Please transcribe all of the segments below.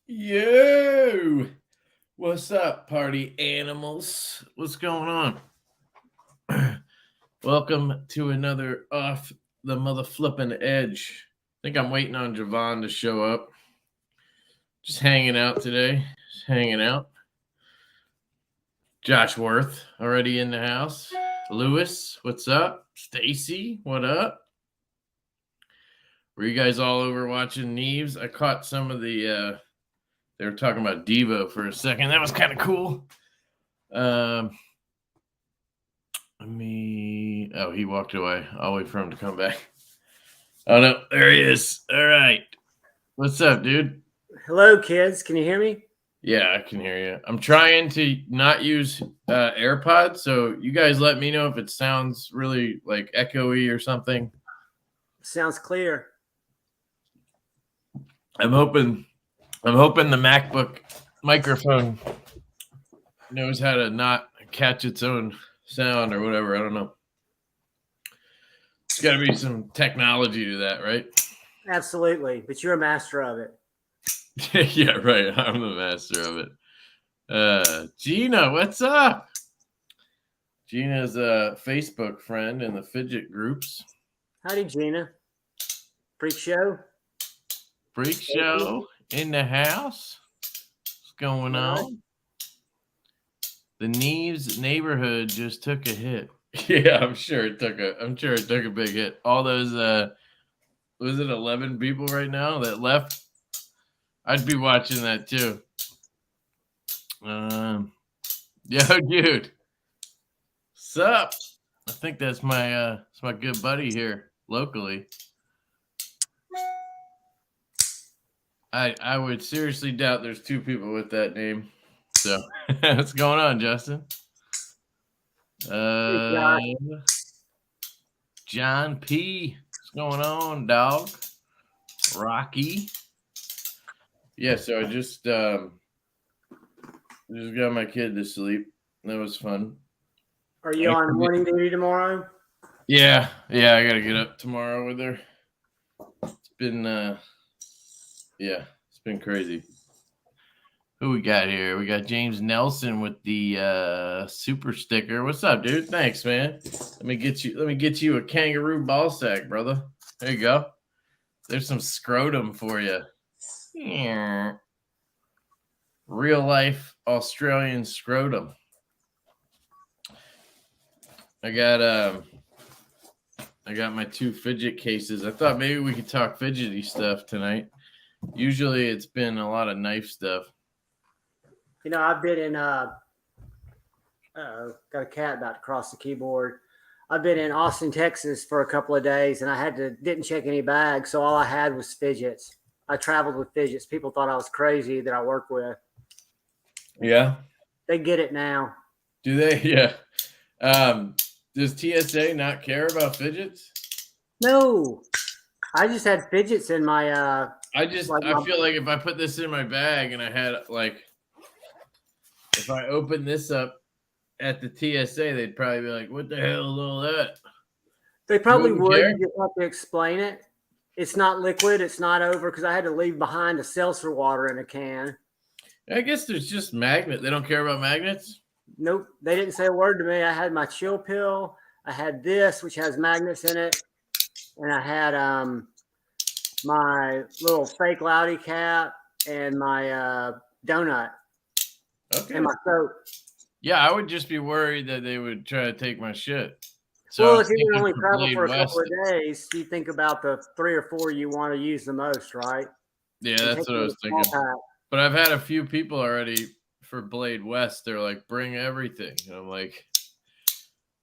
Yo! What's up, party animals? What's going on? Welcome to another Off the Mother Flippin' Edge. I think I'm waiting on Javon to show up. Just hanging out today. Just hanging out. Josh Worth already in the house. Lewis, what's up? Stacy, what up? Were you guys all over watching Neves? I caught some of the they were talking about Devo for a second. That was kind of cool. Oh, he walked away. I'll wait for him to come back. Oh, no, there he is. All right. What's up, dude? Hello, kids. Can you hear me? Yeah, I can hear you. I'm trying to not use AirPods, so you guys let me know if it sounds really like echoey or something. Sounds clear. I'm hoping the MacBook microphone knows how to not catch its own sound or whatever. I don't know. It's got to be some technology to that, right? Absolutely. But you're a master of it. Yeah, right. I'm the master of it. Gina, what's up? Gina's a Facebook friend in the fidget groups. Howdy, Gina. Freak show? Freak show in the house. What's going on? The Neves neighborhood just took a hit. Yeah, I'm sure it took a big hit. All those was it 11 people right now that left? I'd be watching that too. Yo, dude. What's up? I think that's my good buddy here locally. I would seriously doubt there's two people with that name. So what's going on, Justin? John P. What's going on, dog? Rocky. Yeah, so I just got my kid to sleep. That was fun. Are you on morning duty tomorrow? Yeah, I gotta get up tomorrow with her. It's been it's been crazy. Who we got here? We got James Nelson with the super sticker. What's up, dude? Thanks, man. Let me get you a kangaroo ball sack, brother. There you go. There's some scrotum for you. Yeah. Real life Australian scrotum. I got my two fidget cases. I thought maybe we could talk fidgety stuff tonight. Usually it's been a lot of knife stuff. You know, I've been in got a cat about to cross the keyboard. I've been in Austin, Texas for a couple of days, and I didn't check any bags, so all I had was fidgets. I traveled with fidgets. People thought I was crazy that I work with. Yeah. They get it now. Do they? Yeah. Does TSA not care about fidgets? No. I just had fidgets in my I feel like if I put this in my bag and I had if I open this up at the TSA, they'd probably be like, "What the hell is all that?" They probably would. You just have to explain it. It's not liquid. It's not over because I had to leave behind a seltzer water in a can. I guess there's just magnet. They don't care about magnets? Nope. They didn't say a word to me. I had my chill pill. I had this, which has magnets in it. And I had my little fake Loudy cap and my donut. Okay. And my soap. Yeah, I would just be worried that they would try to take my shit. So well, if you can only travel for a couple of days, you think about the 3 or 4 you want to use the most, right? Yeah, that's what I was thinking. But I've had a few people already for Blade West. They're like, bring everything. And I'm like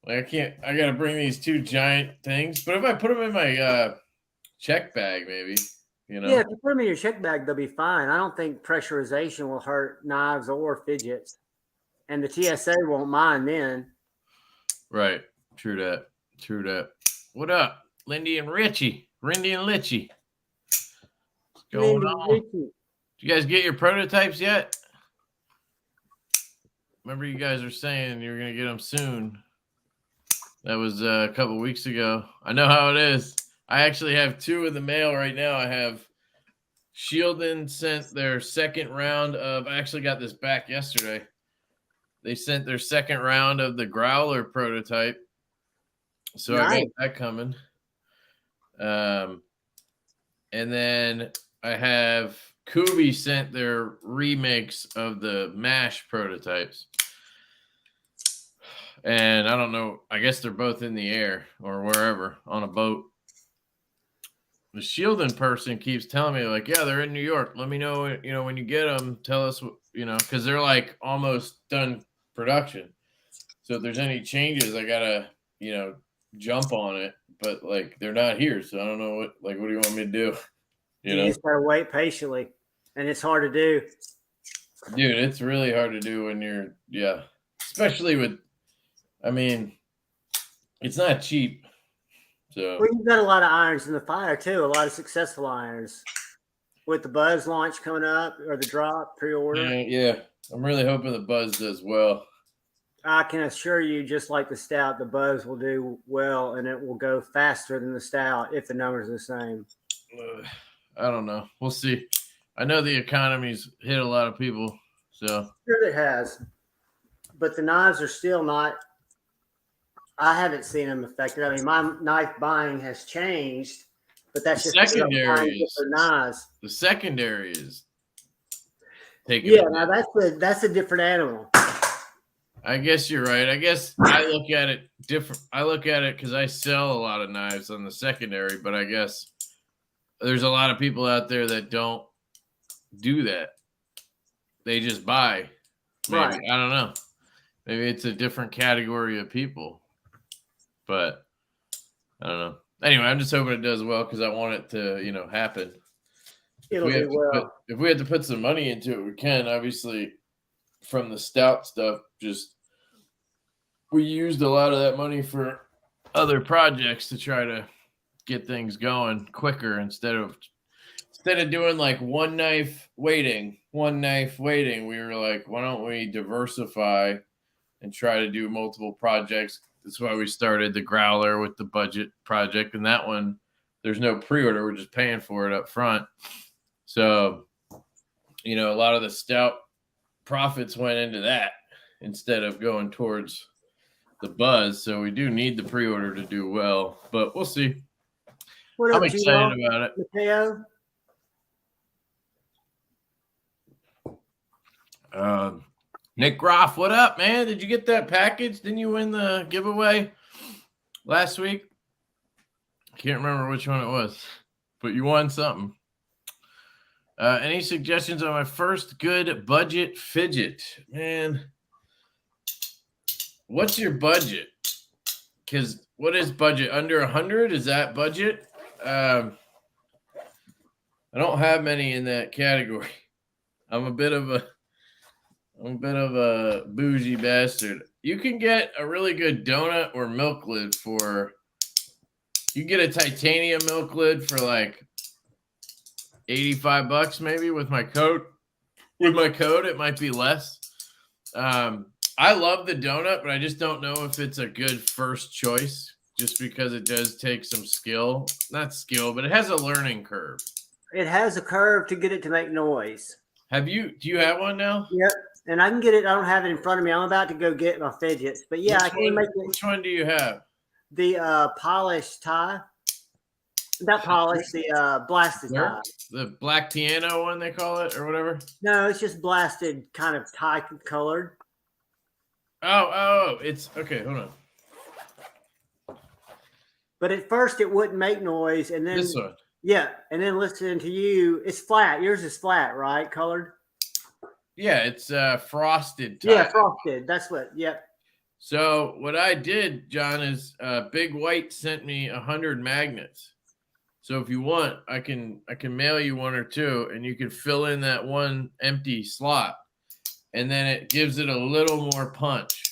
I got to bring these two giant things. But if I put them in my check bag, maybe, you know. Yeah, if you put them in your check bag, they'll be fine. I don't think pressurization will hurt knives or fidgets. And the TSA won't mind then. Right. True that. What up, Lindy and Richie? Rindy and Litchy. What's going on? Richie. Did you guys get your prototypes yet? Remember you guys were saying you were going to get them soon. That was a couple weeks ago. I know how it is. I actually have 2 in the mail right now. I have Shieldon sent their second round of. I actually got this back yesterday. They sent their second round of the Growler prototype, so Nice. I got that coming. And then I have Kubi sent their remakes of the MASH prototypes. And I don't know. I guess they're both in the air or wherever on a boat. The Shieldon person keeps telling me, like, yeah, they're in New York. Let me know, when you get them, tell us, because they're like almost done production. So if there's any changes, I gotta, jump on it. But like, they're not here, so I don't know what do you want me to do? You just gotta wait patiently, and it's hard to do. Dude, it's really hard to do when you're, especially with, it's not cheap. So well, you've got a lot of irons in the fire too, a lot of successful irons with the Buzz launch coming up or the drop pre-order. Yeah, I'm really hoping the Buzz does well. I can assure you, just like the Stout, the Buzz will do well, and it will go faster than the Stout if the numbers are the same. I don't know. We'll see. I know the economy's hit a lot of people, so sure it has, but the knives are still not. I haven't seen them affected. I mean, my knife buying has changed, but that's just secondary knives. The secondary is taking. Yeah, now that's a different animal. I guess you're right. I guess I look at it different. I look at it because I sell a lot of knives on the secondary, but I guess there's a lot of people out there that don't do that. They just buy. Maybe. Right. I don't know. Maybe it's a different category of people. But I don't know. Anyway, I'm just hoping it does well because I want it to, happen. It'll do well. If we had to put some money into it, we can. Obviously, from the Stout stuff, we used a lot of that money for other projects to try to get things going quicker instead of doing like one knife waiting. We were like, why don't we diversify and try to do multiple projects? That's why we started the Growler with the budget project, and that one there's no pre-order. We're just paying for it up front. So, a lot of the Stout profits went into that instead of going towards the Buzz. So we do need the pre-order to do well, but we'll see. I'm excited about it. Mateo? Nick Groff, what up, man? Did you get that package? Didn't you win the giveaway last week? I can't remember which one it was, but you won something. Any suggestions on my first good budget fidget? Man, what's your budget? Because what is budget? Under 100? Is that budget? I don't have many in that category. I'm a bit of a bougie bastard. You can get a really good donut or milk lid you can get a titanium milk lid for like $85 maybe with my code. With my code, it might be less. I love the donut, but I just don't know if it's a good first choice just because it does take some skill. Not skill, but it has a learning curve. It has a curve to get it to make noise. Do you have one now? Yep. And I can get it. I don't have it in front of me. I'm about to go get my fidgets. But yeah, I can make it. Which one do you have? The polished tie. Not polished, the blasted tie. The black piano one they call it or whatever? No, it's just blasted kind of tie colored. Oh, it's okay. Hold on. But at first it wouldn't make noise. And then this one. Yeah. And then listening to you, it's flat. Yours is flat, right? Colored? Yeah, it's frosted tie. Yeah, frosted. That's what. Yep. So what I did, John, is Big White sent me 100 magnets. So if you want, I can mail you one or two, and you can fill in that one empty slot, and then it gives it a little more punch.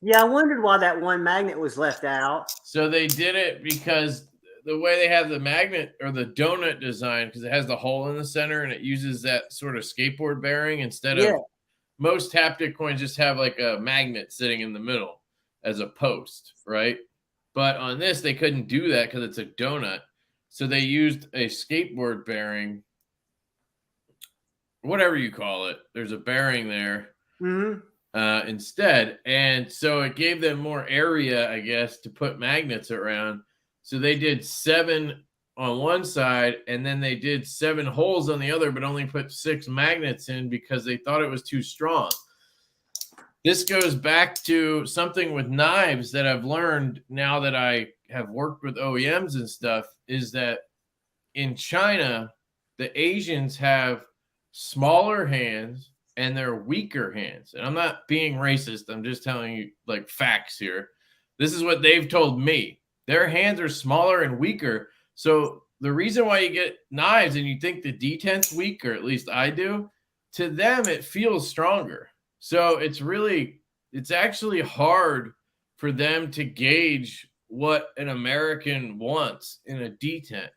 Yeah, I wondered why that one magnet was left out. So they did it because the way they have the magnet or the donut design, because it has the hole in the center and it uses that sort of skateboard bearing instead of most haptic coins just have like a magnet sitting in the middle as a post, right? But on this, they couldn't do that because it's a donut. So they used a skateboard bearing, whatever you call it. There's a bearing there instead. And so it gave them more area, I guess, to put magnets around. So they did 7 on one side, and then they did 7 holes on the other, but only put 6 magnets in because they thought it was too strong. This goes back to something with knives that I've learned now that I have worked with OEMs and stuff, is that in China, the Asians have smaller hands and they're weaker hands. And I'm not being racist. I'm just telling you like facts here. This is what they've told me. Their hands are smaller and weaker. So the reason why you get knives and you think the detent's weak, or at least I do, to them it feels stronger. So it's actually hard for them to gauge what an American wants in a detent.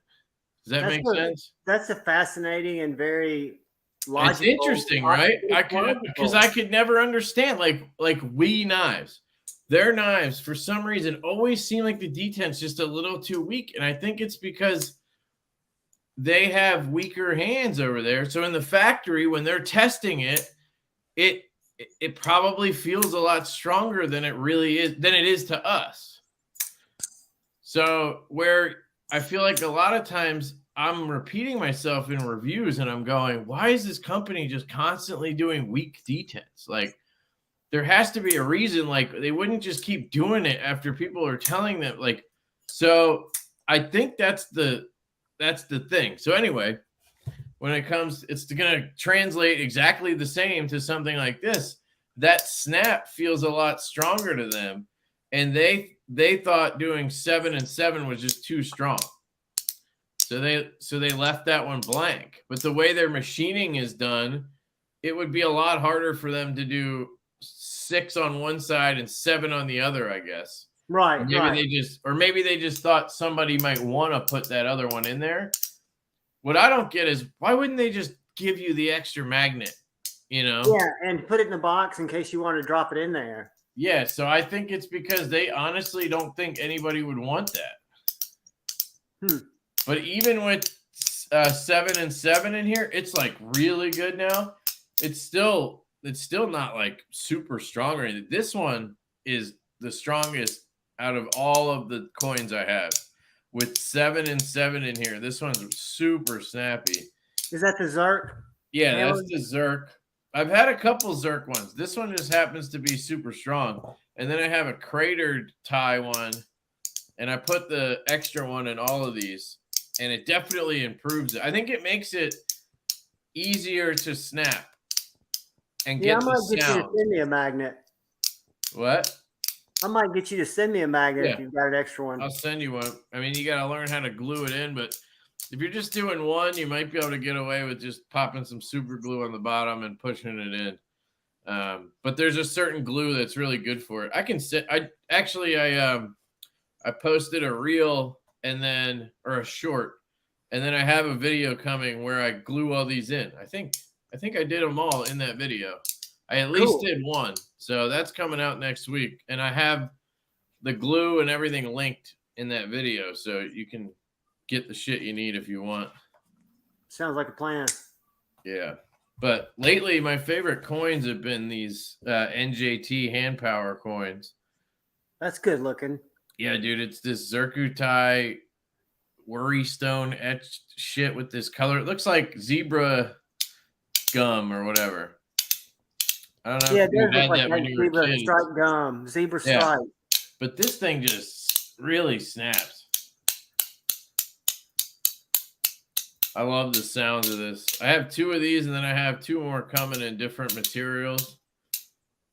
Does that make sense? That's a fascinating and very logical. It's interesting, right? Because I could never understand like we knives. Their knives, for some reason, always seem like the detent's just a little too weak. And I think it's because they have weaker hands over there. So in the factory, when they're testing it, it probably feels a lot stronger than it really is, than it is to us. So where I feel like a lot of times I'm repeating myself in reviews and I'm going, why is this company just constantly doing weak detents? Like, there has to be a reason. Like, they wouldn't just keep doing it after people are telling them. Like, so I think that's the thing. So anyway, when it comes, it's going to translate exactly the same to something like this. That snap feels a lot stronger to them, and they thought doing 7 and 7 was just too strong. So they left that one blank. But the way their machining is done, it would be a lot harder for them to do 6 on one side and 7 on the other, I guess. Right. Maybe they just thought somebody might want to put that other one in there. What I don't get is, why wouldn't they just give you the extra magnet, you know? Yeah, and put it in the box in case you want to drop it in there. Yeah, so I think it's because they honestly don't think anybody would want that. But even with 7 and 7 in here, it's like really good now. It's still not like super strong or anything. This one is the strongest out of all of the coins I have. With 7 and 7 in here, this one's super snappy. Is that the Zerk? Yeah, that's the Zerk. I've had a couple Zerk ones. This one just happens to be super strong. And then I have a cratered tie one, and I put the extra one in all of these, and it definitely improves it. I think it makes it easier to snap and get the sound. Get you to send me a magnet. What? I might get you to send me a magnet if you've got an extra one. I'll send you one. I mean, you got to learn how to glue it in, but if you're just doing one, you might be able to get away with just popping some super glue on the bottom and pushing it in. But there's a certain glue that's really good for it. I posted a reel or a short, and then I have a video coming where I glue all these in. I think I did them all in that video. I at least did one. So that's coming out next week. And I have the glue and everything linked in that video. So you can get the shit you need if you want. Sounds like a plan. Yeah. But lately, my favorite coins have been these NJT hand power coins. That's good looking. Yeah, dude. It's this Zerkutai worry stone etched shit with this color. It looks like zebra gum or whatever. I don't know. Yeah, it does look like zebra stripe gum, zebra stripe. But this thing just really snaps. I love the sound of this. I have 2 of these, and then I have 2 more coming in different materials.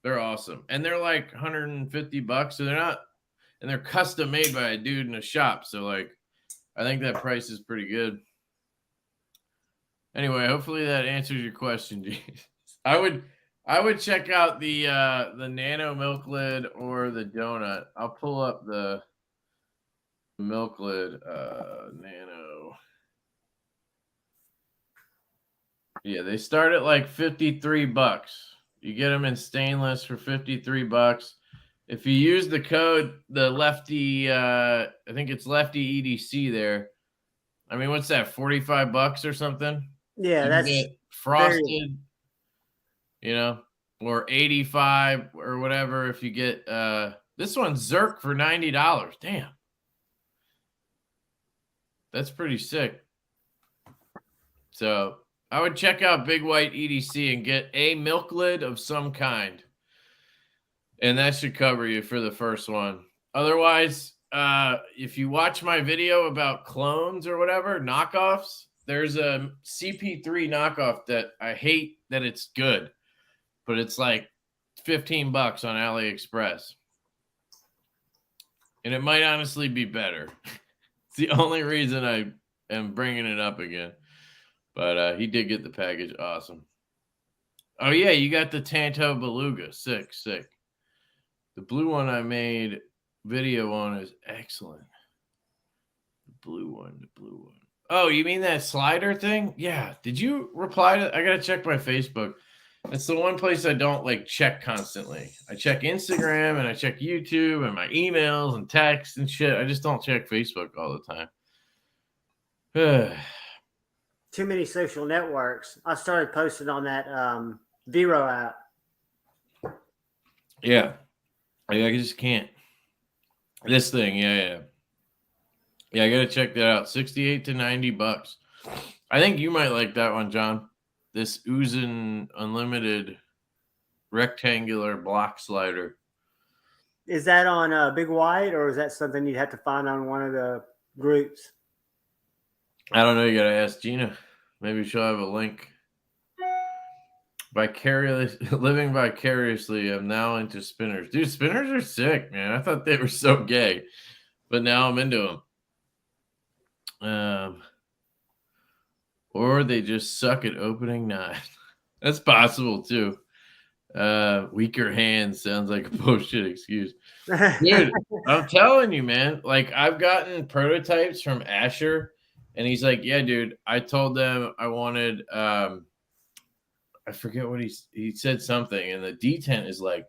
They're awesome. And they're like $150. So they're custom made by a dude in a shop. So like, I think that price is pretty good. Anyway, hopefully that answers your question, Gene. I would check out the Nano milk lid or the donut. I'll pull up the milk lid Nano. Yeah, they start at like $53. You get them in stainless for $53. If you use the code, the Lefty, I think it's Lefty EDC there, I mean, what's that? $45 or something? Yeah, You can that's get frosted, you know, or 85 or whatever if you get this one's Zerk for $90. Damn. That's pretty sick. So I would check out Big White EDC and get a milk lid of some kind. And that should cover you for the first one. Otherwise, if you watch my video about clones or whatever, knockoffs, there's a CP3 knockoff that I hate that it's good, but it's like $15 on AliExpress. And it might honestly be better. It's the only reason I am bringing it up again. But he did get the package. Awesome. Oh, yeah, you got the Tanto Beluga. Sick, sick. The blue one I made video on is excellent. The blue one. Oh, you mean that slider thing? Yeah. Did you reply to? I gotta check my Facebook. It's the one place I don't like check constantly. I check Instagram and I check YouTube and my emails and texts and shit. I just don't check Facebook all the time. Too many social networks. I started posting on that Vero app. Yeah. I just can't. This thing, yeah. I gotta check that out. $68 to $90. I think you might like that one, John. This Uzin Unlimited rectangular block slider. Is that on Big White, or is that something you'd have to find on one of the groups? I don't know. You gotta ask Gina. Maybe she'll have a link. Living vicariously, I'm now into spinners. Dude, spinners are sick, man. I thought they were so gay, but now I'm into them. Or they just suck at opening knives. That's possible too. Weaker hands sounds like a bullshit excuse. Dude, I'm telling you, man. Like, I've gotten prototypes from Asher, and he's like, yeah, dude, I told them I wanted I forget what he said something, and the detent is like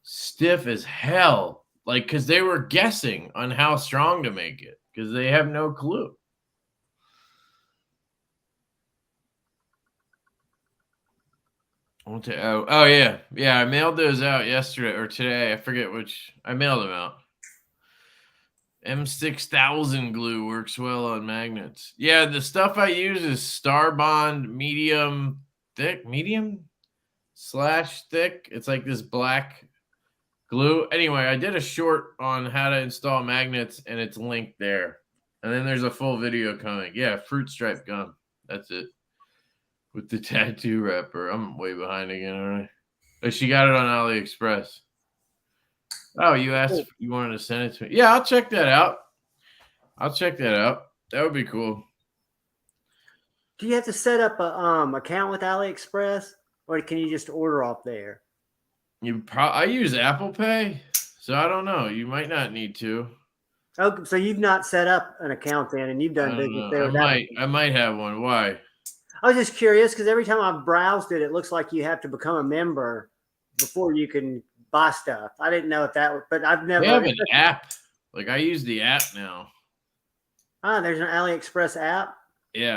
stiff as hell, like, because they were guessing on how strong to make it because they have no clue. Oh yeah, I mailed those out yesterday or today. I forget which. I mailed them out. M6000 glue works well on magnets. Yeah, the stuff I use is Starbond medium / thick. It's like this black glue. Anyway, I did a short on how to install magnets, and it's linked there. And then there's a full video coming. Yeah, fruit stripe gum. That's it. With the tattoo wrapper. I'm way behind again, aren't I? But she got it on AliExpress. Oh, you asked you wanted to send it to me. Yeah, I'll check that out. That would be cool. Do you have to set up a account with AliExpress, or can you just order off there? I use Apple Pay, so I don't know. You might not need to. Oh, so you've not set up an account then, and you've done business there. I might have one. Why? I was just curious because every time I've browsed it, it looks like you have to become a member before you can buy stuff. I didn't know if that, but I've never. They have an app. Like, I use the app now. Ah, there's an AliExpress app. Yeah.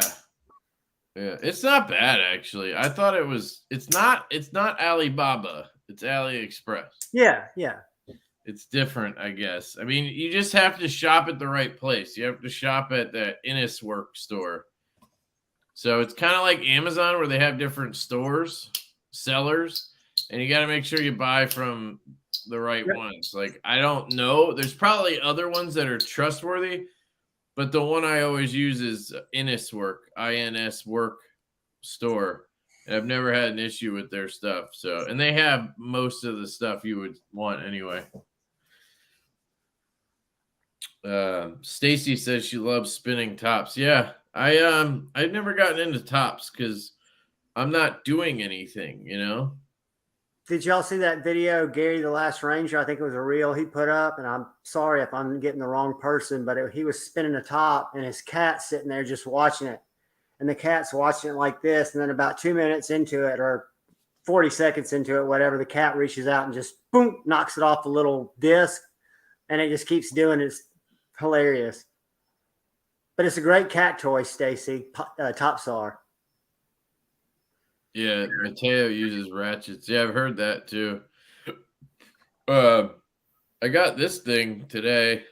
It's not bad actually. I thought it was. It's not Alibaba. It's AliExpress. Yeah. It's different, I guess. I mean, you just have to shop at the right place. You have to shop at the Inniswork store. So it's kind of like Amazon where they have different sellers, and you got to make sure you buy from the right ones. Like, I don't know. There's probably other ones that are trustworthy, but the one I always use is Inniswork, INSwork store. And I've never had an issue with their stuff. So, and they have most of the stuff you would want anyway. Stacy says she loves spinning tops. Yeah. I've never gotten into tops because I'm not doing anything, you know. Did y'all see that video, Gary the Last Ranger? I think it was a reel he put up, and I'm sorry if I'm getting the wrong person, but he was spinning a top, and his cat's sitting there just watching it, and the cat's watching it like this, and then about 2 minutes into it, or 40 seconds into it, whatever, the cat reaches out and just boom, knocks it off the little disc, and it just keeps doing it. It's hilarious. But it's a great cat toy, Stacy. Topsar. Yeah, Mateo uses ratchets. Yeah, I've heard that too. I got this thing today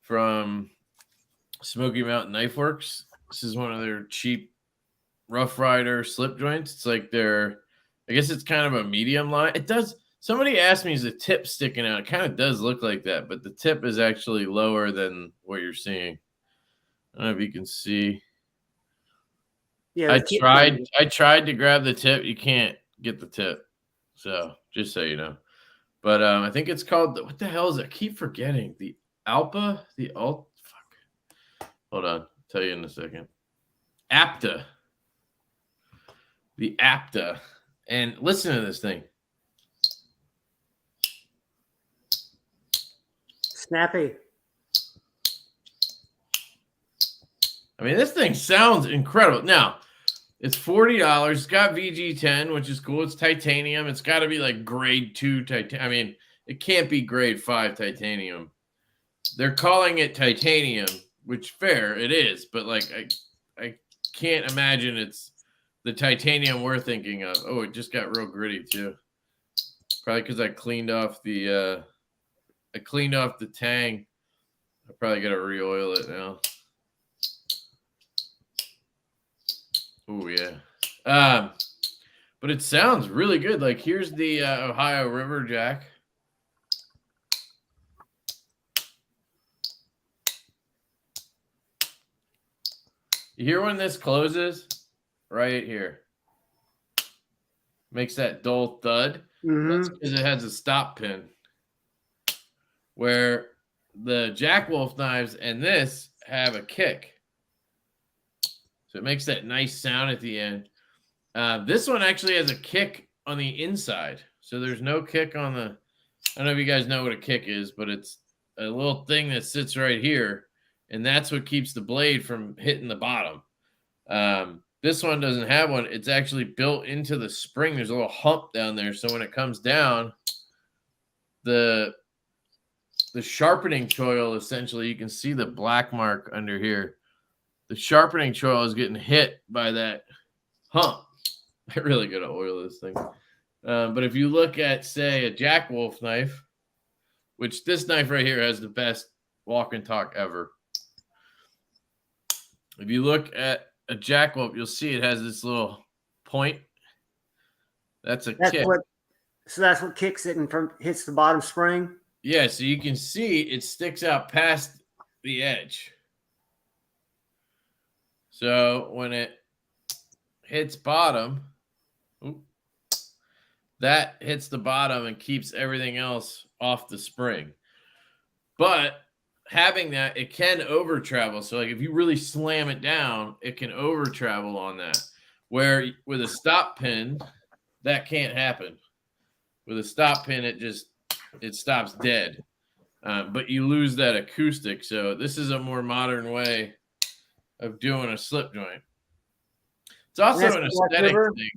from Smoky Mountain Knife Works. This is one of their cheap Rough Rider slip joints. It's like I guess it's kind of a medium line. It does. Somebody asked me, is the tip sticking out? It kind of does look like that, but the tip is actually lower than what you're seeing. I don't know if you can see. Yeah, I tried to grab the tip. You can't get the tip. So just so you know. But I think it's called, what the hell is it? I keep forgetting. The Alpa? Fuck. Hold on. I'll tell you in a second. Apta. The Apta. And listen to this thing. Snappy. I mean, this thing sounds incredible. Now, it's $40. It's got VG10, which is cool. It's titanium. It's got to be like grade 2 titanium. I mean, it can't be grade 5 titanium. They're calling it titanium, which fair, it is. But like, I can't imagine it's the titanium we're thinking of. Oh, it just got real gritty too. Probably because I cleaned off the tang. I probably got to re-oil it now. Oh, yeah. But it sounds really good. Like, here's the Ohio River Jack. You hear when this closes? Right here. Makes that dull thud. Mm-hmm. That's because it has a stop pin. Where the Jack Wolf knives and this have a kick. So it makes that nice sound at the end. This one actually has a kick on the inside. So there's no kick on the... I don't know if you guys know what a kick is, but it's a little thing that sits right here. And that's what keeps the blade from hitting the bottom. This one doesn't have one. It's actually built into the spring. There's a little hump down there. So when it comes down, the sharpening choil, essentially, you can see the black mark under here. The sharpening choil is getting hit by that hump. I really got to oil this thing. But if you look at, say, a Jack Wolf knife, which this knife right here has the best walk and talk ever. If you look at a Jack Wolf, you'll see it has this little point. That's kick. So that's what kicks it and hits the bottom spring? Yeah, so you can see it sticks out past the edge. So when it hits bottom, that hits the bottom and keeps everything else off the spring. But having that, it can over travel. So like if you really slam it down, it can over travel on that. Where with a stop pin, that can't happen. With a stop pin, it stops dead. But you lose that acoustic. So this is a more modern way of doing a slip joint. It's also an aesthetic thing.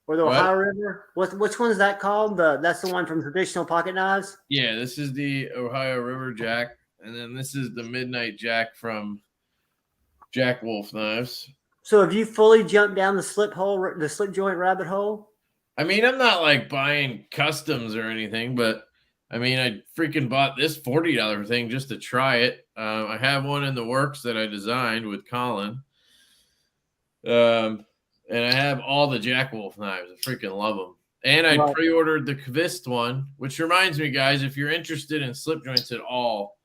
Or the Ohio River? Which one is that called? That's the one from Traditional Pocket Knives? Yeah, this is the Ohio River Jack. And then this is the Midnight Jack from Jack Wolf Knives. So have you fully jumped down the slip joint rabbit hole? I mean, I'm not like buying customs or anything, but I mean, I freaking bought this $40 thing just to try it. I have one in the works that I designed with Colin. And I have all the Jack Wolf knives. I freaking love them. And I pre-ordered the Kvist one, which reminds me, guys, if you're interested in slip joints at all,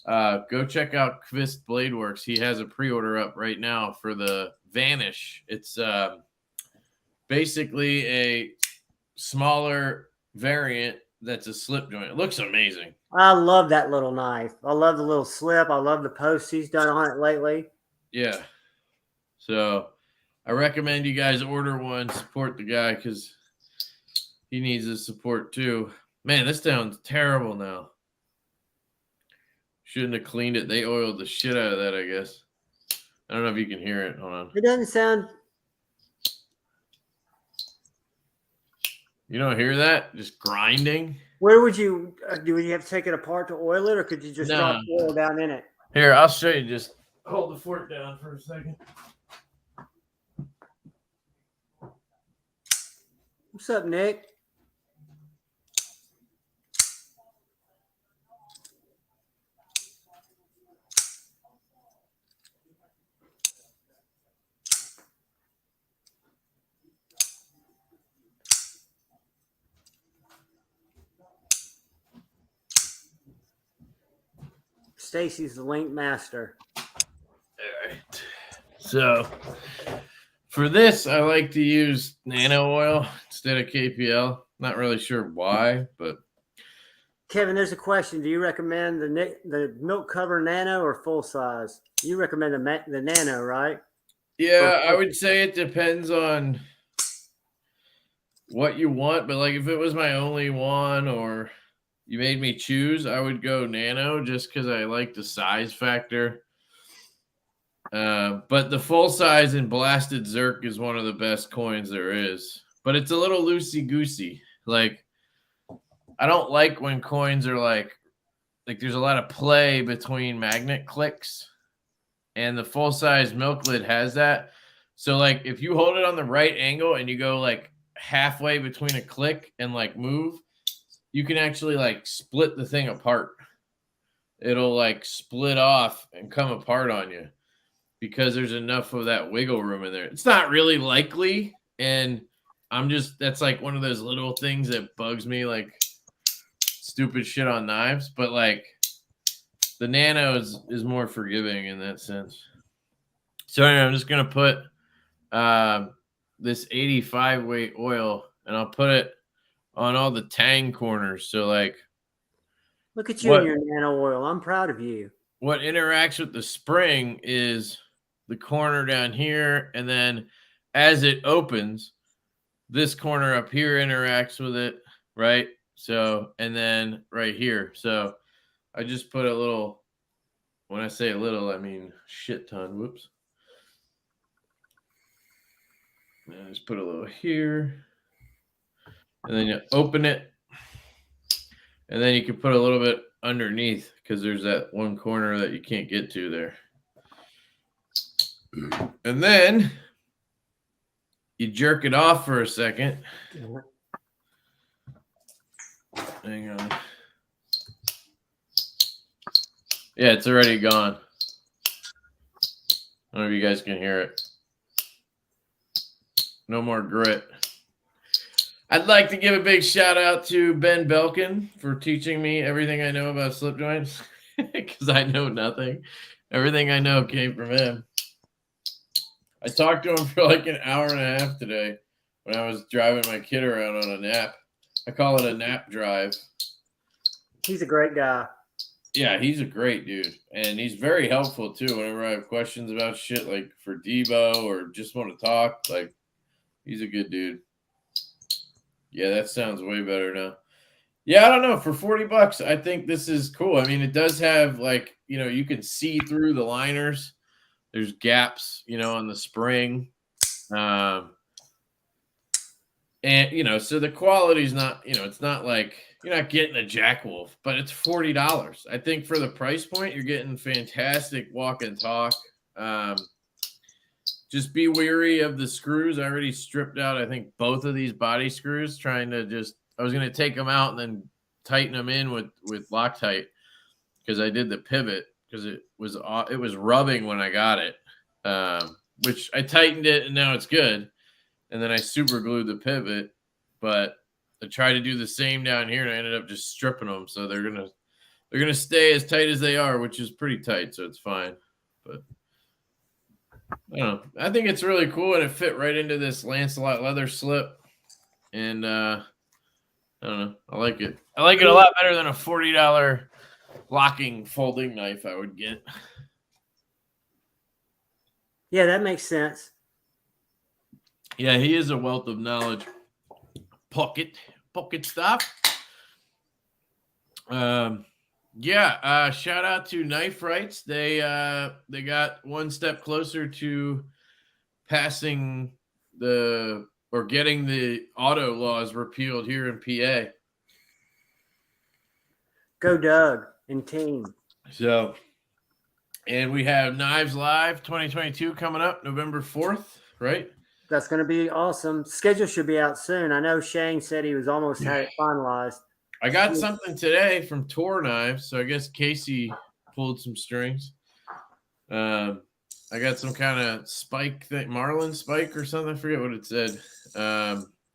go check out Kvist Blade Works. He has a pre-order up right now for the Vanish. It's basically a smaller variant that's a slip joint. It looks amazing. I love that little knife. I love the little slip. I love the posts he's done on it lately. Yeah. So I recommend you guys order one, support the guy because he needs the support too. Man, this sounds terrible now. Shouldn't have cleaned it. They oiled the shit out of that, I guess. I don't know if you can hear it. Hold on. It doesn't sound... You don't hear that? Just grinding? Where would you... would you have to take it apart to oil it, or could you just drop oil down in it? Here, I'll show you just... hold the fork down for a second. What's up, Nick? Stacy's the link master. All right. So for this, I like to use Nano oil instead of KPL. Not really sure why, but Kevin, there's a question. Do you recommend the milk cover Nano or full size? You recommend the Nano, right? yeah, I would say it depends on what you want. But like if it was my only one or you made me choose, I would go Nano just because I like the size factor. But the full size in Blasted Zerk is one of the best coins there is. But it's a little loosey goosey. Like I don't like when coins are like there's a lot of play between magnet clicks, and the full size milk lid has that. So like if you hold it on the right angle and you go like halfway between a click and like move, you can actually like split the thing apart. It'll like split off and come apart on you because there's enough of that wiggle room in there. It's not really likely, and that's like one of those little things that bugs me, like stupid shit on knives, but like the Nano is more forgiving in that sense. So anyway, I'm just gonna put this 85 weight oil, and I'll put it on all the tang corners. So like, look at you and your Nano oil. I'm proud of you. What interacts with the spring is the corner down here, and then as it opens, this corner up here interacts with it, right? So, and then right here. So I just put a little, when I say a little, I mean shit ton. Whoops. I just put a little here. And then you open it. And then you can put a little bit underneath because there's that one corner that you can't get to there. And then you jerk it off for a second. Hang on. Yeah, it's already gone. I don't know if you guys can hear it. No more grit. I'd like to give a big shout out to Ben Belkin for teaching me everything I know about slip joints because I know nothing. Everything I know came from him. I talked to him for like an hour and a half today when I was driving my kid around on a nap. I call it a nap drive. He's a great guy. Yeah, he's a great dude. And he's very helpful too whenever I have questions about shit like for Debo or just want to talk. Like, he's a good dude. Yeah, that sounds way better now. Yeah, I don't know. For $40, I think this is cool. I mean, it does have like, you can see through the liners. There's gaps, on the spring. And, so the quality's not, it's not like you're not getting a Jack Wolf, but it's $40. I think for the price point, you're getting fantastic walk and talk. Just be wary of the screws. I already stripped out, I think, both of these body screws, I was going to take them out and then tighten them in with Loctite because I did the pivot because it was rubbing when I got it, which I tightened it and now it's good. And then I super glued the pivot, but I tried to do the same down here and I ended up just stripping them. So they're going to stay as tight as they are, which is pretty tight. So it's fine. But I don't know. I think it's really cool, and it fit right into this Lancelot leather slip. And I don't know. I like it. I like it a lot better than a $40 locking folding knife I would get. Yeah, that makes sense. Yeah, he is a wealth of knowledge. Pocket stuff. Shout out to Knife Rights. They got one step closer to passing getting the auto laws repealed here in PA. Go Doug and team. So And we have Knives Live 2022 coming up November 4th, right? That's going to be awesome. Schedule should be out soon. I know Shane said he was almost had it finalized. I got something today from Tor Knives, so I guess Casey pulled some strings. I got some kind of spike thing, Marlin spike or something. I forget what it said.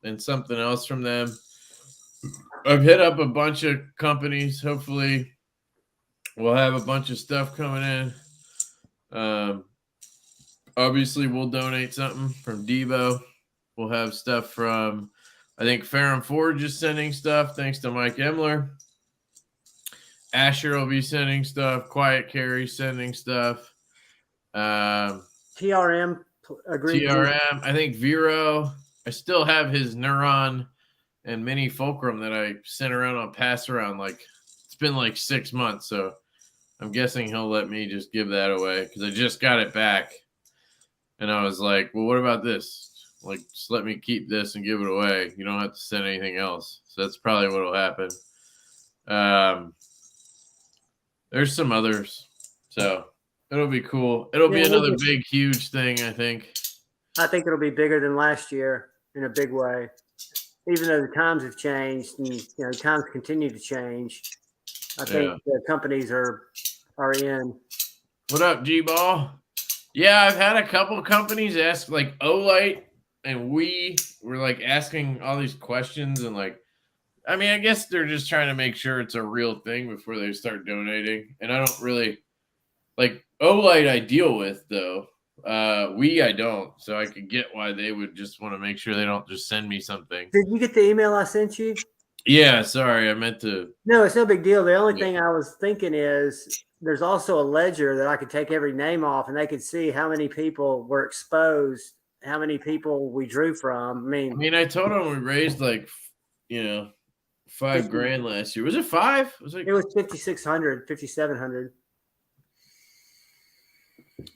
And something else from them. I've hit up a bunch of companies. Hopefully, we'll have a bunch of stuff coming in. Obviously, we'll donate something from Devo. We'll have stuff from, I think, Ferrum Forge is sending stuff, thanks to Mike Emler. Asher will be sending stuff. Quiet Carry sending stuff. TRM agreed. TRM. I think Vero. I still have his Neuron and Mini Fulcrum that I sent around on pass around. Like, it's been like 6 months, so I'm guessing he'll let me just give that away because I just got it back. And I was like, well, what about this? Like, just let me keep this and give it away. You don't have to send anything else. So that's probably what will happen. There's some others. So it'll be cool. It'll be another big, huge thing, I think. I think it'll be bigger than last year in a big way. Even though the times have changed and times continue to change. I think the companies are in. What up, G-Ball? Yeah, I've had a couple of companies ask, like Olight and we were like asking all these questions and like, I mean, I guess they're just trying to make sure it's a real thing before they start donating. And I don't really like Olight I deal with though. I don't. So I could get why they would just want to make sure they don't just send me something. Did you get the email I sent you? Yeah, sorry. I meant to. No, it's no big deal. The only thing I was thinking is there's also a ledger that I could take every name off and they could see how many people were exposed, how many people we drew from. I mean, I told them we raised like, $5,000 last year. Was it 5? It was 5,600, 5,700.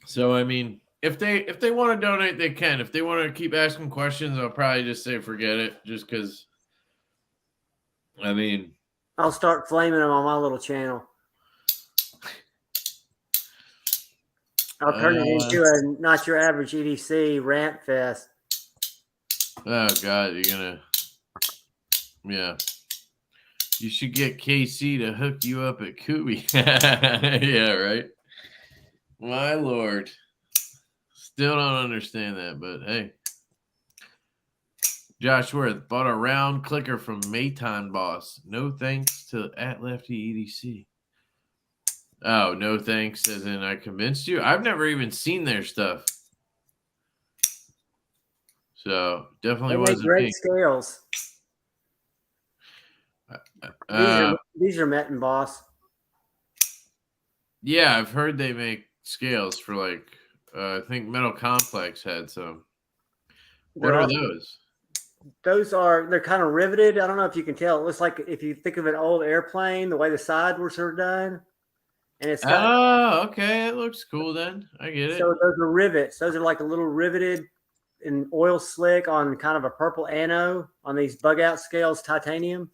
So I mean, if they want to donate, they can. If they want to keep asking questions, I'll probably just say forget it, just because. I mean, I'll start flaming them on my little channel. I'll turn it into a not your average EDC rant fest. Oh God, you're gonna, yeah. You should get KC to hook you up at Kubi. Yeah, right. My Lord. Still don't understand that, but hey. Josh Worth bought a round clicker from Mayton Boss. No thanks to @LeftyEDC. Oh, no thanks, as in I convinced you? I've never even seen their stuff. So definitely wasn't great me. Scales. These are Metin Boss. Yeah, I've heard they make scales for like I think Metal Complex had some. What are those? They're kind of riveted. I don't know if you can tell. It looks like if you think of an old airplane, the way the sidewalls are done. And it's got, okay. It looks cool then. I get it. So those are rivets. Those are like a little riveted in oil slick on kind of a purple anode on these bug out scales, titanium.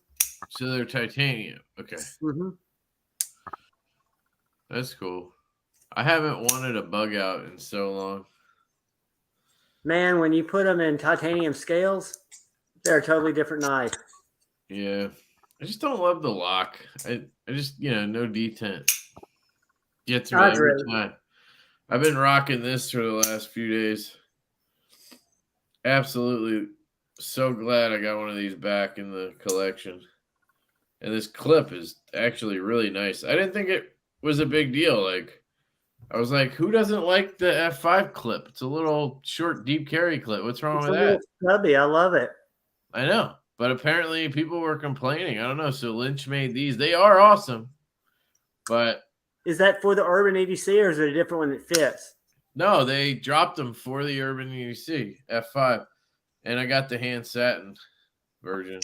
So they're titanium. Okay. Mm-hmm. That's cool. I haven't wanted a bug out in so long. Man, when you put them in titanium scales, they're a totally different knife. Yeah. I just don't love the lock. I just, no detent. Gets me every time. I've been rocking this for the last few days. Absolutely so glad I got one of these back in the collection. And this clip is actually really nice. I didn't think it was a big deal. Like, I was like, who doesn't like the F5 clip? It's a little short, deep carry clip. What's wrong with that? Stubby. I love it. I know. But apparently people were complaining. I don't know. So Lynch made these. They are awesome. But is that for the Urban EDC or is it a different one that fits? No, they dropped them for the Urban EDC F5. And I got the hand satin version.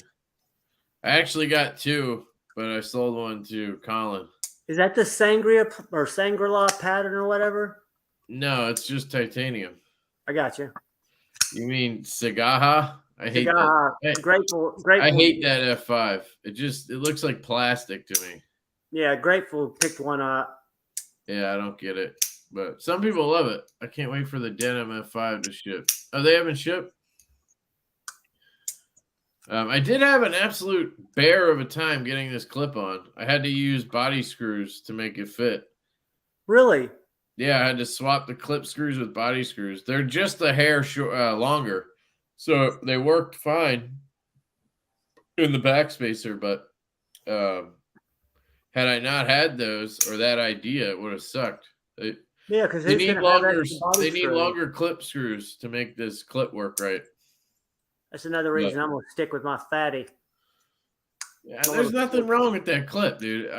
I actually got 2, but I sold one to Colin. Is that the Sangria or Sangrila pattern or whatever? No, it's just titanium. I got you. You mean Sagaha? I hate that. Grateful. I hate that F5. It looks like plastic to me. Yeah, Grateful picked one up. Yeah, I don't get it. But some people love it. I can't wait for the denim F5 to ship. Oh, they haven't shipped? I did have an absolute bear of a time getting this clip on. I had to use body screws to make it fit. Really? Yeah, I had to swap the clip screws with body screws. They're just a hair longer, so they worked fine in the backspacer. But had I not had those or that idea, it would have sucked. Yeah, because They who's need going to have longer. extra body They need screws? longer clip screws to make this clip work right. That's another But reason I'm going to stick with my fatty. yeah, there's nothing wrong with that clip, dude.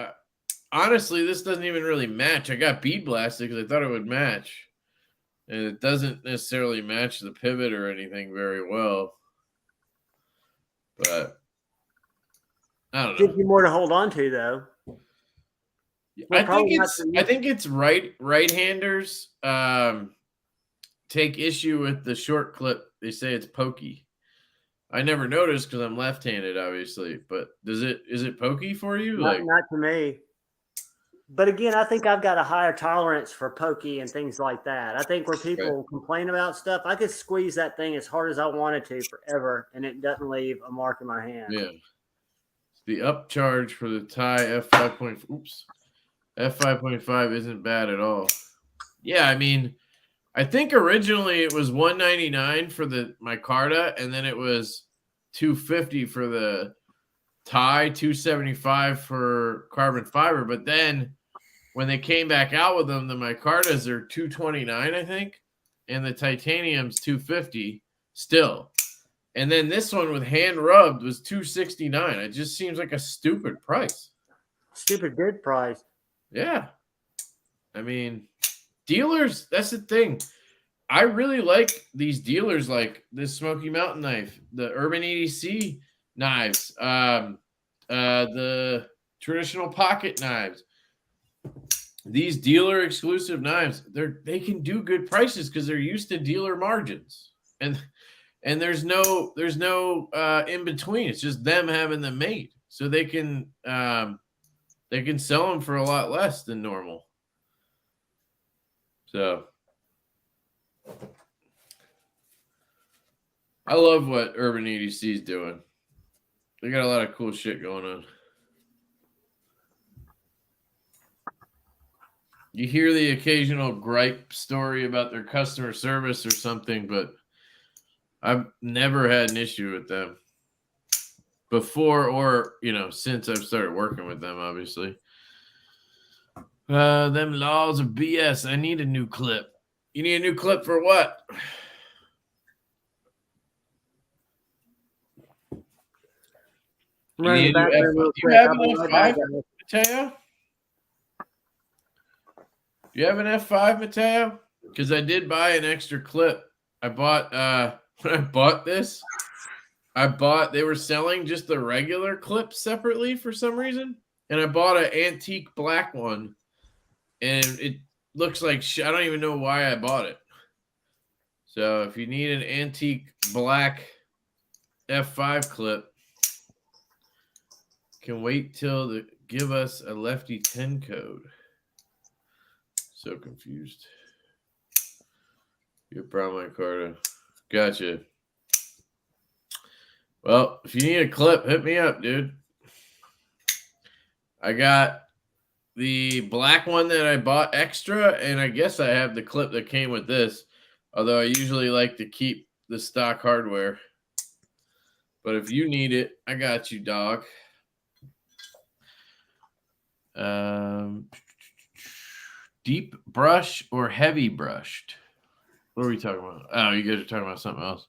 Honestly, this doesn't even really match. I got bead blasted because I thought it would match, and it doesn't necessarily match the pivot or anything very well. But I don't know. Gives you more to hold on to, though. I think it's right-handers take issue with the short clip. They say it's pokey. I never noticed because I'm left-handed, obviously. But is it pokey for you? Not to me. But again, I think I've got a higher tolerance for pokey and things like that. I think where people complain about stuff, I could squeeze that thing as hard as I wanted to forever, and it doesn't leave a mark in my hand. Yeah. The upcharge for the tie F5.5 isn't bad at all. Yeah, I mean, I think originally it was $199 for the micarta, and then it was $250 for the tie, $275 for carbon fiber. But then when they came back out with them, the micartas are $229, I think, and the titanium's $250 still. And then this one with hand rubbed was $269. It just seems like a stupid price. Stupid good price. Yeah. I mean, dealers, that's the thing. I really like these dealers like this Smoky Mountain knife, the Urban EDC knives, the traditional pocket knives. These dealer exclusive knives, they can do good prices because they're used to dealer margins. And there's no in between. It's just them having them made. So they can sell them for a lot less than normal. So I love what Urban EDC is doing. They got a lot of cool shit going on. You hear the occasional gripe story about their customer service or something, but I've never had an issue with them before or, since I've started working with them, obviously. Them laws are BS. I need a new clip. You need a new clip for what? You need a new F5. Do you have an F5, Mateo? Do you have an F5, Mateo? Because I did buy an extra clip. I bought when I bought this, they were selling just the regular clip separately for some reason. And I bought an antique black one. And it looks like I don't even know why I bought it. So if you need an antique black F5 clip, can wait till give us a lefty 10 code. So confused. Your brown micarta. Gotcha. Well, if you need a clip, hit me up, dude. I got the black one that I bought extra, and I guess I have the clip that came with this, although I usually like to keep the stock hardware. But if you need it, I got you, dog. Deep brush or heavy brushed? What are we talking about? Oh, you guys are talking about something else.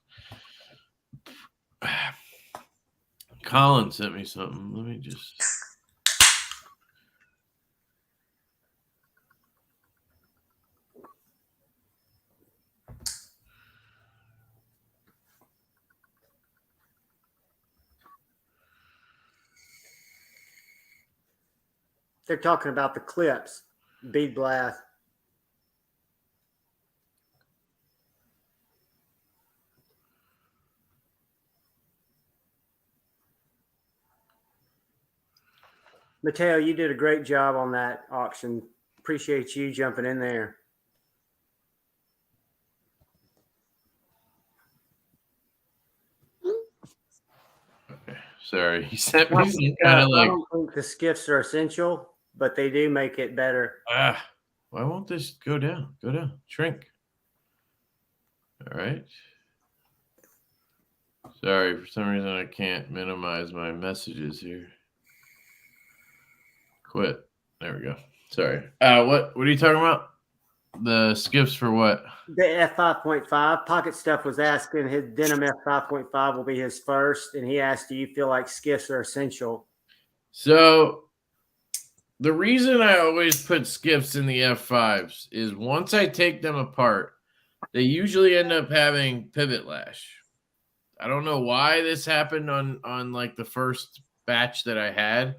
Colin sent me something. Let me just... They're talking about the clips, bead blast. Mateo, you did a great job on that auction appreciate you jumping in there. Okay. Sorry, he sent me some kind of I like. don't think the skiffs are essential, but they do make it better. Why won't this go down? Go down. Shrink. All right. Sorry, for some reason I can't minimize my messages here. Quit. There we go. Sorry. What are you talking about? The skiffs for what? The F5.5 Pocket Stuff was asking his denim F5.5 will be his first, and he asked, "Do you feel like skiffs are essential?" So the reason I always put skiffs in the F5s is once I take them apart, they usually end up having pivot lash. I don't know why this happened on like the first batch that I had,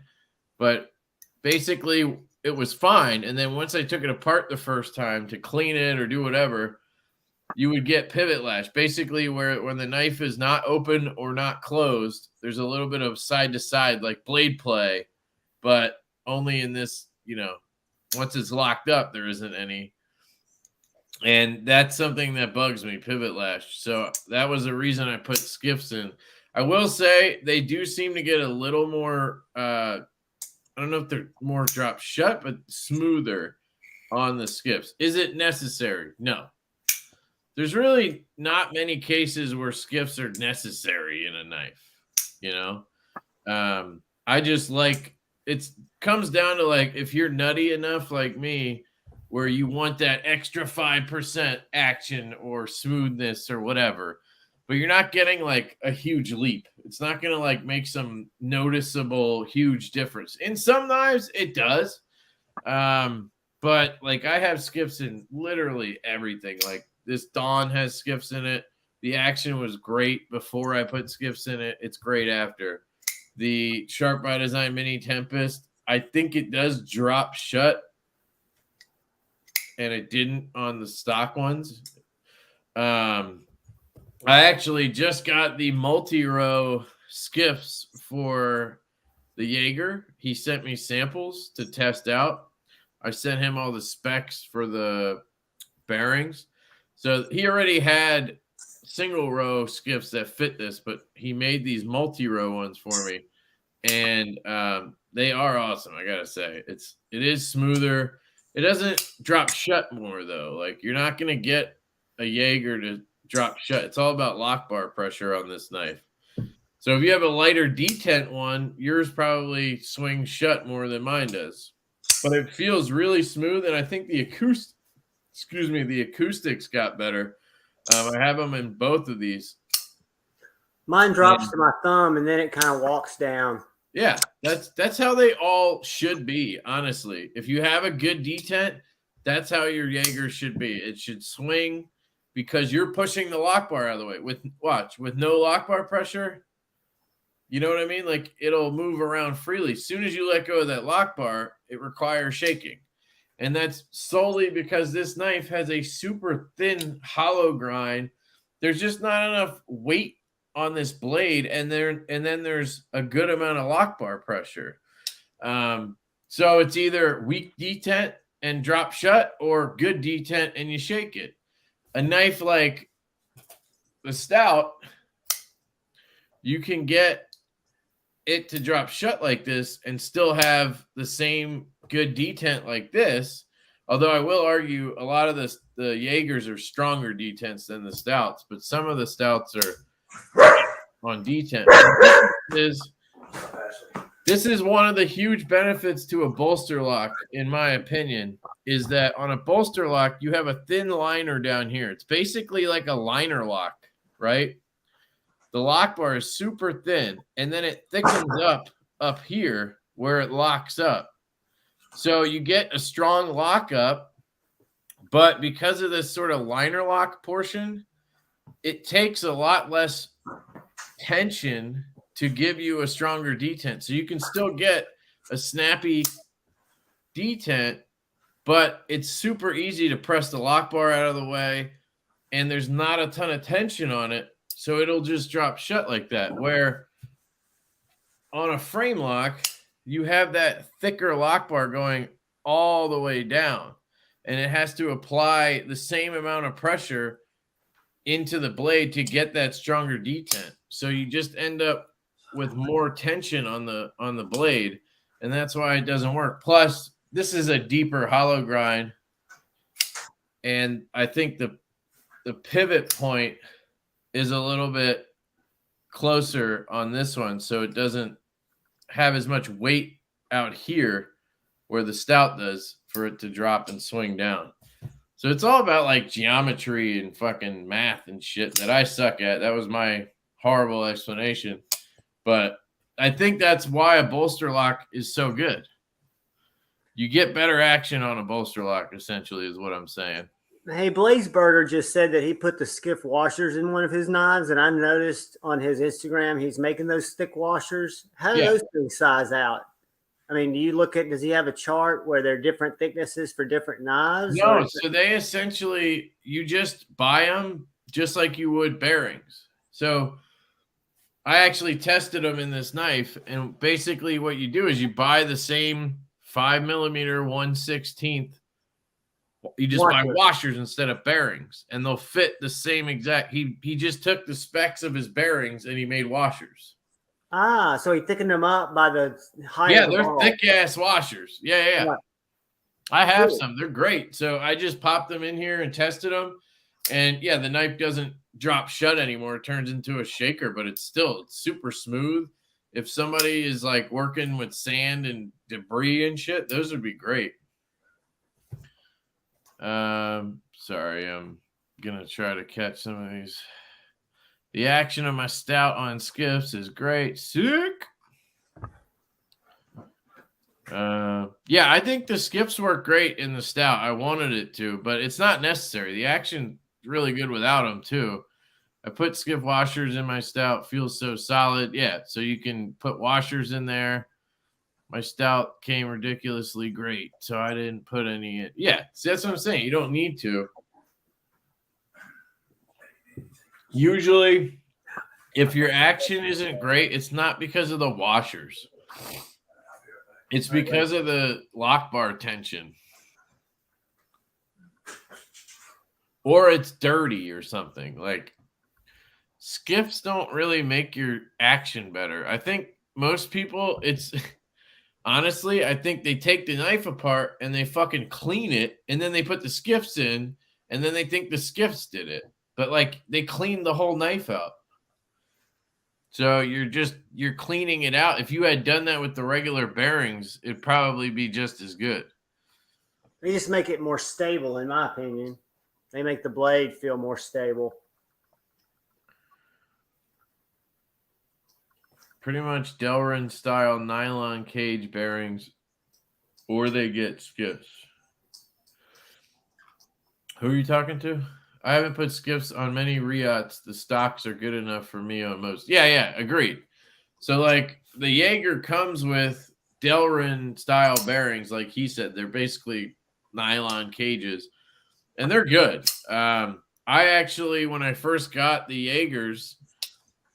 but basically it was fine. And then once I took it apart the first time to clean it or do whatever, you would get pivot lash. Basically, where when the knife is not open or not closed, there's a little bit of side to side like blade play, but only in this, once it's locked up, there isn't any. And that's something that bugs me, pivot lash. So that was the reason I put skiffs in. I will say they do seem to get a little more, I don't know if they're more drop shut, but smoother on the skiffs. Is it necessary? No. There's really not many cases where skiffs are necessary in a knife, I just like, it comes down to like, if you're nutty enough like me, where you want that extra 5% action or smoothness or whatever, but you're not getting like a huge leap. It's not going to like make some noticeable huge difference. In some knives, it does. But like I have skiffs in literally everything. Like this Dawn has skiffs in it. The action was great before I put skiffs in it. It's great after. The Sharp by Design Mini Tempest, I think it does drop shut, and it didn't on the stock ones. I actually just got the multi-row skiffs for the Jaeger. He sent me samples to test out. I sent him all the specs for the bearings. So he already had single row skiffs that fit this, but he made these multi-row ones for me. And they are awesome, I gotta say. It is smoother. It doesn't drop shut more though. Like you're not gonna get a Jaeger to drop shut. It's all about lock bar pressure on this knife. So if you have a lighter detent one, yours probably swings shut more than mine does. But it feels really smooth, and I think the acoustics got better. I have them in both of these. Mine drops to my thumb, and then it kind of walks down. Yeah, that's how they all should be, honestly. If you have a good detent, that's how your Jaeger should be. It should swing because you're pushing the lock bar out of the way. With no lock bar pressure, you know what I mean? Like it'll move around freely. As soon as you let go of that lock bar, it requires shaking. And that's solely because this knife has a super thin hollow grind. There's just not enough weight on this blade, and then there's a good amount of lock bar pressure. So it's either weak detent and drop shut or good detent and you shake it. A knife like the Stout, you can get it to drop shut like this and still have the same good detent like this. Although I will argue a lot of the Jaegers are stronger detents than the Stouts, but some of the Stouts are on detent. This is one of the huge benefits to a bolster lock, in my opinion, is that on a bolster lock, you have a thin liner down here. It's basically like a liner lock, right? The lock bar is super thin, and then it thickens up here where it locks up. So you get a strong lockup, but because of this sort of liner lock portion, it takes a lot less tension to give you a stronger detent. So you can still get a snappy detent, but it's super easy to press the lock bar out of the way, and there's not a ton of tension on it. So it'll just drop shut like that. Where on a frame lock, you have that thicker lock bar going all the way down, and it has to apply the same amount of pressure into the blade to get that stronger detent. So you just end up with more tension on the blade, and that's why it doesn't work. Plus, this is a deeper hollow grind, and I think the pivot point is a little bit closer on this one, so it doesn't have as much weight out here where the stout does for it to drop and swing down. So it's all about like geometry and fucking math and shit that I suck at. That was my horrible explanation. But I think that's why a bolster lock is so good. You get better action on a bolster lock, essentially, is what I'm saying. Hey, Blazeburger just said that he put the skiff washers in one of his knives, and I noticed on his Instagram he's making those thick washers. How do those things size out? I mean, do you look at, does he have a chart where there are different thicknesses for different knives? No, so they essentially, you just buy them just like you would bearings. So I actually tested them in this knife, and basically what you do is you buy the same 5mm 1/16. You just buy washers instead of bearings, and they'll fit the same exact. He just took the specs of his bearings and he made washers. Ah, so he thickened them up by the height. Yeah, they're thick ass washers. Yeah. Right. I have some. They're great. So I just popped them in here and tested them, and yeah, the knife doesn't drop shut anymore. It turns into a shaker, but it's super smooth. If somebody is like working with sand and debris and shit, those would be great. Sorry, I'm gonna try to catch some of these. The action of my stout on skiffs is great. Sick. Yeah, I think the skiffs work great in the stout. I wanted it to, but it's not necessary. The action is really good without them too. I put skiff washers in my stout. Feels so solid. Yeah, so you can put washers in there. My stout came ridiculously great, so I didn't put any in. Yeah, see, that's what I'm saying. You don't need to. Usually, if your action isn't great, it's not because of the washers. It's because of the lock bar tension. Or it's dirty or something. Like, skiffs don't really make your action better. I think most people, it's... Honestly, I think they take the knife apart and they fucking clean it, and then they put the skiffs in, and then they think the skiffs did it. But like, they cleaned the whole knife out. So you're cleaning it out. If you had done that with the regular bearings, it'd probably be just as good. They just make it more stable, in my opinion. They make the blade feel more stable. Pretty much Delrin style nylon cage bearings, or they get skiffs. Who are you talking to? I haven't put skiffs on many Riots. The stocks are good enough for me on most. Yeah, agreed. So like the Jaeger comes with Delrin style bearings, like he said. They're basically nylon cages, and they're good. I actually, when I first got the Jaegers,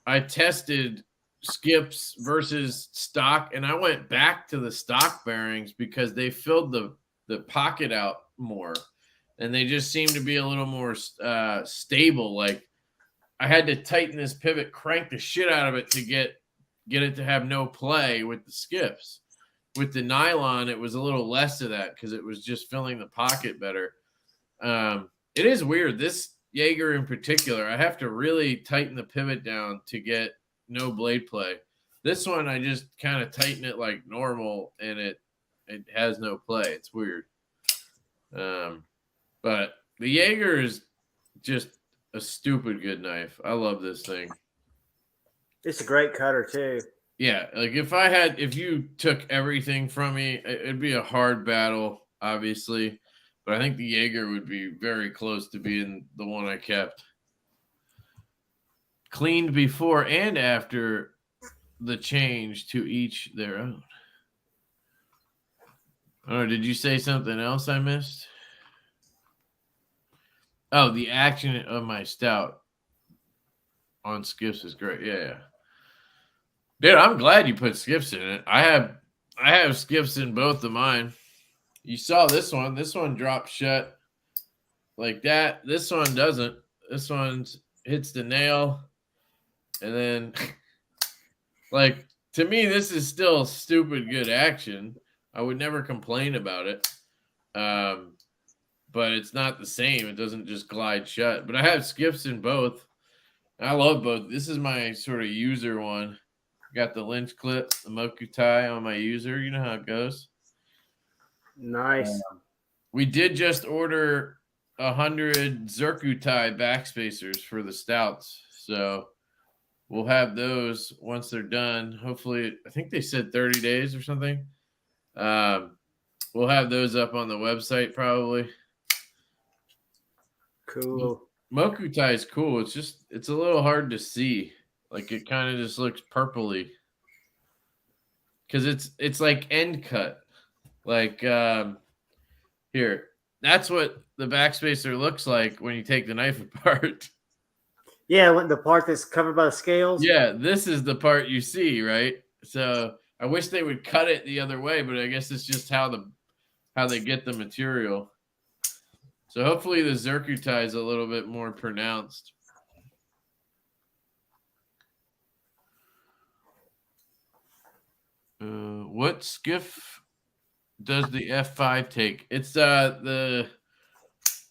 I tested skips versus stock, and I went back to the stock bearings because they filled the pocket out more, and they just seemed to be a little more stable. Like, I had to tighten this pivot, crank the shit out of it to get it to have no play with the skips. With the nylon, it was a little less of that because it was just filling the pocket better. It is weird. This Jaeger in particular, I have to really tighten the pivot down to get no blade play. This one, I just kind of tighten it like normal, and it has no play. It's weird. But the Jaeger is just a stupid good knife. I love this thing. It's a great cutter too. Yeah, like if you took everything from me, it'd be a hard battle, obviously. But I think the Jaeger would be very close to being the one I kept. Cleaned before and after the change, to each their own. Oh, did you say something else I missed? Oh, the action of my stout on skiffs is great. Yeah. Dude, I'm glad you put skiffs in it. I have skiffs in both of mine. You saw this one. This one dropped shut like that. This one doesn't. This one hits the nail. And then, like, to me, this is still stupid good action. I would never complain about it. But it's not the same. It doesn't just glide shut. But I have skiffs in both. I love both. This is my sort of user one. Got the lynch clip, the moku tie on my user. You know how it goes. Nice. We did just order 100 Zircutai backspacers for the stouts. So we'll have those once they're done. Hopefully, I think they said 30 days or something. We'll have those up on the website probably. Cool. Mokutai is cool. It's a little hard to see. Like it kind of just looks purpley. Because it's like end cut. Like here. That's what the backspacer looks like when you take the knife apart. Yeah, the part that's covered by the scales. Yeah, this is the part you see, right? So I wish they would cut it the other way, but I guess it's just how they get the material. So hopefully the Zircutai is a little bit more pronounced. What skiff does the F5 take? It's the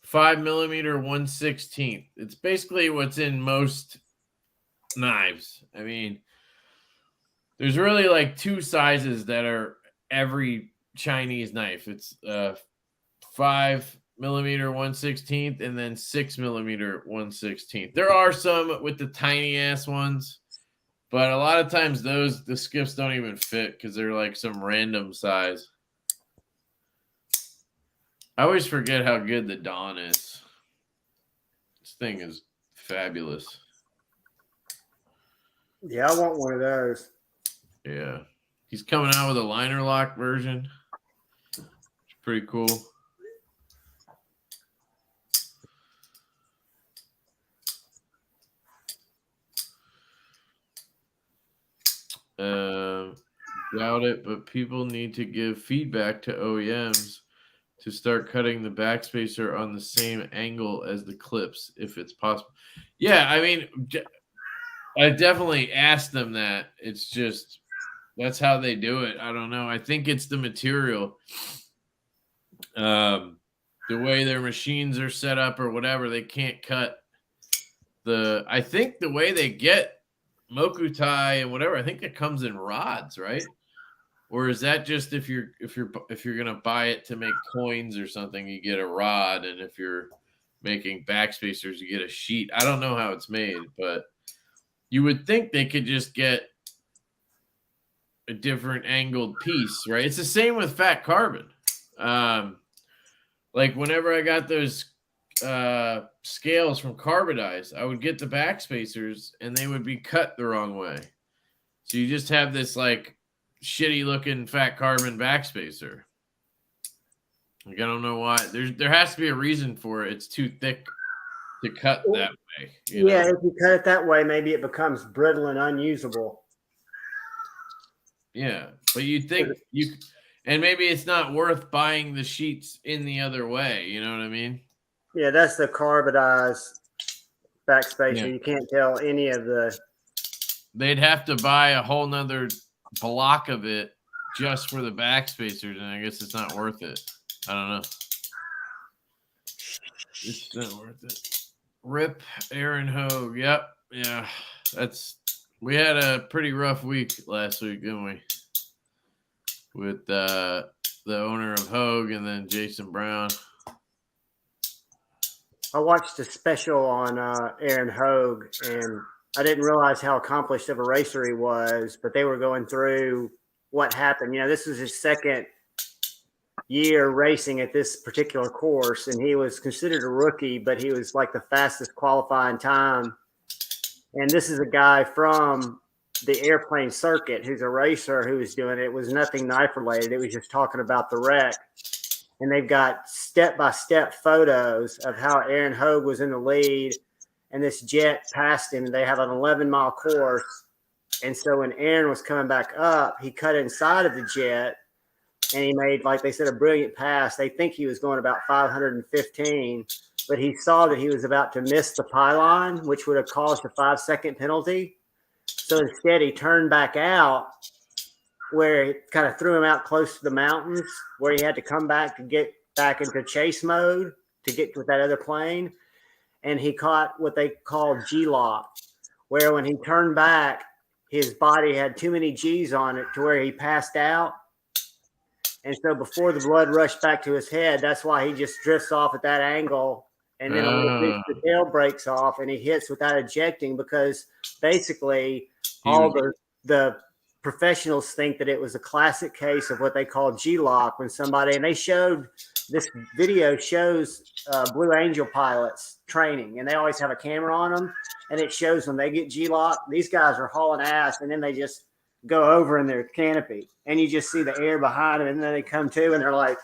5mm 1/16. It's basically what's in most knives. I mean, there's really like two sizes that are every Chinese knife. It's 5mm 1/16 and then 6mm 1/16. There are some with the tiny ass ones, but a lot of times the skiffs don't even fit because they're like some random size. I always forget how good the Dawn is. This thing is fabulous. Yeah, I want one of those. Yeah. He's coming out with a liner lock version. It's pretty cool. Doubt it, but people need to give feedback to OEMs to start cutting the backspacer on the same angle as the clips if it's possible. Yeah, I mean, I definitely asked them that. It's just that's how they do it. I don't know. I think it's the material, the way their machines are set up or whatever. They can't cut I think the way they get Mokutai and whatever. I think it comes in rods, right? Or is that just if you're gonna buy it to make coins or something, you get a rod, and if you're making backspacers, you get a sheet. I don't know how it's made, but you would think they could just get a different angled piece, right? It's the same with fat carbon. Like whenever I got those scales from Carbonize, I would get the backspacers and they would be cut the wrong way. So you just have this like shitty looking fat carbon backspacer. Like I don't know why. There has to be a reason for it. It's too thick to cut that way. Yeah, if you cut it that way, maybe it becomes brittle and unusable. Yeah, but you think and maybe it's not worth buying the sheets in the other way. You know what I mean? Yeah, that's the carbonized backspacer. Yeah. You can't tell any of the. They'd have to buy a whole nother block of it just for the backspacers, and I guess it's not worth it. I don't know. It's not worth it. Rip Aaron Hogue. Yep. Yeah. We had a pretty rough week last week, didn't we? With the owner of Hogue and then Jason Brown. I watched a special on Aaron Hogue, and I didn't realize how accomplished of a racer he was, but they were going through what happened. You know, this was his second year racing at this particular course, and he was considered a rookie, but he was like the fastest qualifying time. And this is a guy from the airplane circuit who's a racer who was doing it. It was nothing knife related. It was just talking about the wreck. And they've got step-by-step photos of how Aaron Hogue was in the lead and this jet passed him. They have an 11-mile course. And so when Aaron was coming back up, he cut inside of the jet and he made, like they said, a brilliant pass. They think he was going about 515, but he saw that he was about to miss the pylon, which would have caused a 5-second penalty. So instead, he turned back out, where it kind of threw him out close to the mountains, where he had to come back to get back into chase mode to get with that other plane. And he caught what they call G-lock, where when he turned back, his body had too many G's on it to where he passed out. And so before the blood rushed back to his head, that's why he just drifts off at that angle. And then a little bit, the tail breaks off and he hits without ejecting, because basically all the professionals think that it was a classic case of what they call G-lock, when somebody, and they showed, this video shows Blue Angel pilots training, and they always have a camera on them, and it shows when they get G-lock, these guys are hauling ass, and then they just go over in their canopy, and you just see the air behind them, and then they come to, and they're like,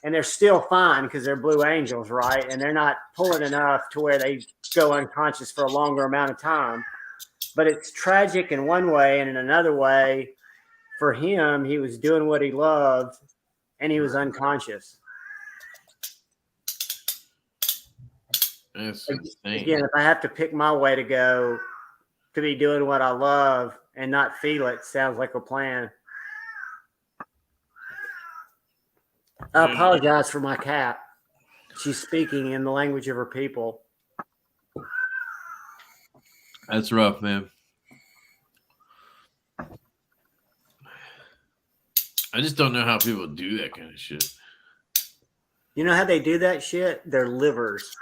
and they're still fine because they're Blue Angels, right? And they're not pulling enough to where they go unconscious for a longer amount of time. But it's tragic in one way, and in another way, for him, he was doing what he loved, and he was unconscious. That's insane. Again, if I have to pick my way to go to be doing what I love and not feel it, sounds like a plan. I apologize for my cat. She's speaking in the language of her people. That's rough, man. I just don't know how people do that kind of shit. You know how they do that shit? Their livers.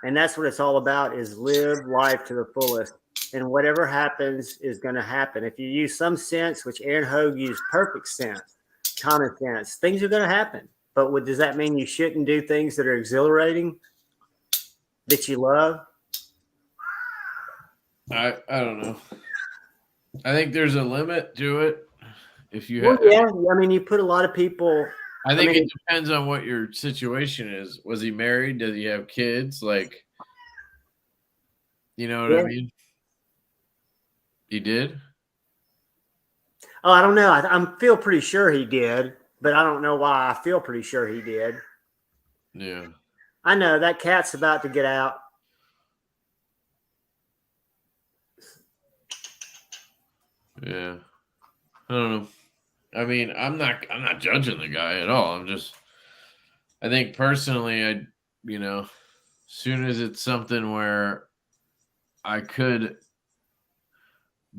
And that's what it's all about, is live life to the fullest. And whatever happens is going to happen. If you use some sense, which Aaron Hogue used perfect sense, common sense, things are going to happen. But does that mean you shouldn't do things that are exhilarating, that you love? I don't know. I think there's a limit to it. If you have, yeah, I mean, you put a lot of people. I think it depends on what your situation is. Was he married? Does he have kids? Like, you know what I mean? He did? Oh, I don't know. I feel pretty sure he did, but I don't know why. I feel pretty sure he did. Yeah. I know that cat's about to get out. Yeah. I don't know. I mean, I'm not judging the guy at all. I think personally, as soon as it's something where I could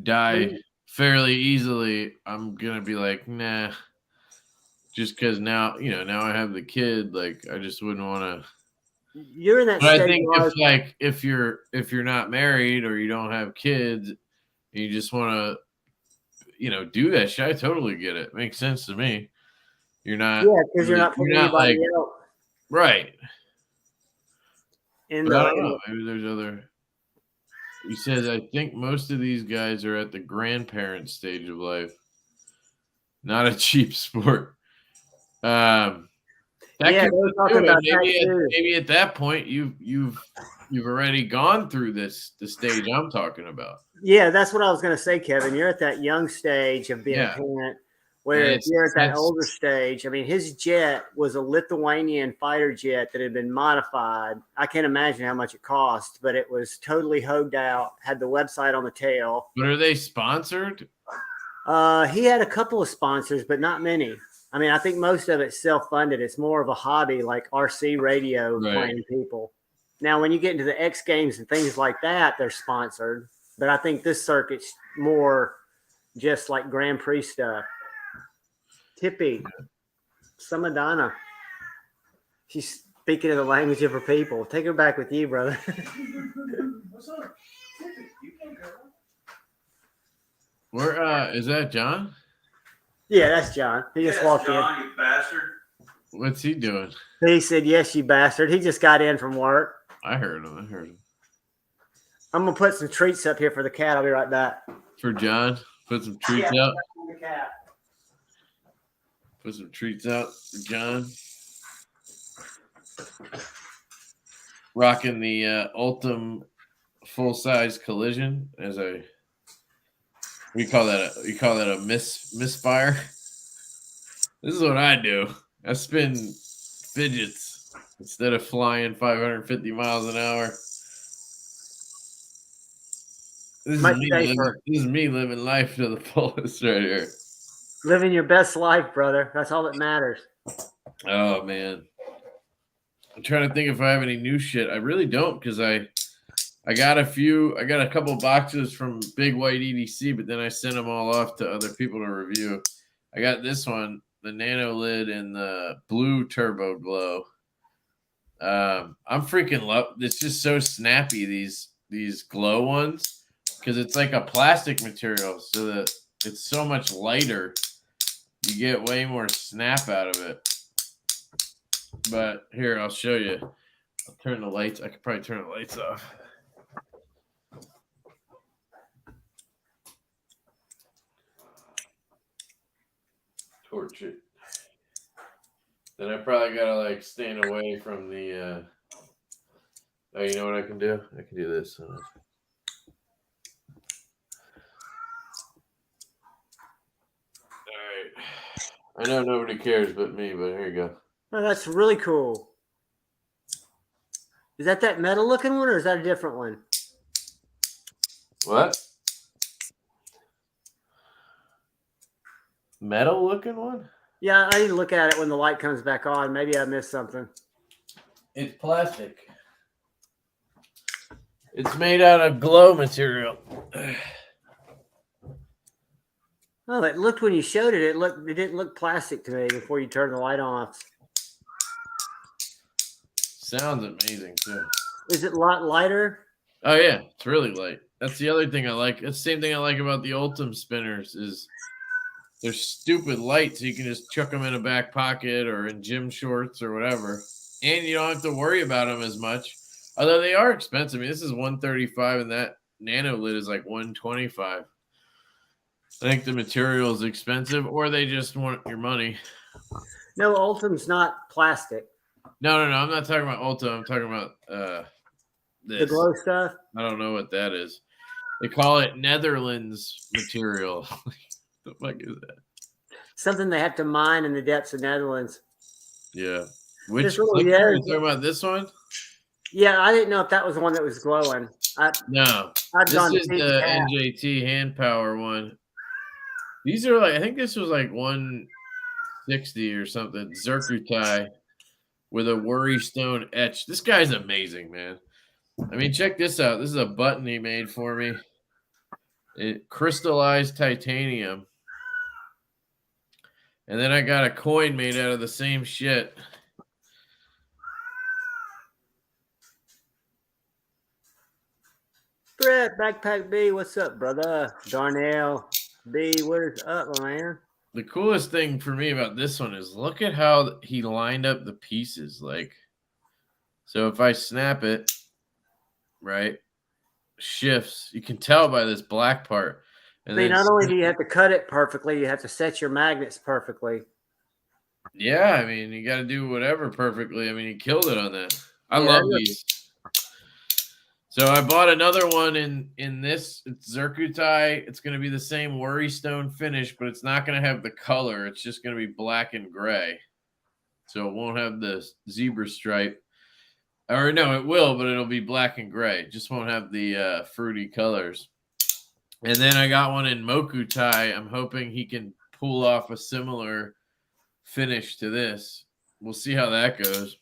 die fairly easily, I'm going to be like, nah, just because now I have the kid, like, I just wouldn't want to. You're in that But state. I think if you're not married or you don't have kids and you just want to, do that shit, I totally get it. Makes sense to me. You're not. Yeah, because you're not putting anybody like, else. Right. I don't know. Maybe there's other. He says, I think most of these guys are at the grandparent stage of life. Not a cheap sport. Maybe at that point you've already gone through the stage I'm talking about. Yeah, that's what I was going to say, Kevin. You're at that young stage of being a parent, where if you're at that older stage, I mean, his jet was a Lithuanian fighter jet that had been modified. I can't imagine how much it cost, but it was totally hogued out, had the website on the tail. But are they sponsored? He had a couple of sponsors, but not many. I mean, I think most of it's self-funded. It's more of a hobby, like RC radio playing people. Now, when you get into the X Games and things like that, they're sponsored. But I think this circuit's more just like Grand Prix stuff. Tippy, Samadana. She's speaking in the language of her people. Take her back with you, brother. What's up? Tippy, you can't go. Where is that John? Yeah, that's John. He just walked John, in. You bastard. What's he doing? He said, "Yes, you bastard." He just got in from work. I heard him. I'm gonna put some treats up here for the cat. I'll be right back. For John, put some treats out. Put some treats out for John. Rocking the Ultim full-size collision as a. You call that a misfire? This is what I do. I spin fidgets instead of flying 550 miles an hour. Much safer. This is me living life to the fullest right here. Living your best life, brother. That's all that matters. Oh man. I'm trying to think if I have any new shit. I really don't because I got a couple boxes from Big White EDC, but then I sent them all off to other people to review. I got this one, the Nano lid and the blue turbo glow. I'm freaking love. It's just so snappy, these glow ones, because it's like a plastic material, so that it's so much lighter. You get way more snap out of it. But here, I'll show you. I'll turn the lights. I could probably turn the lights off. Torch it. Then I probably gotta like stand away from the. Oh, you know what I can do? I can do this. All right. I know nobody cares but me, but here you go. Oh, that's really cool. Is that metal looking one, or is that a different one? What? Metal looking one? Yeah, I need to look at it when the light comes back on. Maybe I missed something. It's plastic. It's made out of glow material. Oh, it looked when you showed it. It didn't look plastic to me before you turned the light off. Sounds amazing too. Is it a lot lighter? Oh yeah, it's really light. That's the other thing I like. That's the same thing I like about the Ultim spinners is they're stupid light, so you can just chuck them in a back pocket or in gym shorts or whatever, and you don't have to worry about them as much. Although they are expensive. I mean, this is $135, and that Nano lid is like $125. I think the material is expensive, or they just want your money. No, Ultim's not plastic. No. I'm not talking about Ulta. I'm talking about this. The glow stuff? I don't know what that is. They call it Netherlands material. The fuck is that? Something they have to mine in the depths of Netherlands. Yeah. Which This little clicker? yeah. Are you talking about this one? Yeah, I didn't know if that was the one that was glowing. No. I've This gone is the NJT hand power one. These are like, I think this was like 160 or something. Zircutai with a worry stone etch. This guy's amazing, man. I mean, check this out. This is a button he made for me. It crystallized titanium. And then I got a coin made out of the same shit. Brett, Backpack B, what's up, brother? Darnell B, what is up, my man? The coolest thing for me about this one is look at how he lined up the pieces. Like, so if I snap it, right, shifts, you can tell by this black part. And See, then not only do you have to cut it perfectly, you have to set your magnets perfectly. yeah, I mean, you got to do whatever perfectly. I mean, he killed it on that. I Yeah, love these. So I bought another one in this. It's Zircutai. It's going to be the same worry stone finish, but it's not going to have the color. It's just going to be black and gray. So it won't have the zebra stripe. Or no, it will, but it'll be black and gray. It just won't have the fruity colors. And then I got one in Mokutai. I'm hoping he can pull off a similar finish to this. We'll see how that goes.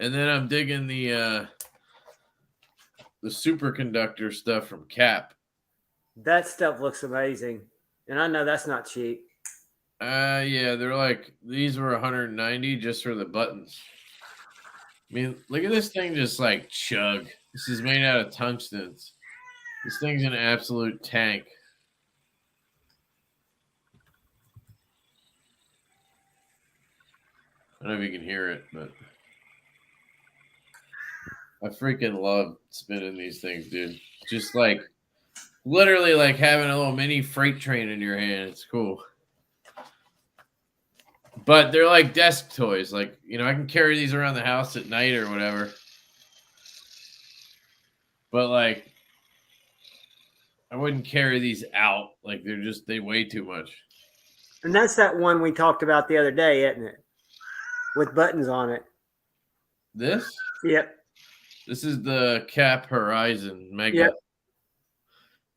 And then I'm digging the superconductor stuff from Cap. that stuff looks amazing. And I know that's not cheap. Yeah, they're like, these were 190 just for the buttons. I mean, look at this thing just like chug. This is made out of tungstens. This thing's an absolute tank. I don't know if you can hear it, but I freaking love spinning these things, dude. Just like literally like having a little mini freight train in your hand. It's cool. But they're like desk toys. Like, you know, I can carry these around the house at night or whatever. But like, I wouldn't carry these out. Like, they weigh too much. And that's that one we talked about the other day, isn't it? With buttons on it. This? Yep. This is the Cap Horizon Mega. Yep.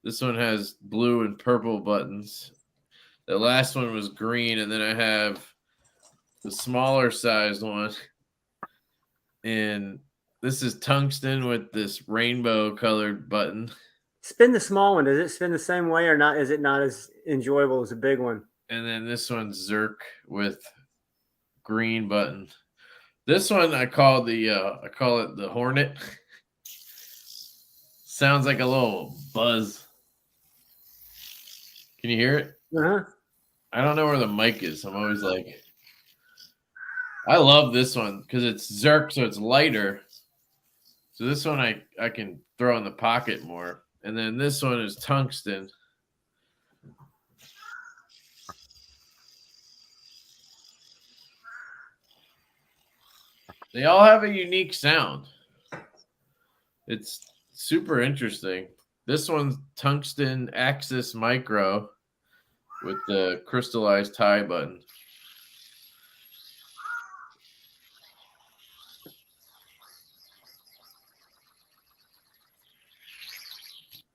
This one has blue and purple buttons. The last one was green, and then I have the smaller sized one. And this is tungsten with this rainbow colored button. Spin the small one. Does it spin the same way or not? Is it not as enjoyable as a big one? And then this one's Zerk with green button. This one I call it the Hornet. Sounds like a little buzz. Can you hear it? Uh-huh. I don't know where the mic is. I'm always like, I love this one because it's Zerk, so it's lighter. So this one I can throw in the pocket more. And then this one is tungsten. They all have a unique sound. It's super interesting. This one's tungsten Axis Micro with the crystallized tie button.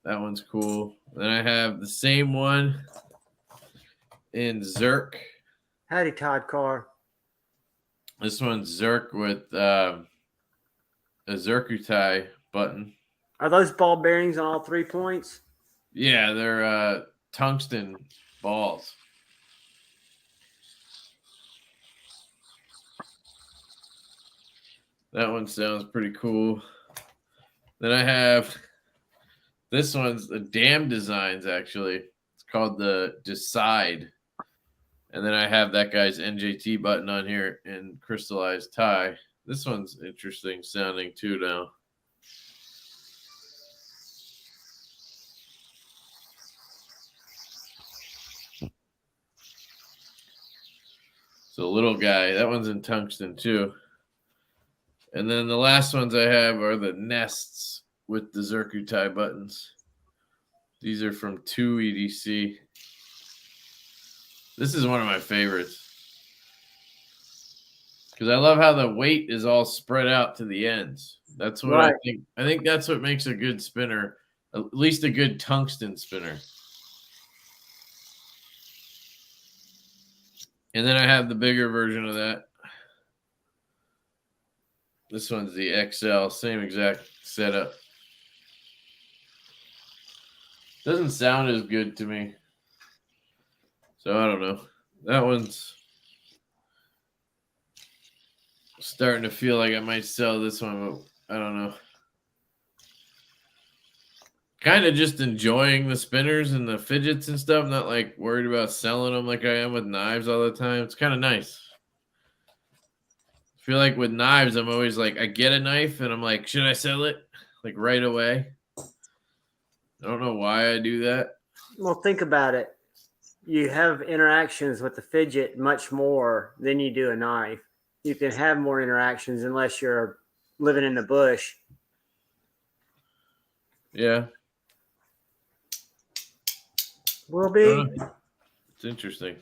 That one's cool. Then I have the same one in Zerk. Howdy, Todd Carr. This one's Zerk with a Zerkutai button. Are those ball bearings on all 3 points? Yeah, they're tungsten balls. That one sounds pretty cool. Then I have this one's the Dam Designs, actually. It's called the Decide. And then I have that guy's NJT button on here in crystallized tie. This one's interesting sounding too now. So little guy, that one's in tungsten too. And then the last ones I have are the Nests with the Zerkutai buttons. These are from 2 EDC. This is one of my favorites. Because I love how the weight is all spread out to the ends. That's what Right. I think. I think that's what makes a good spinner, at least a good tungsten spinner. And then I have the bigger version of that. This one's the XL, same exact setup. Doesn't sound as good to me. So I don't know. That one's starting to feel like I might sell this one, but I don't know. Kind of just enjoying the spinners and the fidgets and stuff, not like worried about selling them like I am with knives all the time. It's kind of nice. I feel like with knives, I'm always like, I get a knife and I'm like, should I sell it? Like right away. I don't know why I do that. Well, think about it. You have interactions with the fidget much more than you do a knife. You can have more interactions unless you're living in the bush. Yeah. Will be. It's interesting.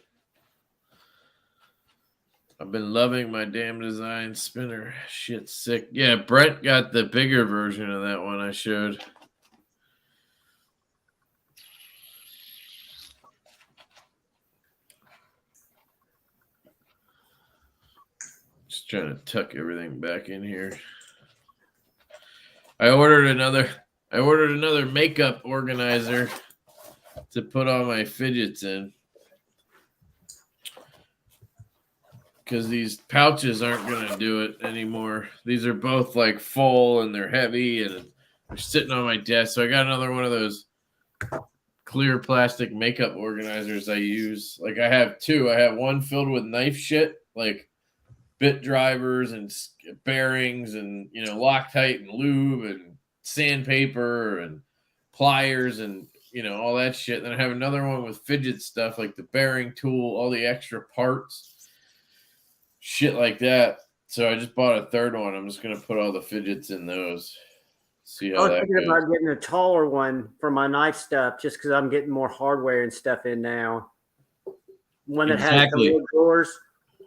I've been loving my Damn Design spinner. Shit's sick. Yeah, Brett got the bigger version of that one I showed. Just trying to tuck everything back in here. I ordered another makeup organizer to put all my fidgets in. Because these pouches aren't going to do it anymore. These are both like full and they're heavy and they're sitting on my desk. So I got another one of those clear plastic makeup organizers I use. Like I have 2. I have one filled with knife shit, like bit drivers and bearings and, Loctite and lube and sandpaper and pliers and, all that shit. Then I have another one with fidget stuff like the bearing tool, all the extra parts. Shit like that. So I just bought a third one. I'm just gonna put all the fidgets in those. See I how was that thinking goes. about getting a taller one for my knife stuff just because I'm getting more hardware and stuff in now. One that Exactly. has the wood drawers.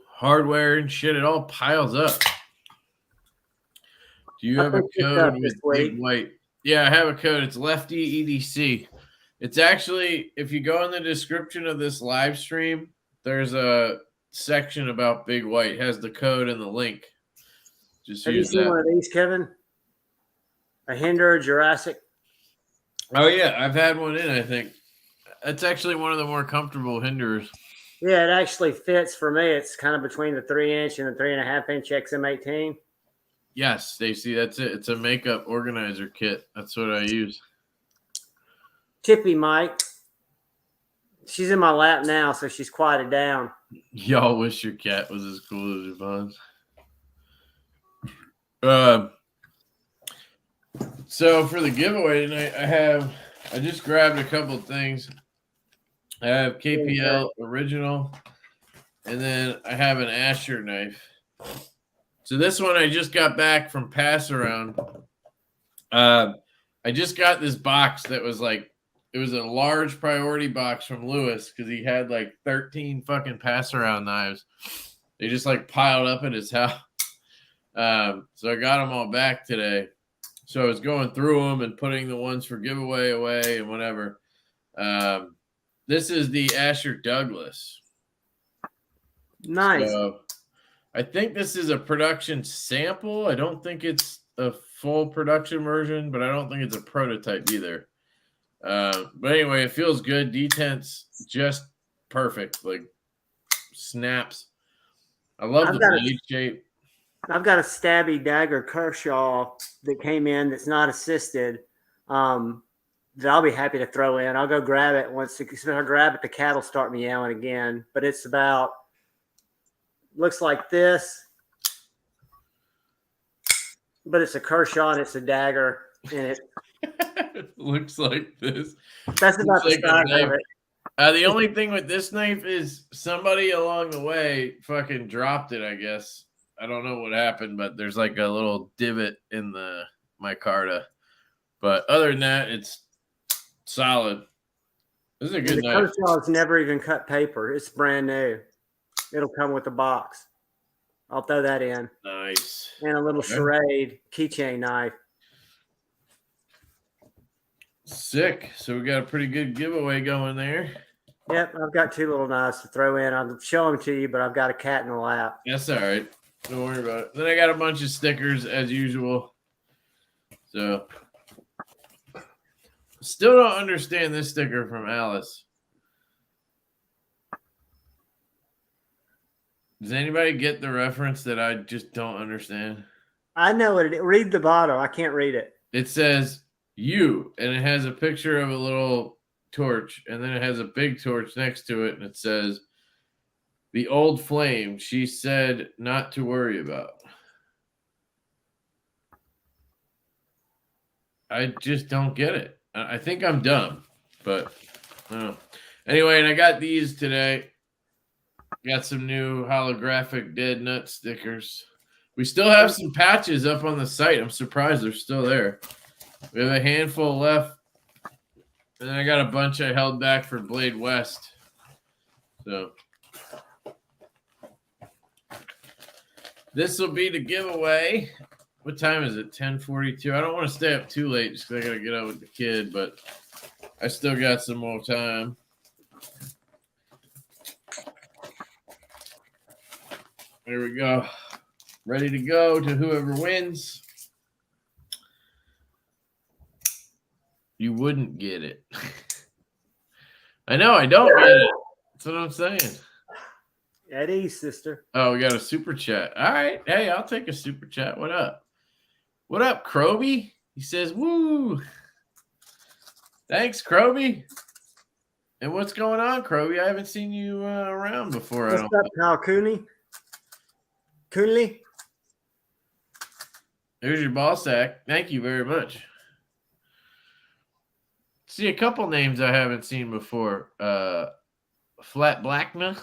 Hardware and shit, it all piles up. Do you have a code with Big White? Yeah, I have a code. It's Lefty EDC. It's actually, if you go in the description of this live stream, there's a section about Big White. It has the code and the link. Just Have you use seen that. one of these, Kevin? A Hinder Jurassic? Oh, yeah. I've had one in, I think. It's actually one of the more comfortable Hinders. Yeah, it actually fits for me. It's kind of between the 3-inch and the 3.5-inch XM18. Yes, Stacy, that's it. It's a makeup organizer kit. That's what I use. Tippy Mike. She's in my lap now, so she's quieted down. Y'all wish your cat was as cool as Yvonne's. So for the giveaway tonight, I just grabbed a couple of things. I have KPL original, and then I have an Asher knife. So this one I just got back from pass around. I just got this box that was like, it was a large priority box from Lewis because he had like 13 fucking pass around knives. They just like piled up at his house. So I got them all back today. So I was going through them and putting the ones for giveaway away and whatever. This is the Asher Douglas. Nice. So I think this is a production sample. I don't think it's a full production version, but I don't think it's a prototype either. But anyway, it feels good. Detent's just perfect. Like snaps. I love the blade shape. I've got a stabby dagger Kershaw that came in that's not assisted. That I'll be happy to throw in. I'll go grab it once. If I grab it, the cat will start meowing again. But it's about, looks like this. But it's a Kershaw and it's a dagger. And it looks like this. That's about the size of it. The only thing with this knife is somebody along the way fucking dropped it, I guess. I don't know what happened, but there's like a little divot in the micarta. But other than that, it's solid. This is a good knife. The Kershaw's never even cut paper. It's brand new. It'll come with a box. I'll throw that in. Nice. And a little charade keychain knife. Sick. So we got a pretty good giveaway going there. Yep, I've got 2 little knives to throw in. I'll show them to you, but I've got a cat in the lap. That's all right. Don't worry about it. Then I got a bunch of stickers as usual. So still don't understand this sticker from Alice. Does anybody get the reference that I just don't understand? I know it. Read the bottom. I can't read it. It says you, and it has a picture of a little torch, and then it has a big torch next to it, and it says, "The old flame, she said not to worry about." I just don't get it. I think I'm dumb, but I don't know. Anyway, and I got these today. Got some new holographic dead nut stickers. We still have some patches up on the site. I'm surprised they're still there. We have a handful left. And then I got a bunch I held back for Blade West. So this will be the giveaway. What time is it? 10:42. I don't want to stay up too late just because I got to get out with the kid, but I still got some more time. There we go. Ready to go to whoever wins. You wouldn't get it. I know, I don't get it. That's what I'm saying. Eddie, sister. Oh, we got a super chat. All right. Hey, I'll take a super chat. What up? What up, Kroby? He says, woo. Thanks, Kroby. And what's going on, Kroby? I haven't seen you around before. What's up, pal Cooney? Coonley? There's your ball sack. Thank you very much. See a couple names I haven't seen before. Flat Blackna.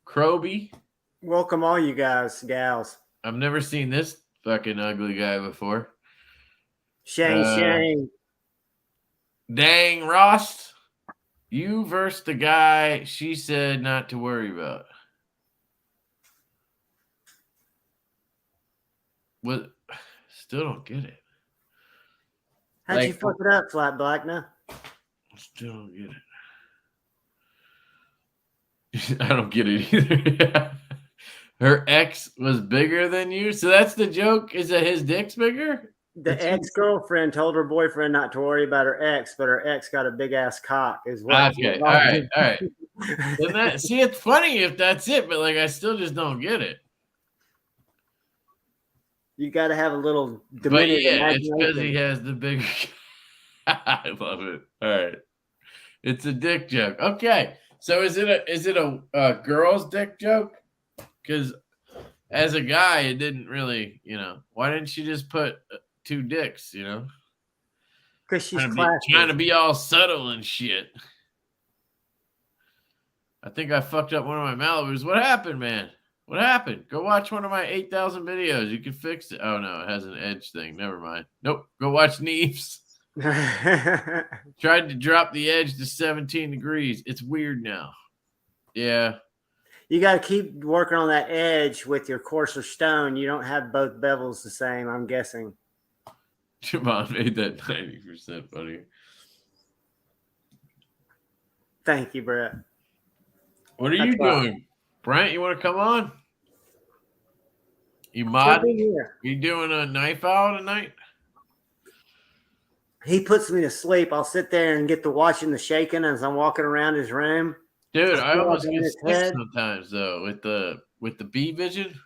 Kroby. Welcome all you guys, gals. I've never seen this fucking ugly guy before. Shane. Dang, Ross. You versus the guy she said not to worry about. What? Still don't get it. How'd you fuck it up, Flat Black? Now? Still don't get it. I don't get it either. Her ex was bigger than you? So that's the joke? Is that his dick's bigger? The ex-girlfriend told her boyfriend not to worry about her ex, but her ex got a big-ass cock is what. Okay, all right. See, it's funny if that's it, but like I still just don't get it. You got to have a little But yeah, it's because he has the bigger. I love it. All right, it's a dick joke. Okay, so is it a girl's dick joke? Because as a guy, it didn't really, why didn't she just put two dicks? Because she's trying to be all subtle and shit. I think I fucked up one of my Malibus. What happened, man? What happened? Go watch one of my 8,000 videos. You can fix it. Oh, no. It has an edge thing. Never mind. Nope. Go watch Neeves. Tried to drop the edge to 17 degrees. It's weird now. Yeah. You got to keep working on that edge with your coarser stone. You don't have both bevels the same, I'm guessing. Javon made that 90% funny. Thank you, Brett. What are you doing? Brent, you want to come on? You modding? You doing a knife out tonight? He puts me to sleep. I'll sit there and get to watching the shaking as I'm walking around his room. Dude, I almost get sick sometimes though with the B vision.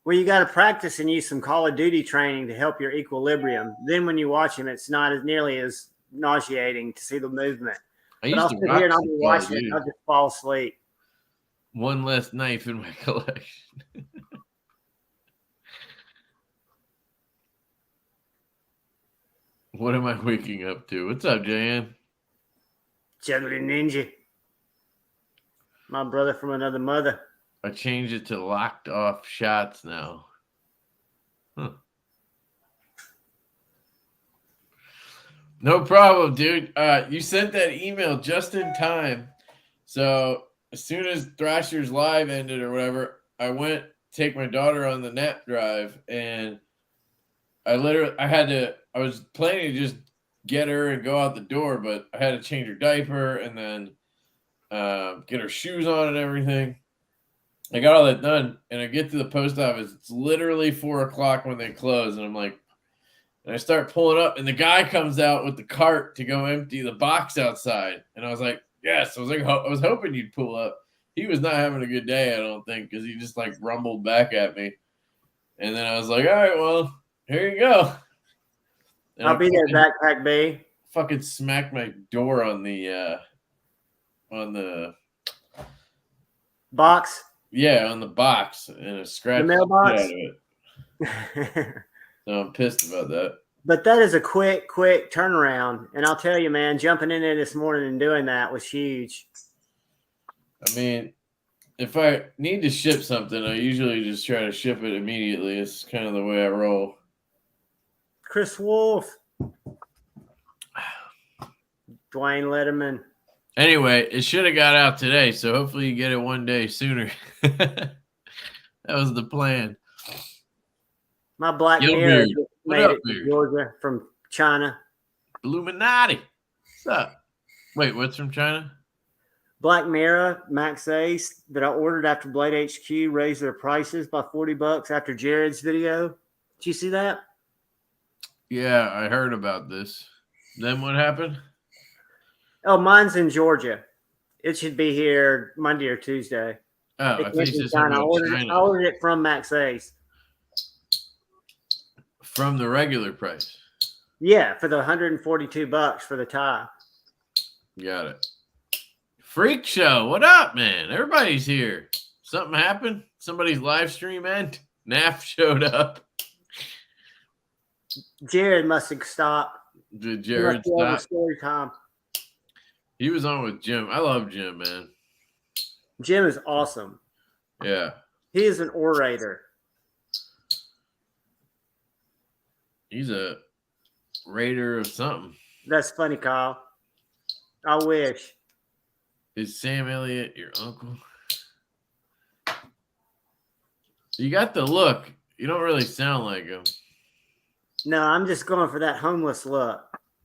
Well, you got to practice and use some Call of Duty training to help your equilibrium. Then when you watch him, it's not as nearly as nauseating to see the movement. But I'll sit here and I'll be watching it and I'll just fall asleep. One less knife in my collection. What am I waking up to? What's up, Jan? Juggling Ninja. My brother from another mother. I changed it to locked off shots now. Huh. No problem, dude. You sent that email just in time. So as soon as Thrasher's Live ended or whatever, I went to take my daughter on the nap drive, and I was planning to just get her and go out the door, but I had to change her diaper and then get her shoes on and everything. I got all that done, and I get to the post office. It's literally 4:00 when they close, and I'm like, and I start pulling up, and the guy comes out with the cart to go empty the box outside, and I was like, yes, I was hoping you'd pull up. He was not having a good day, I don't think, because he just like rumbled back at me, and then I was like, all right, well, here you go. And I'll be there, Backpack B. Fucking smacked my door on the box. Yeah, on the box, and it scratched the mailbox out of it. So I'm pissed about that. But that is a quick turnaround, and I'll tell you, man, jumping in there this morning and doing that was huge. I mean, if I need to ship something, I usually just try to ship it immediately. It's kind of the way I roll. Chris Wolf. Dwayne Letterman. Anyway, it should have got out today, so hopefully you get it one day sooner. That was the plan. My Black Mirror made it to Georgia from China. Illuminati. What's up? Wait, what's from China? Black Mirror, Max Ace, that I ordered after Blade HQ raised their prices by $40 after Jared's video. Did you see that? Yeah, I heard about this. Then what happened? Oh, mine's in Georgia. It should be here Monday or Tuesday. Oh, I think it's I ordered it from Max Ace. From the regular price? Yeah, for the $142 for the tie. Got it. Freak show. What up, man? Everybody's here. Something happened? Somebody's live stream end? Naf showed up. Jared must have stopped. Did Jared stop? Story time. He was on with Jim. I love Jim, man. Jim is awesome. Yeah. He is an orator. He's a raider of something. That's funny, Kyle. I wish. Is Sam Elliott your uncle? You got the look. You don't really sound like him. No, I'm just going for that homeless look.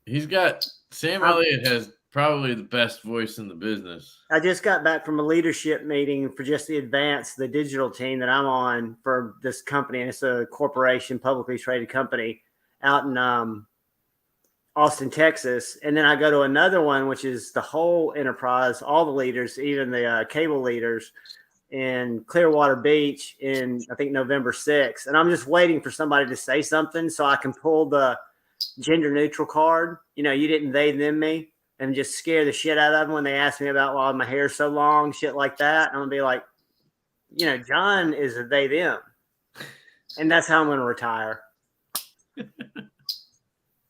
Sam I'm- Elliott has probably the best voice in the business. I just got back from a leadership meeting for just the digital team that I'm on for this company. And it's a corporation, publicly traded company out in Austin, Texas. And then I go to another one, which is the whole enterprise, all the leaders, even the cable leaders in Clearwater Beach in, I think, November 6th. And I'm just waiting for somebody to say something so I can pull the gender neutral card. You know, you didn't they, them, me, and just scare the shit out of them when they ask me about why my hair's so long, shit like that. I'm going to be like, you know, John is a they, them. And that's how I'm going to retire.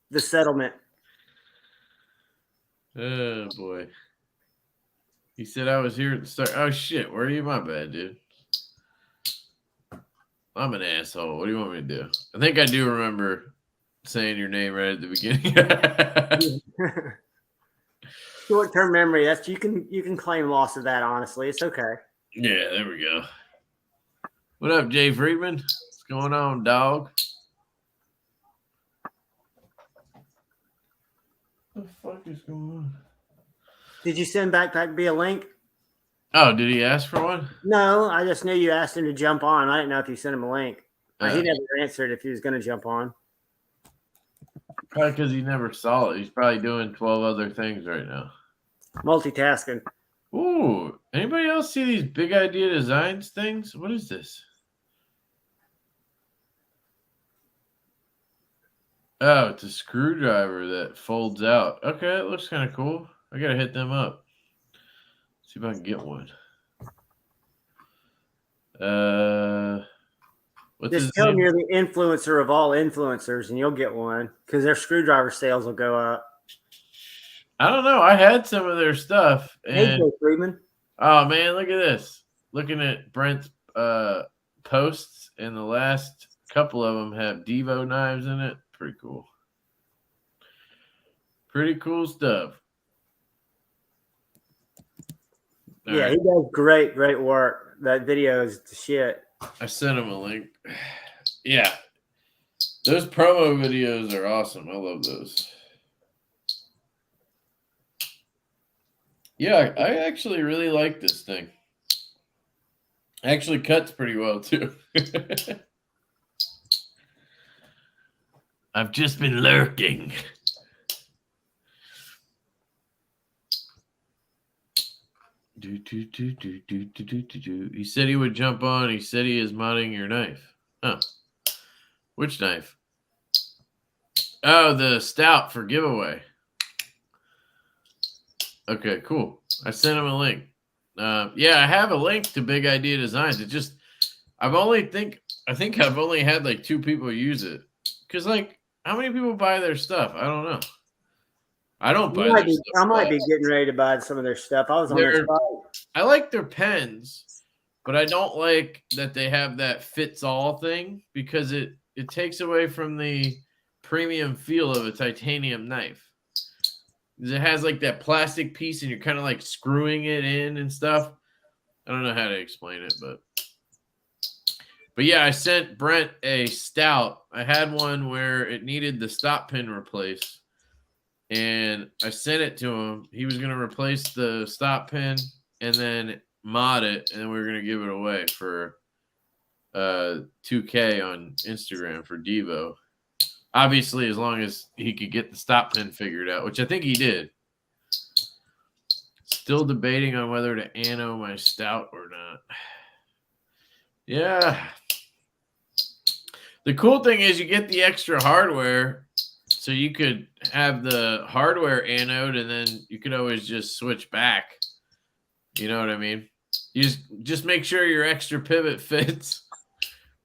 The settlement. Oh, boy. He said I was here at the start. Oh, shit. Where are you? My bad, dude. I'm an asshole. What do you want me to do? I think I do remember saying your name right at the beginning. Short-term memory. That's you can claim loss of that, honestly. It's okay. Yeah, there we go. What up, Jay Friedman? What's going on, dog? What the fuck is going on? Did you send Backpack via link? Oh, did he ask for one? No, I just knew you asked him to jump on. I didn't know if you sent him a link. He never answered if he was going to jump on. Probably because he never saw it. He's probably doing 12 other things right now. Multitasking. Ooh, anybody else see these big idea designs things? What is this? Oh, it's a screwdriver that folds out. Okay, it looks kind of cool. I gotta hit them up. See if I can get one. What's Just his tell them name? you're the influencer of all influencers, and you'll get one because their screwdriver sales will go up. I don't know. I had some of their stuff, Hey, and Joe Friedman. oh man, look at this. Looking at Brent's posts, and the last couple of them have Devo knives in it. Pretty cool. Pretty cool stuff. All Yeah, right. he does great work. That video is the shit. I sent him a link. Yeah. Those promo videos are awesome. I love those. Yeah, I actually really like this thing. Actually cuts pretty well too. I've just been lurking. He said he would jump on. He said he is modding your knife. Huh. Which knife? Oh, the stout for giveaway. Okay, cool. I sent him a link. Yeah, I have a link to Big Idea Designs. It just, I think I've only had like 2 people use it. Because, like, how many people buy their stuff? I don't know. I don't buy their stuff. I might be getting ready to buy some of their stuff. I was on their site. I like their pens, but I don't like that they have that fits all thing because it takes away from the premium feel of a titanium knife. It has like that plastic piece and you're kind of like screwing it in and stuff. I don't know how to explain it, but yeah, I sent Brent a stout. I had one where it needed the stop pin replaced. And I sent it to him. He was going to replace the stop pin and then mod it, and we were going to give it away for $2K on Instagram for Devo. Obviously, as long as he could get the stop pin figured out, which I think he did. Still debating on whether to ano my stout or not. Yeah. The cool thing is you get the extra hardware. So you could have the hardware anode, and then you could always just switch back. You know what I mean? You just make sure your extra pivot fits.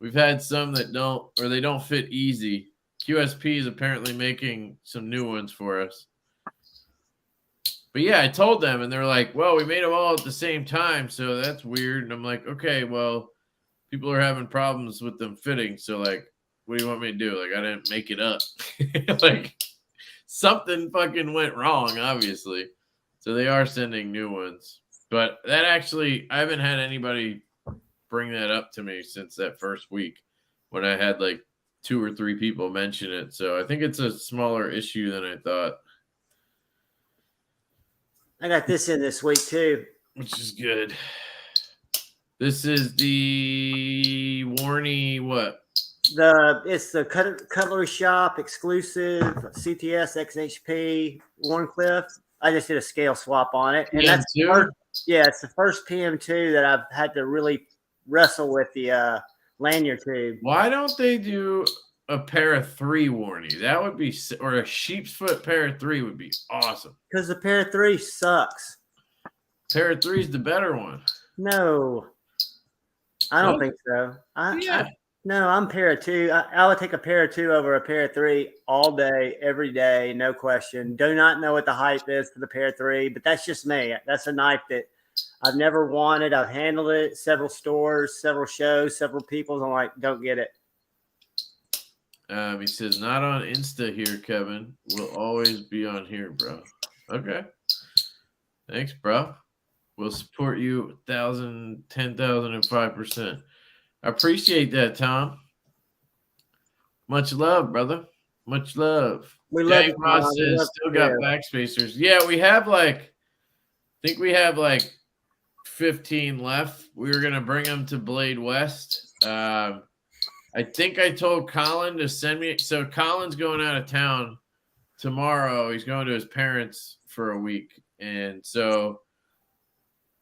We've had some that don't, or they don't fit easy. QSP is apparently making some new ones for us. But yeah, I told them, and they're like, well, we made them all at the same time, so that's weird. And I'm like, okay, well, people are having problems with them fitting, so like, what do you want me to do? Like, I didn't make it up. Like, something fucking went wrong, obviously. So they are sending new ones. But that actually, I haven't had anybody bring that up to me since that first week when I had like 2 or 3 people mention it. So I think it's a smaller issue than I thought, I got this in this week too. which is good. This is the Warney what? It's the Cutlery Shop exclusive CTS XHP Warncliffe. I just did a scale swap on it, and that's the PM2? it's the first PM2 that I've had to really wrestle with the lanyard tube. Why don't they do a pair of 3 Warney? That would be, or a sheep's foot pair of 3 would be awesome. Because the pair of 3 sucks. Pair of 3 is the better one. No, I don't What? think so. Yeah. No, I'm pair of 2. I would take a pair of 2 over a pair of 3 all day, every day, no question. Do not know what the hype is for the pair of 3, but that's just me. That's a knife that I've never wanted. I've handled it several stores, several shows, several people. I'm like, don't get it. He says, not on Insta here, Kevin. We'll always be on here, bro. Okay. Thanks, bro. We'll support you 1,000, 10,005%. I appreciate that, Tom. Much love, brother. Much love. We love Dang you, Ross Tom. We says, love still you. got backspacers. Yeah, we have I think we have 15 left. We were going to bring them to Blade West. I think I told Colin to send me. So Colin's going out of town tomorrow. He's going to his parents for a week. And so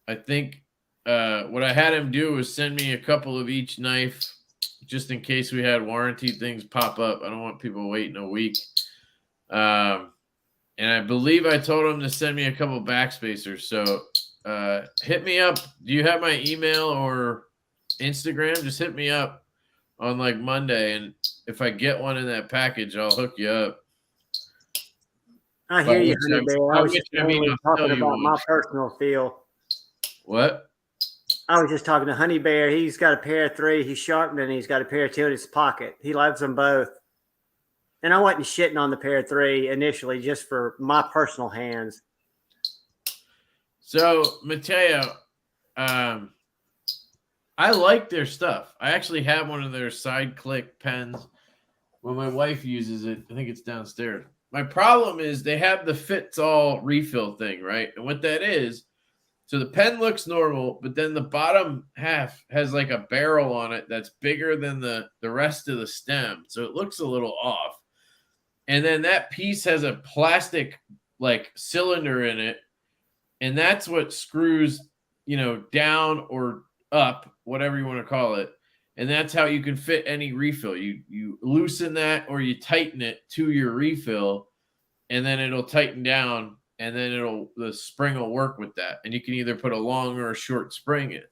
I think what I had him do was send me a couple of each knife just in case we had warranty things pop up. I don't want people waiting a week. And I believe I told him to send me a couple backspacers. So hit me up. Do you have my email or Instagram? Just hit me up on Monday. And if I get one in that package, I'll hook you up. I hear you, Honey Bear. I was just talking about my personal feel. What? I was just talking to Honey Bear. He's got a pair of 3. He's sharpened and he's got a pair of 2 in his pocket. He loves them both. And I wasn't shitting on the pair of 3 initially, just for my personal hands. So, Mateo, I like their stuff. I actually have one of their side click pens. When my wife uses it, I think it's downstairs. My problem is they have the fits all refill thing, right? And what that is, so the pen looks normal, but then the bottom half has a barrel on it that's bigger than the rest of the stem. So it looks a little off. And then that piece has a plastic cylinder in it. And that's what screws, down or up, whatever you want to call it. And that's how you can fit any refill. You loosen that or you tighten it to your refill, and then it'll tighten down, and then the spring will work with that. And you can either put a long or a short spring in.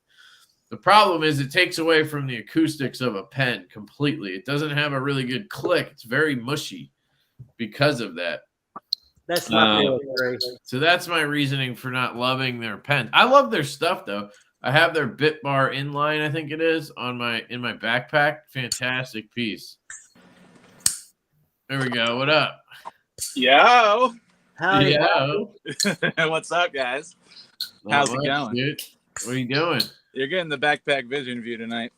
The problem is it takes away from the acoustics of a pen completely. It doesn't have a really good click. It's very mushy because of that. That's not really great. So that's my reasoning for not loving their pens. I love their stuff though. I have their Bit Bar inline, I think it is, in my backpack. Fantastic piece. There we go. What up? Yo. Howdy. Yo. What's up, guys? Not How's much, it going? dude. What are you doing? You're getting the backpack vision view tonight.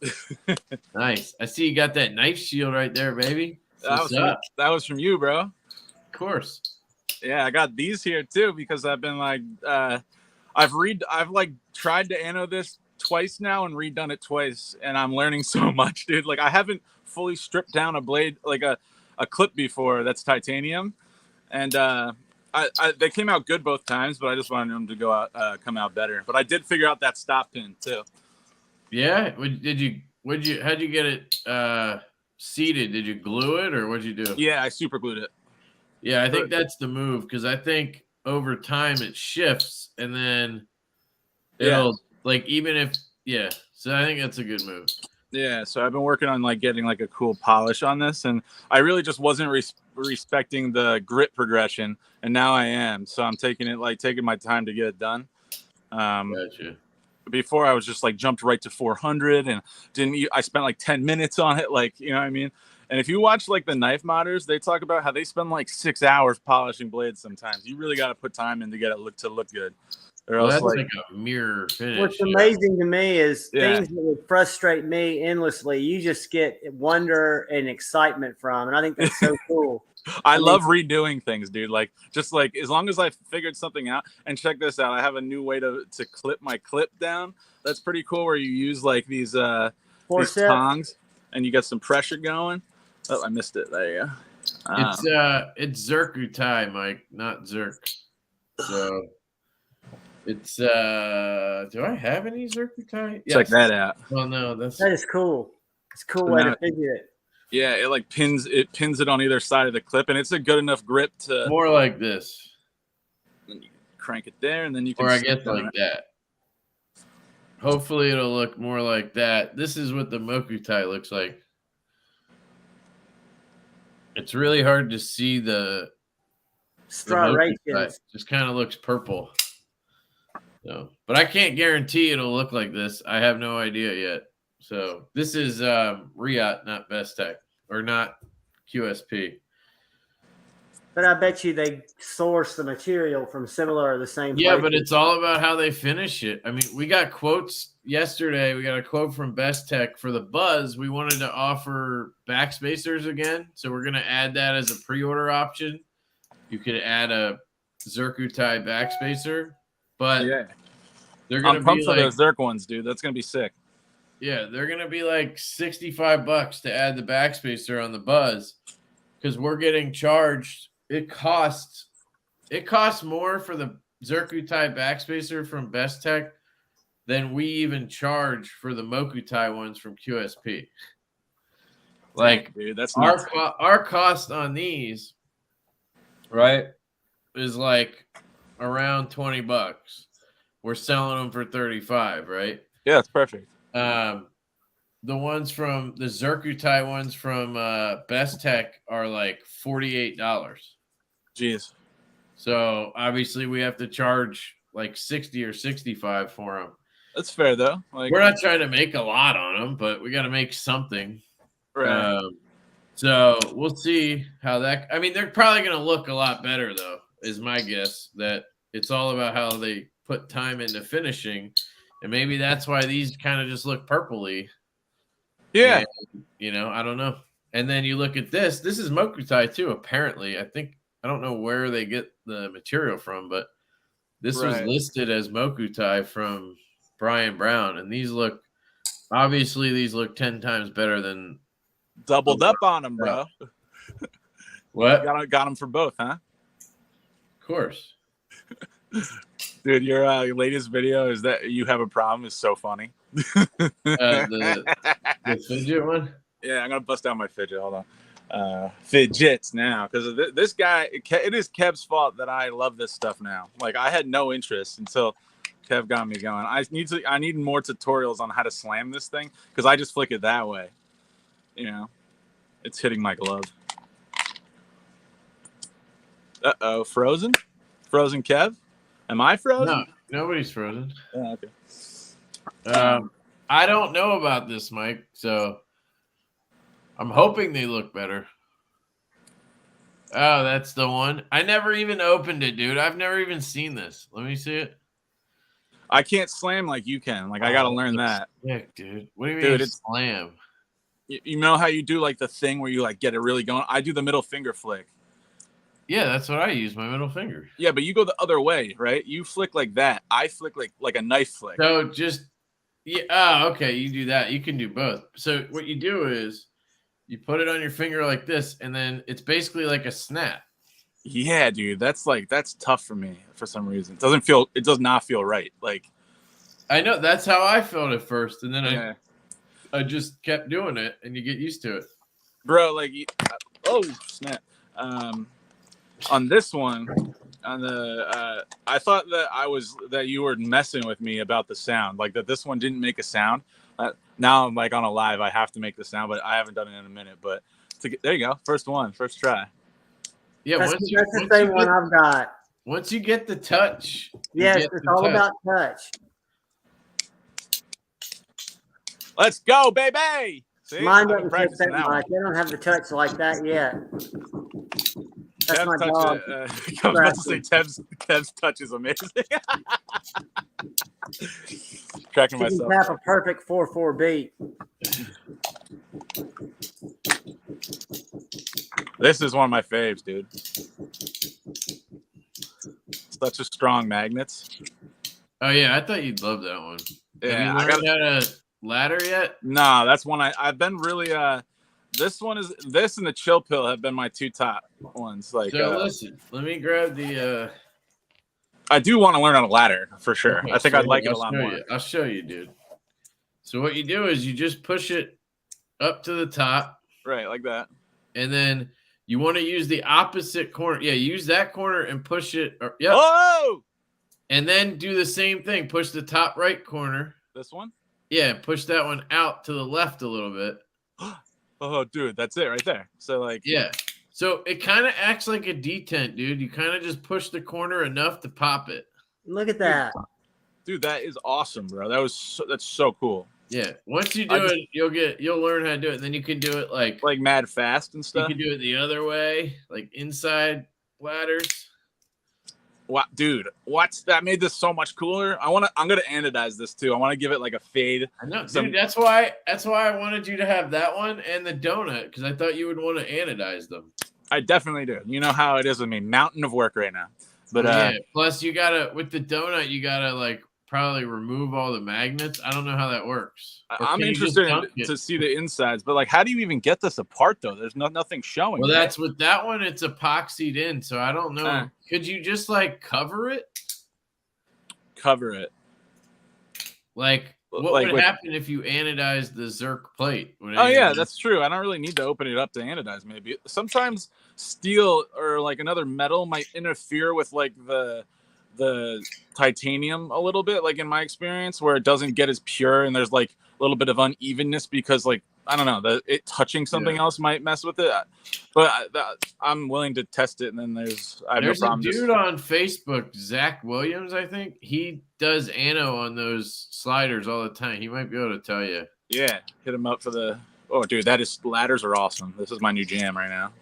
Nice. I see you got that knife shield right there, baby. That was from you, bro. Of course. Yeah, I got these here too because I've been I've tried to anno this twice now and redone it twice, and I'm learning so much, dude. I haven't fully stripped down a blade, a clip before that's titanium, and they came out good both times, but I just wanted them to come out better. But I did figure out that stop pin too. Yeah. How'd you get it seated? Did you glue it or what'd you do? Yeah, I super glued it. Yeah, I think that's the move because I think over time it shifts and then it'll even if so I think that's a good move. Yeah, so I've been working on getting a cool polish on this, and I really just wasn't respecting the grit progression, and now I am. So I'm taking my time to get it done. Gotcha. Before I was just jumped right to 400 and I spent 10 minutes on it, you know what I mean? And if you watch like the knife modders, they talk about how they spend like 6 hours polishing blades. Sometimes you really got to put time in to get it look good. Or Well, else that's like like a mirror finish. What's amazing to me is Yeah. things that would frustrate me endlessly. You just get wonder and excitement from, and I think that's so cool. I love redoing things, dude. Like just like as long as I figured something out. And check this out, I have a new way to clip my clip down. That's pretty cool. Where you use like these Forceps. tongs, and you got some pressure going. Oh, I missed it. There you go. It's Zirkutai, Mike, not Zirk. So it's do I have any Zirkutai? Check that out. Well, no, That is cool. It's a cool So way now- to figure it. Yeah, it like pins it on either side of the clip, and it's a good enough grip to more like this, then you crank it there, and then you can or I snip guess on like it. that. Hopefully, it'll look more like that. This is what the Mokutai looks like. It's really hard to see the Mokutai. Striations. Just kind of looks purple. So, but I can't guarantee it'll look like this. I have no idea yet. So this is Riot, not Best Tech, or not QSP. But I bet you they source the material from similar or the same. Yeah, places. but it's all about how they finish it. I mean, we got quotes yesterday. We got a quote from Best Tech for the Buzz. We wanted to offer backspacers again, so we're going to add that as a pre-order option. You could add a Zirkutai backspacer, but Yeah, they're going I'm to pumped be for like, those Zerk ones, dude. That's gonna be sick. yeah, they're going to be like $65 to add the backspacer on the Buzz because we're getting charged. It costs more for the Zirkutai backspacer from Best Tech than we even charge for the Mokutai ones from QSP. Like, dude, that's our nuts. our cost on these, right, is like around $20. We're selling them for 35, right? Yeah, that's perfect. The ones from the Zirkutai ones from Best Tech are like $48. Jeez. So obviously we have to charge like 60 or 65 for them. That's fair though. Like We're not trying to make a lot on them, but we got to make something. right. So we'll see how that. I mean, they're probably going to look a lot better, though, is my guess. That it's all about how they put time into finishing, and maybe that's why these kind of just look purpley. Yeah. And, I don't know. And then you look at this. This is Mokutai too. Apparently, I don't know where they get the material from, but this was Right. listed as Mokutai from Brian Brown, and these look 10 times better than. Doubled up on them, bro. What? Got them for both, huh? Of course. Dude, your latest video is that you have a problem is so funny. The fidget one? Yeah, I'm gonna bust out my fidget. Hold on. Fidgets now, because this guy. It is Kev's fault that I love this stuff now. Like I had no interest until Kev got me going. I need more tutorials on how to slam this thing because I just flick it that way. It's hitting my glove. Uh-oh, frozen Kev? Am I frozen? No, nobody's frozen. Oh, okay. I don't know about this, Mike, so I'm hoping they look better. Oh, that's the one. I never even opened it, dude. I've never even seen this. Let me see it. I can't slam like you can. Like I gotta learn that. Sick, dude. What do you mean Dude, it's slam? You know how you do like the thing where you like get it really going? I do the middle finger flick. Yeah, that's what I use, my middle finger. Yeah, but you go the other way, right? You flick like that. I flick like a knife flick. So okay, you do that. You can do both. So what you do is you put it on your finger like this, and then it's basically like a snap. Yeah, dude, that's tough for me for some reason. It does not feel right. Like I know that's how I felt at first, and then yeah. I just kept doing it, and you get used to it. Bro, like oh snap. On this one, on the I thought that you were messing with me about the sound, like that this one didn't make a sound. Now I'm like on a live, I have to make the sound, but I haven't done it in a minute. But there you go, first try. Yeah, that's the same one I've got. Once you get the touch, yes, it's all about touch. Let's go, baby! See, Mine I've been doesn't touch practicing that that much. one. They don't have the touch like that yet. That's Tev's my touch, dog. I was about to say Tev's touch is amazing. Cracking He can myself. tap a perfect 4/4 beat. This is one of my faves, dude. Such a strong magnets. Oh yeah, I thought you'd love that one. Yeah, Have you learned how to ladder yet? Nah, that's one I've been really this and the chill pill have been my two top ones. Like So listen, let me grab the I do want to learn on a ladder for sure. okay, I think so I'd like it I'll a lot show more. you. I'll show you, dude. So what you do is you just push it up to the top, Right, like that. and then you want to use the opposite corner. Yeah, use that corner and push it. Yep. Oh, And then do the same thing. Push the top right corner. this one. Yeah, push that one out to the left a little bit. Oh, dude, that's it right there. So like, Yeah. So it kind of acts like a detent, dude. You kind of just push the corner enough to pop it. Look at that. dude, that is awesome, bro. That's so cool. Yeah. Once you do it, you'll learn how to do it. And then you can do it like mad fast and you stuff. can do it the other way, like inside ladders. Wow, dude, that made this so much cooler. I'm gonna anodize this too. I want to give it like a fade. I know, dude. That's why I wanted you to have that one and the donut because I thought you would want to anodize them. I definitely do. You know how it is with me. Mountain of work right now. But yeah. Plus, you gotta with the donut, you gotta like probably remove all the magnets. I don't know how that works. I'm interested to see the insides, but like, how do you even get this apart though? There's nothing showing. Well, that's with that one. It's epoxied in, so I don't know. Could you just like cover it? Cover it. Like, what would happen if you anodized the Zerk plate? Oh yeah, that's true. I don't really need to open it up to anodize. Maybe sometimes steel or like another metal might interfere with like the titanium a little bit, like in my experience, where it doesn't get as pure and there's like a little bit of unevenness because like I don't know, it touching something else might mess with it. But I'm willing to test it, and then there's a dude on Facebook, Zach Williams, I think he does ano on those sliders all the time. He might be able to tell you. Yeah, hit him up for the. Oh, dude, ladders are awesome. This is my new jam right now.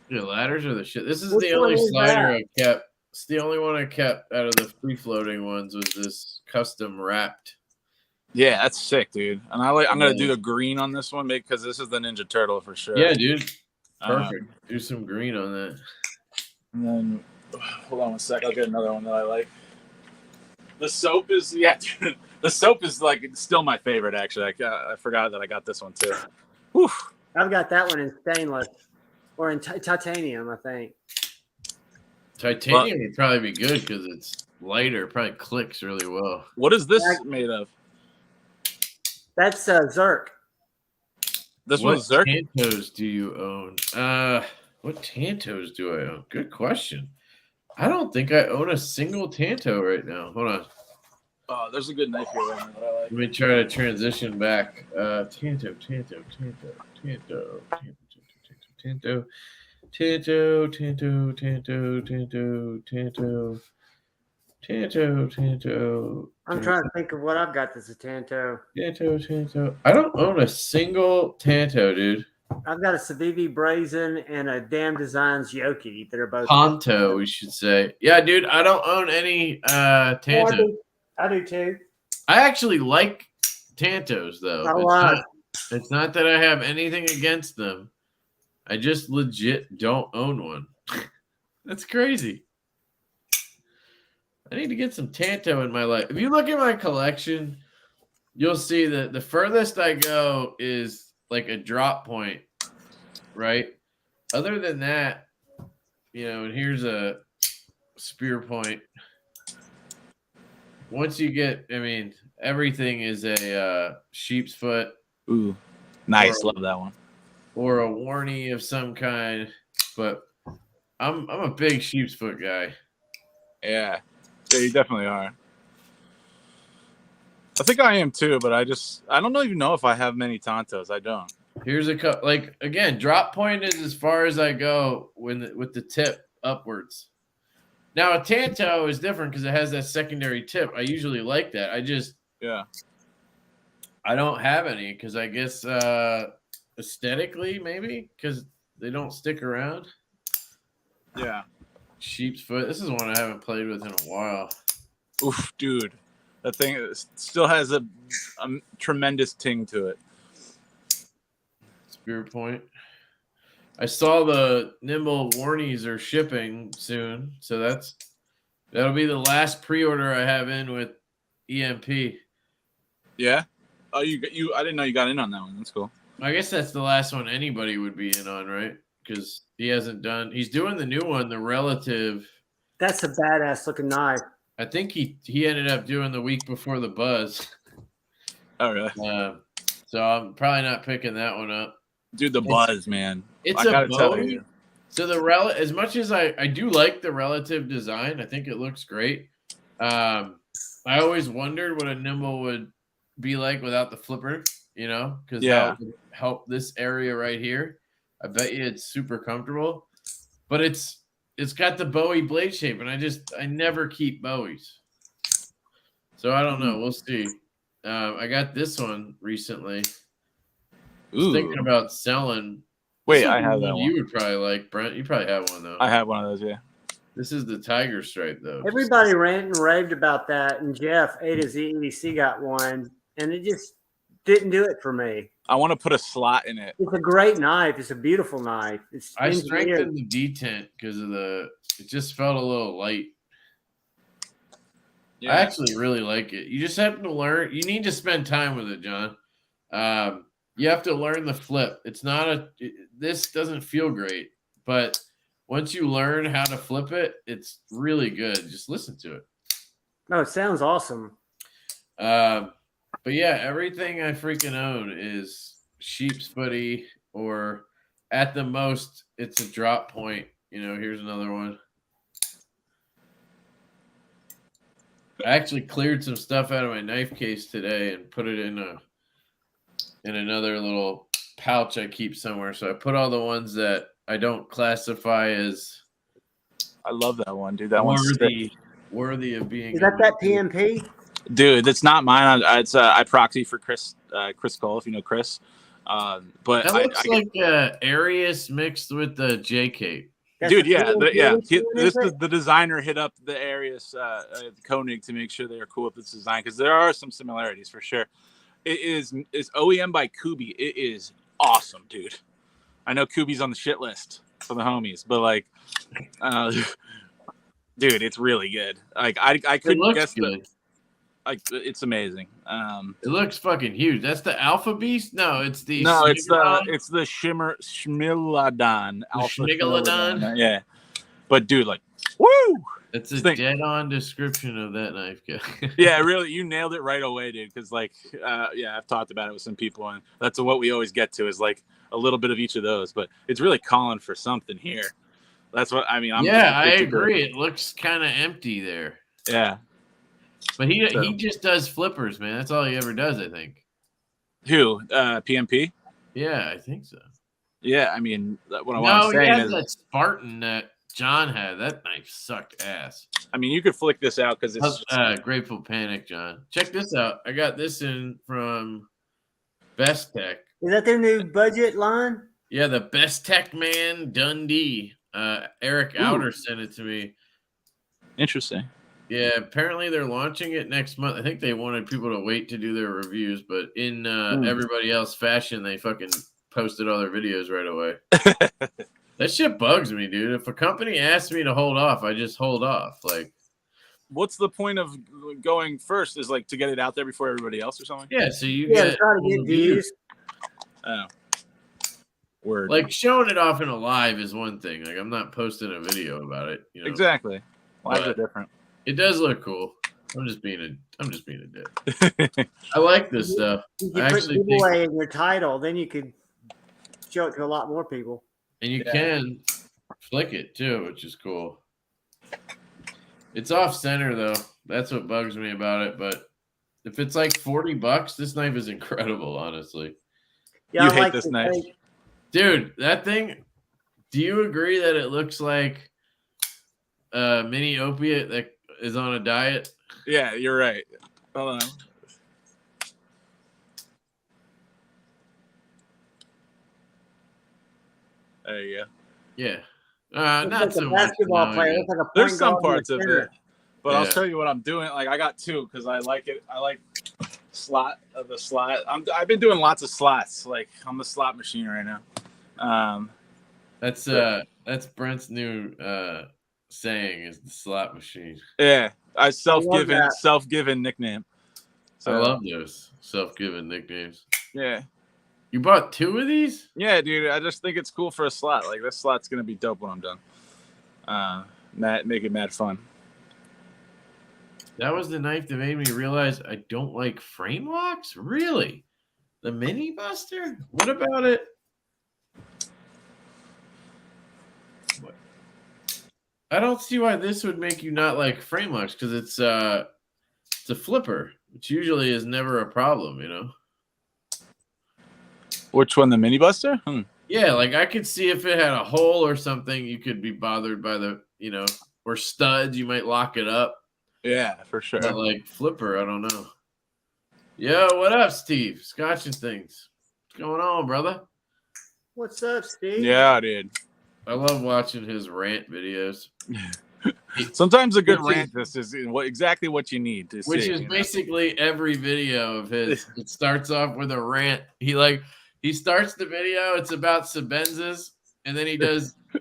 Yeah, ladders are the shit. This is the only slider I kept. It's the only one I kept out of the free floating ones was this custom wrapped. Yeah, that's sick, dude. And I'm gonna do the green on this one because this is the Ninja Turtle for sure. Yeah, dude. Perfect. Do some green on that. And then hold on a sec, I'll get another one that I like. The soap is dude, the soap is like still my favorite actually. I forgot that I got this one too. Whew. I've got that one in stainless or in titanium, I think. Titanium would probably be good because it's lighter. Probably clicks really well. What is this made of? That's Zerk. This one's Zerk. What Tantos do you own? What Tantos do I own? Good question. I don't think I own a single Tanto right now. Hold on. Oh, there's a good knife here that I like. Let me try to transition back. Tanto. I'm trying to think of what I've got that's a Tanto. Tanto. I don't own a single Tanto, dude. I've got a Civivi Brazen and a Damn Designs Yoki that are both Ponto, we should say. Yeah, dude, I don't own any Tanto. I do too. I actually like Tantos though. It's not that I have anything against them. I just legit don't own one. That's crazy. I need to get some Tanto in my life. If you look at my collection, you'll see that the furthest I go is like a drop point, right? Other than that, and here's a spear point. Once you get, everything is a sheep's foot. Ooh, nice. Love that one. Or a warnie of some kind. But I'm a big sheep's foot guy. Yeah, you definitely are. I think I am too, but I don't even know if I have many Tantos. I don't. Here's a couple. Like again, drop point is as far as I go with the tip upwards. Now a Tanto is different because it has that secondary tip. I usually like that. I don't have any because I guess aesthetically, maybe because they don't stick around. Yeah. Sheep's foot. This is one I haven't played with in a while. Oof, dude. That thing still has a tremendous ting to it. Spear point. I saw the Nimble Warnies are shipping soon, so that'll be the last pre-order I have in with EMP. Yeah. Oh, you. I didn't know you got in on that one. That's cool. I guess that's the last one anybody would be in on, right? Because he's doing the new one, the Relative. That's a badass looking knife. I think he ended up doing the week before the Buzz. Oh, really? So I'm probably not picking that one up. Dude, the Buzz, man. It's I a gotta tell Bowie. you. So as much as I do like the Relative design, I think it looks great. I always wondered what a Nimble would be like without the flipper, because that would help this area right here. I bet you it's super comfortable, but it's got the Bowie blade shape, and I never keep Bowies, so I don't know. We'll see. I got this one recently. Thinking about selling. Wait, I have that one. You would probably like, Brent. You probably have one though. I have one of those, yeah. This is the Tiger Stripe though. Everybody ranted and raved about that, and Jeff A to Z EDC got one, and it just didn't do it for me. I want to put a slot in it. It's a great knife. It's a beautiful knife. I strengthened the detent because of it just felt a little light. Yeah. I actually really like it. You just have to learn. You need to spend time with it, John. You have to learn the flip. It's not this doesn't feel great, but once you learn how to flip it, it's really good. Just listen to it. No, it sounds awesome. But yeah, everything I freaking own is sheep's footy, or at the most, it's a drop point. Here's another one. I actually cleared some stuff out of my knife case today and put it in another little pouch I keep somewhere. So I put all the ones that I don't classify as. I love that one, dude. That one's worthy of being. Is that PMP? Dude, that's not mine. It's I proxy for Chris Cole, if you know Chris. But that looks like Arius mixed with the JK. Dude, this is the designer hit up the Arius Koenig to make sure they are cool with this design, because there are some similarities for sure. It's OEM by Kubi. It is awesome, dude. I know Kubi's on the shit list for the homies, but like, dude, it's really good. Like I couldn't guess that. Like, it's amazing. It looks fucking huge. That's the Alpha Beast? No, it's the it's the Schmilodon. Schmilodon? Yeah. But dude, like, woo! It's a dead-on description of that knife. Yeah, really, you nailed it right away, dude. Because I've talked about it with some people, and that's what we always get to is like a little bit of each of those. But it's really calling for something here. That's what I mean. I agree. It looks kind of empty there. Yeah. But he just does flippers, man. That's all he ever does, I think. Who? PMP? Yeah, I think so. Yeah, I mean, what I'm saying is that Spartan that John had. That knife sucked ass. I mean, you could flick this out because it's Grateful Panic, John. Check this out. I got this in from Best Tech. Is that their new budget line? Yeah, the Best Tech Man Dundee. Eric Outer sent it to me. Interesting. Yeah, apparently they're launching it next month. I think they wanted people to wait to do their reviews, but in everybody else fashion, they fucking posted all their videos right away. That shit bugs me, dude. If a company asks me to hold off, I just hold off. Like, what's the point of going first? Is like to get it out there before everybody else or something? Yeah, so you try to get views. Oh. Word. Like showing it off in a live is one thing. Like I'm not posting a video about it. Exactly. Lives are different. It does look cool. I'm just being a dick. I like this stuff. You can put giveaway in your title, then you could show it to a lot more people. And you can flick it too, which is cool. It's off center though. That's what bugs me about it. But if it's like $40, this knife is incredible, honestly. Yeah, you hate this knife. Dude, that thing, do you agree that it looks like a mini opiate that is on a diet? Yeah, you're right. Hold on. There you go. Yeah. Looks Not like so a much. basketball No, player. yeah. Looks like a point There's some guard and a parts of center. it, but I'll Yeah. show you what I'm doing. Like I got two because I like it. I like the slot. I've been doing lots of slots. Like I'm the slot machine right now. That's Brent's new saying is the slot machine. Yeah, I self-given that. nickname. I love those self-given nicknames. Yeah. You bought 2 of these? Yeah, dude. I just think it's cool for a slot. Like this slot's gonna be dope when I'm done. Make it mad fun. That was the knife that made me realize I don't like frame locks? Really? The Mini Buster? What about it? What? I don't see why this would make you not like frame locks because it's a flipper, which usually is never a problem, you know? Which one, the Mini Buster? Yeah, like I could see if it had a hole or something, you could be bothered by the, or studs, you might lock it up. Yeah, for sure. But like flipper, I don't know. Yo, what up, Steve? Scotching things. What's going on, brother? What's up, Steve? Yeah, dude. I love watching his rant videos. Sometimes a good rant is exactly what you need to see. Which is basically every video of his. It starts off with a rant. He starts the video, it's about Sebenzas, and then he does a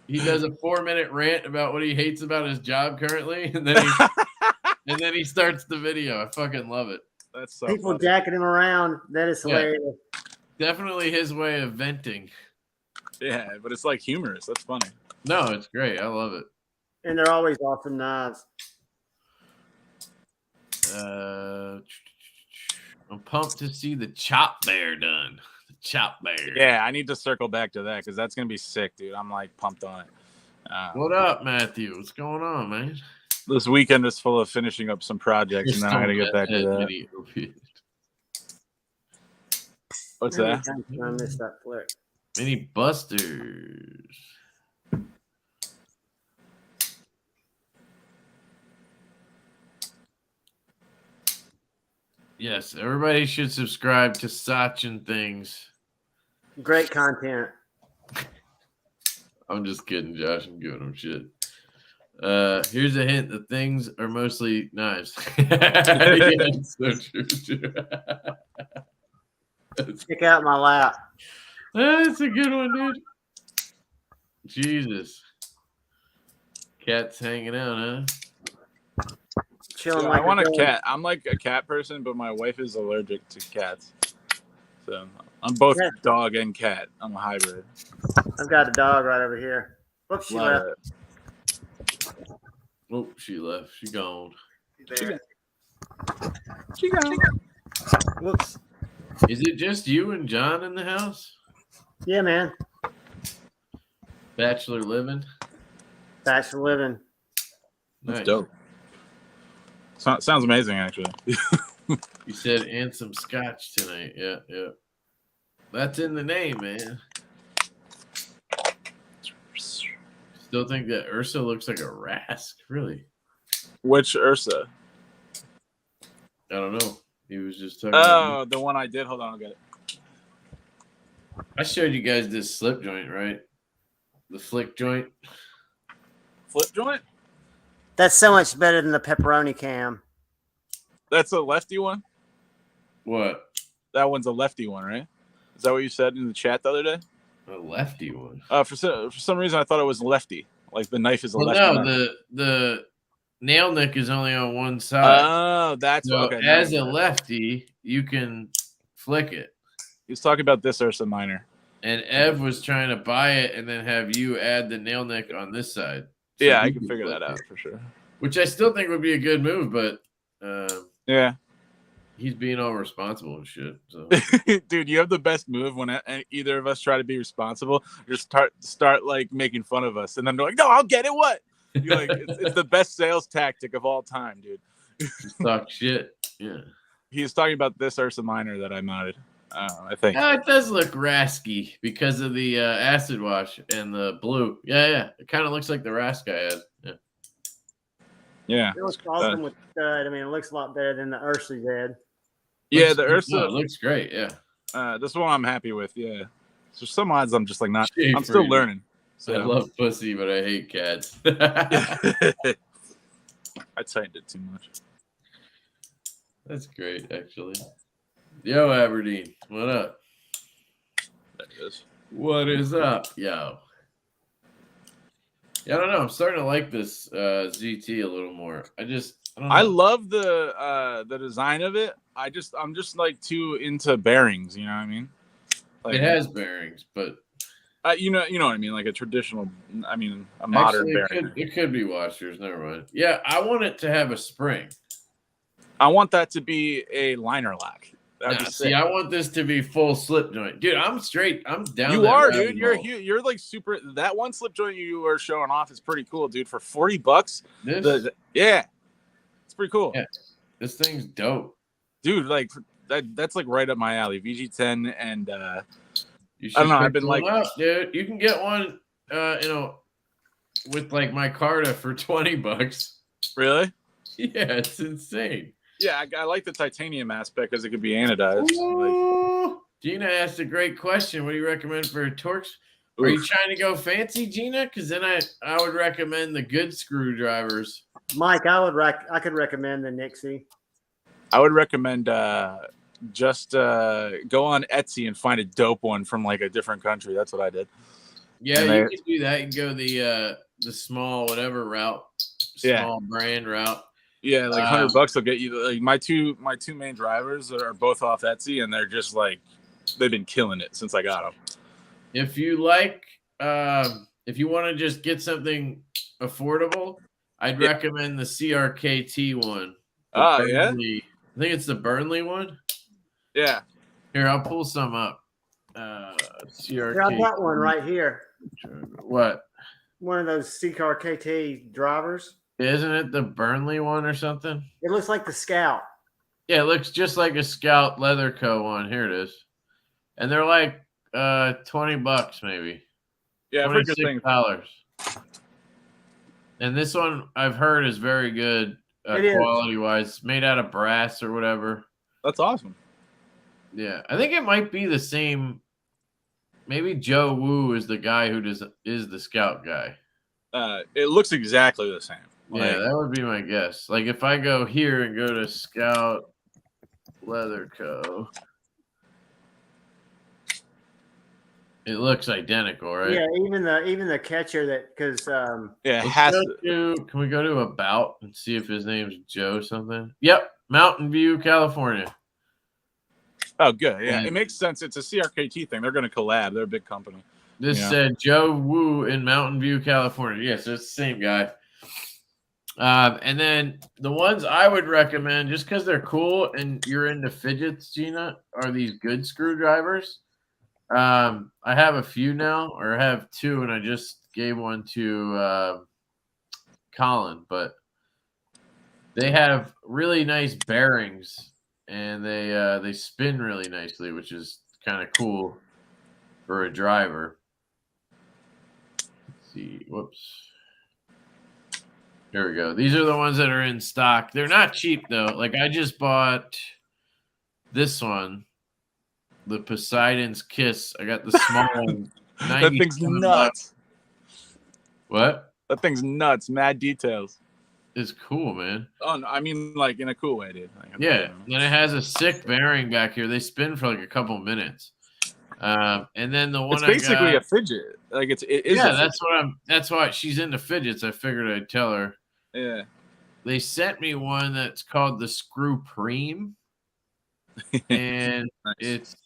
4-minute rant about what he hates about his job currently, and then he starts the video. I fucking love it. That's so people funny. jacking him around. That is hilarious. Definitely his way of venting. Yeah, but it's like humorous. That's funny. No, it's great. I love it. And they're always awesome knives. I'm pumped to see the chop bear done. The chop bear. Yeah, I need to circle back to that because that's gonna be sick, dude. I'm like pumped on it. What up, Matthew? What's going on, man? This weekend is full of finishing up some projects, and then I gotta get back to that. What's that? I missed that flick. Mini Busters. Yes, everybody should subscribe to Sachin Things. Great content. I'm just kidding, Josh. I'm giving him shit. Here's a hint: the things are mostly knives. Yeah, it's so true. Check out my lap. That's a good one, dude. Jesus. Cat's hanging out, huh? Chilling Yeah, like I want a dog. cat. I'm like a cat person, but my wife is allergic to cats. So I'm both dog and cat. I'm a hybrid. I've got a dog right over here. Whoops, she left. Oh, she left. She gone. She gone. Whoops. Is it just you and John in the house? Yeah, man. Bachelor living? Bachelor living. That's Nice. dope. Sounds amazing, actually. You said and some scotch tonight. Yeah, yeah. That's in the name, man. Still think that Ursa looks like a Rask, really. Which Ursa? I don't know. He was just talking Oh, the one I did. Hold on, I'll get it. I showed you guys this slip joint, right? The flick joint. Flip joint? That's so much better than the pepperoni cam. That's a lefty one? What? That one's a lefty one, right? Is that what you said in the chat the other day? A lefty one. For some reason, I thought it was lefty. Like the knife is a lefty. No, the nail nick is only on one side. Oh, that's so okay. as a lefty, you can flick it. He's talking about this Ursa Minor. And Ev was trying to buy it and then have you add the nail nick on this side. So Yeah, I you can figure that out for sure. Which I still think would be a good move, but Yeah. he's being all responsible and shit. So Dude, you have the best move when either of us try to be responsible. Just start like making fun of us, and then they're like, "No, I'll get it." What? You're like, it's the best sales tactic of all time, dude. Just talk shit. Yeah. He's talking about this Ursa Minor that I modded. I think. It does look rasky because of the acid wash and the blue. Yeah. It kind of looks like the Rask I had. Yeah. Yeah. It looks awesome with stud. I mean, it looks a lot better than the Ursa's head. Yeah, the Ursa. No, it looks great. Yeah. This one I'm happy with. Yeah. So some odds I'm just like not. Shade I'm still for you. learning. I So love pussy, but I hate cats. I tightened it too much. That's great, actually. Yo, Aberdeen, what up? There it is. What is up, yo? Yeah, I don't know. I'm starting to like this ZT a little more. I don't know. I love the design of it. I'm just like too into bearings. You know what I mean? Like, it has bearings, but you know what I mean, like a traditional. I mean, a modern bearing. it could be washers. Never mind. Yeah, I want it to have a spring. I want that to be a liner lock. See, I want this to be full slip joint, dude. I'm straight. I'm down. You that are, rabbit dude. hole. You're like super. That one slip joint you were showing off is pretty cool, dude. For $40, This, yeah, it's pretty cool. Yeah, this thing's dope, dude. Like that's like right up my alley. VG10 and you should I don't know. pick I've been one like, up, dude. You can get one, with like my Carta for $20. really? Yeah, it's insane. Yeah, I like the titanium aspect because it could be anodized. Ooh, Gina asked a great question. What do you recommend for Torx? Are you trying to go fancy, Gina? Because then I would recommend the good screwdrivers. Mike, I could recommend the Nixie. I would recommend just go on Etsy and find a dope one from like a different country. That's what I did. Yeah, you can do that. You can go the small whatever route, small brand route. Yeah, like $100 will get you. Like my two main drivers are both off Etsy, and they're just like they've been killing it since I got them. If you like, if you want to just get something affordable, I'd recommend the CRKT one. Yeah, I think it's the Burnley one. Yeah. Here, I'll pull some up. CRKT. Here, I've got one right here. What? One of those CRKT drivers. Isn't it the Burnley one or something? It looks like the Scout. Yeah, it looks just like a Scout Leather Co. one. Here it is. And they're like $20 maybe. Yeah, $26. And this one I've heard is very good quality wise, made out of brass or whatever. That's awesome. Yeah, I think it might be the same. Maybe Joe Wu is the guy who is the Scout guy. It looks exactly the same. Yeah, that would be my guess. Like if I go here and go to Scout Leather Co. It looks identical, right? Yeah, even the catcher that because it has to. Can we go to About and see if his name's Joe something? Yep, Mountain View, California. Oh, good. Yeah, it makes sense. It's a CRKT thing. They're going to collab. They're a big company. This said Joe Wu in Mountain View, California. Yes, it's the same guy. And then the ones I would recommend, just because they're cool and you're into fidgets, Gina, are these good screwdrivers. I have a few now, or I have two, and I just gave one to Colin. But they have really nice bearings, and they spin really nicely, which is kind of cool for a driver. Let's see, whoops. Here we go. These are the ones that are in stock. They're not cheap though. Like I just bought this one, the Poseidon's Kiss. I got the small one. That thing's nuts. What? That thing's nuts. Mad details. It's cool, man. Oh, no, I mean, like in a cool way, dude. Yeah. Then it has a sick bearing back here. They spin for like a couple minutes. And then the one it's basically a fidget. Like it is. Yeah, that's why she's into fidgets. I figured I'd tell her. Yeah. They sent me one that's called the Screw Preem. And nice. It's,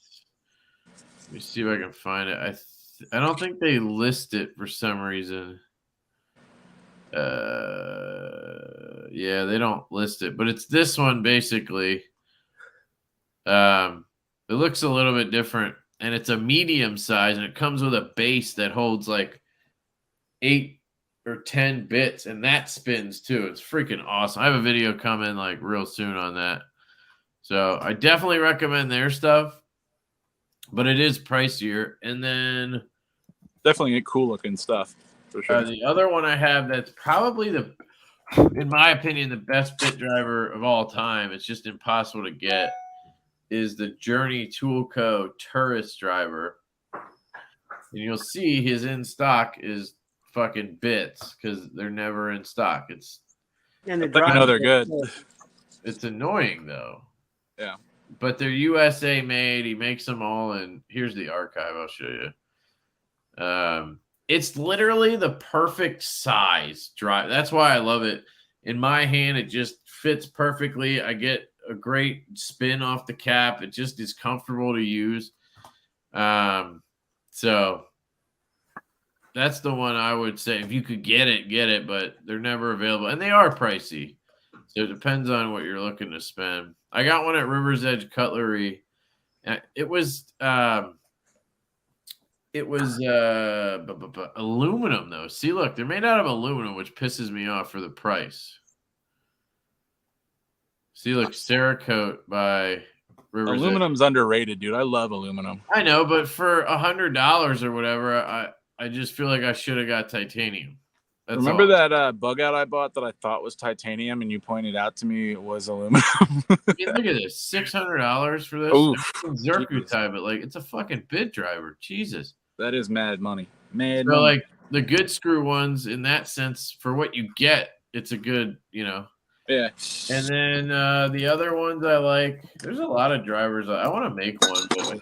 let me see if I can find it. I don't think they list it for some reason. Yeah, they don't list it, but it's this one basically. It looks a little bit different, and it's a medium size, and it comes with a base that holds like 8 or 10 bits, and that spins too. It's freaking awesome. I have a video coming like real soon on that. So I definitely recommend their stuff, but it is pricier. And then definitely cool looking stuff for sure. The other one I have that's probably in my opinion, the best bit driver of all time. It's just impossible to get. Is the Journey Tool Co. Tourist driver. and you'll see his in stock is fucking bits because they're never in stock. And the But you know they're good. It's annoying though. Yeah. But they're USA made. He makes them all, and here's the archive. I'll show you. It's literally the perfect size drive. That's why I love it. In my hand, it just fits perfectly. I get a great spin off the cap. It just is comfortable to use. So that's the one I would say. If you could get it, but they're never available. And they are pricey. So it depends on what you're looking to spend. I got one at River's Edge Cutlery. It was aluminum though. See, look, they're made out of aluminum, which pisses me off for the price. See, look, Cerakote by River's Aluminum's underrated, dude. I love aluminum. I know, but for $100 or whatever, I just feel like I should have got titanium. That's Remember all. that bug out I bought that I thought was titanium, and you pointed out to me it was aluminum? I mean, look at this, $600 for this. Oof. Zircuti, but like it's a fucking bit driver. Jesus, That is mad money. Mad so money. like the good screw ones in that sense, for what you get, it's a good, Yeah. And then the other ones I like, there's a lot of drivers. I want to make one, but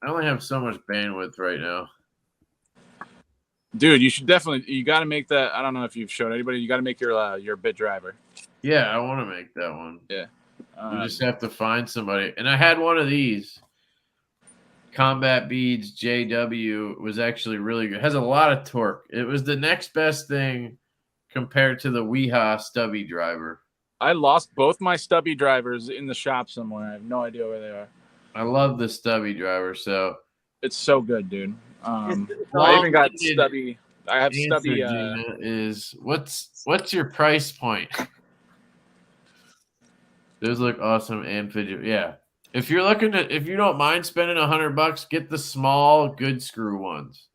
I only have so much bandwidth right now. Dude, you got to make that. I don't know if you've showed anybody. You got to make your bit driver. Yeah, I want to make that one. Yeah. You just have to find somebody. And I had one of these. Combat Beads JW was actually really good. It has a lot of torque. It was the next best thing compared to the Weeha stubby driver. I lost both my stubby drivers in the shop somewhere. I have no idea where they are. I love the stubby driver. So it's so good, dude. I Well, even got stubby. I have stubby. Gina, is what's your price point? Those look awesome and fidget. Yeah. If you don't mind spending $100, get the small good screw ones.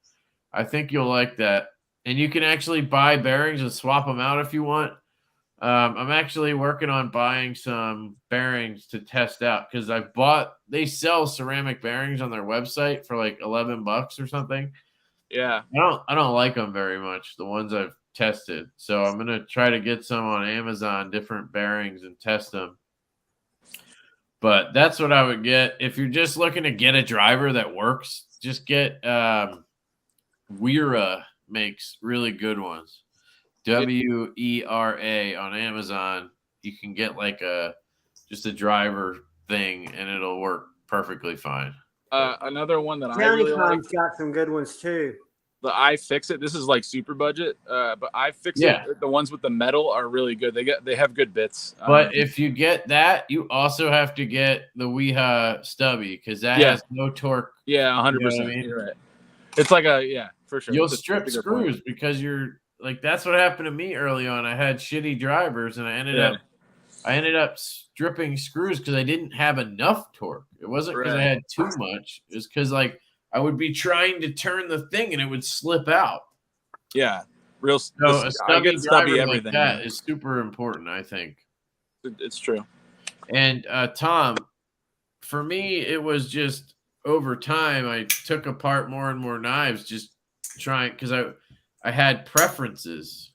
I think you'll like that. And you can actually buy bearings and swap them out if you want. I'm actually working on buying some bearings to test out because they sell ceramic bearings on their website for like $11 or something. Yeah. I don't like them very much, the ones I've tested. So I'm gonna try to get some on Amazon, different bearings, and test them. But that's what I would get. If you're just looking to get a driver that works, just get Wera makes really good ones. WERA on Amazon. You can get like just a driver thing and it'll work perfectly fine. Another one that I County really like. got some good ones too. The iFixit. This is like super budget, but iFixit. The ones with the metal are really good. They have good bits. But if you get that, you also have to get the Weeha stubby because that has no torque. Yeah, 100%. You're right. It's like for sure. You'll strip screws because you're like that's what happened to me early on. I had shitty drivers and I ended up stripping screws because I didn't have enough torque. It wasn't because I had too much. It was because like I would be trying to turn the thing and it would slip out. Yeah, so a stubby everything like that is super important, I think. It's true. And Tom, for me, it was just over time. I took apart more and more knives, just trying because I had preferences.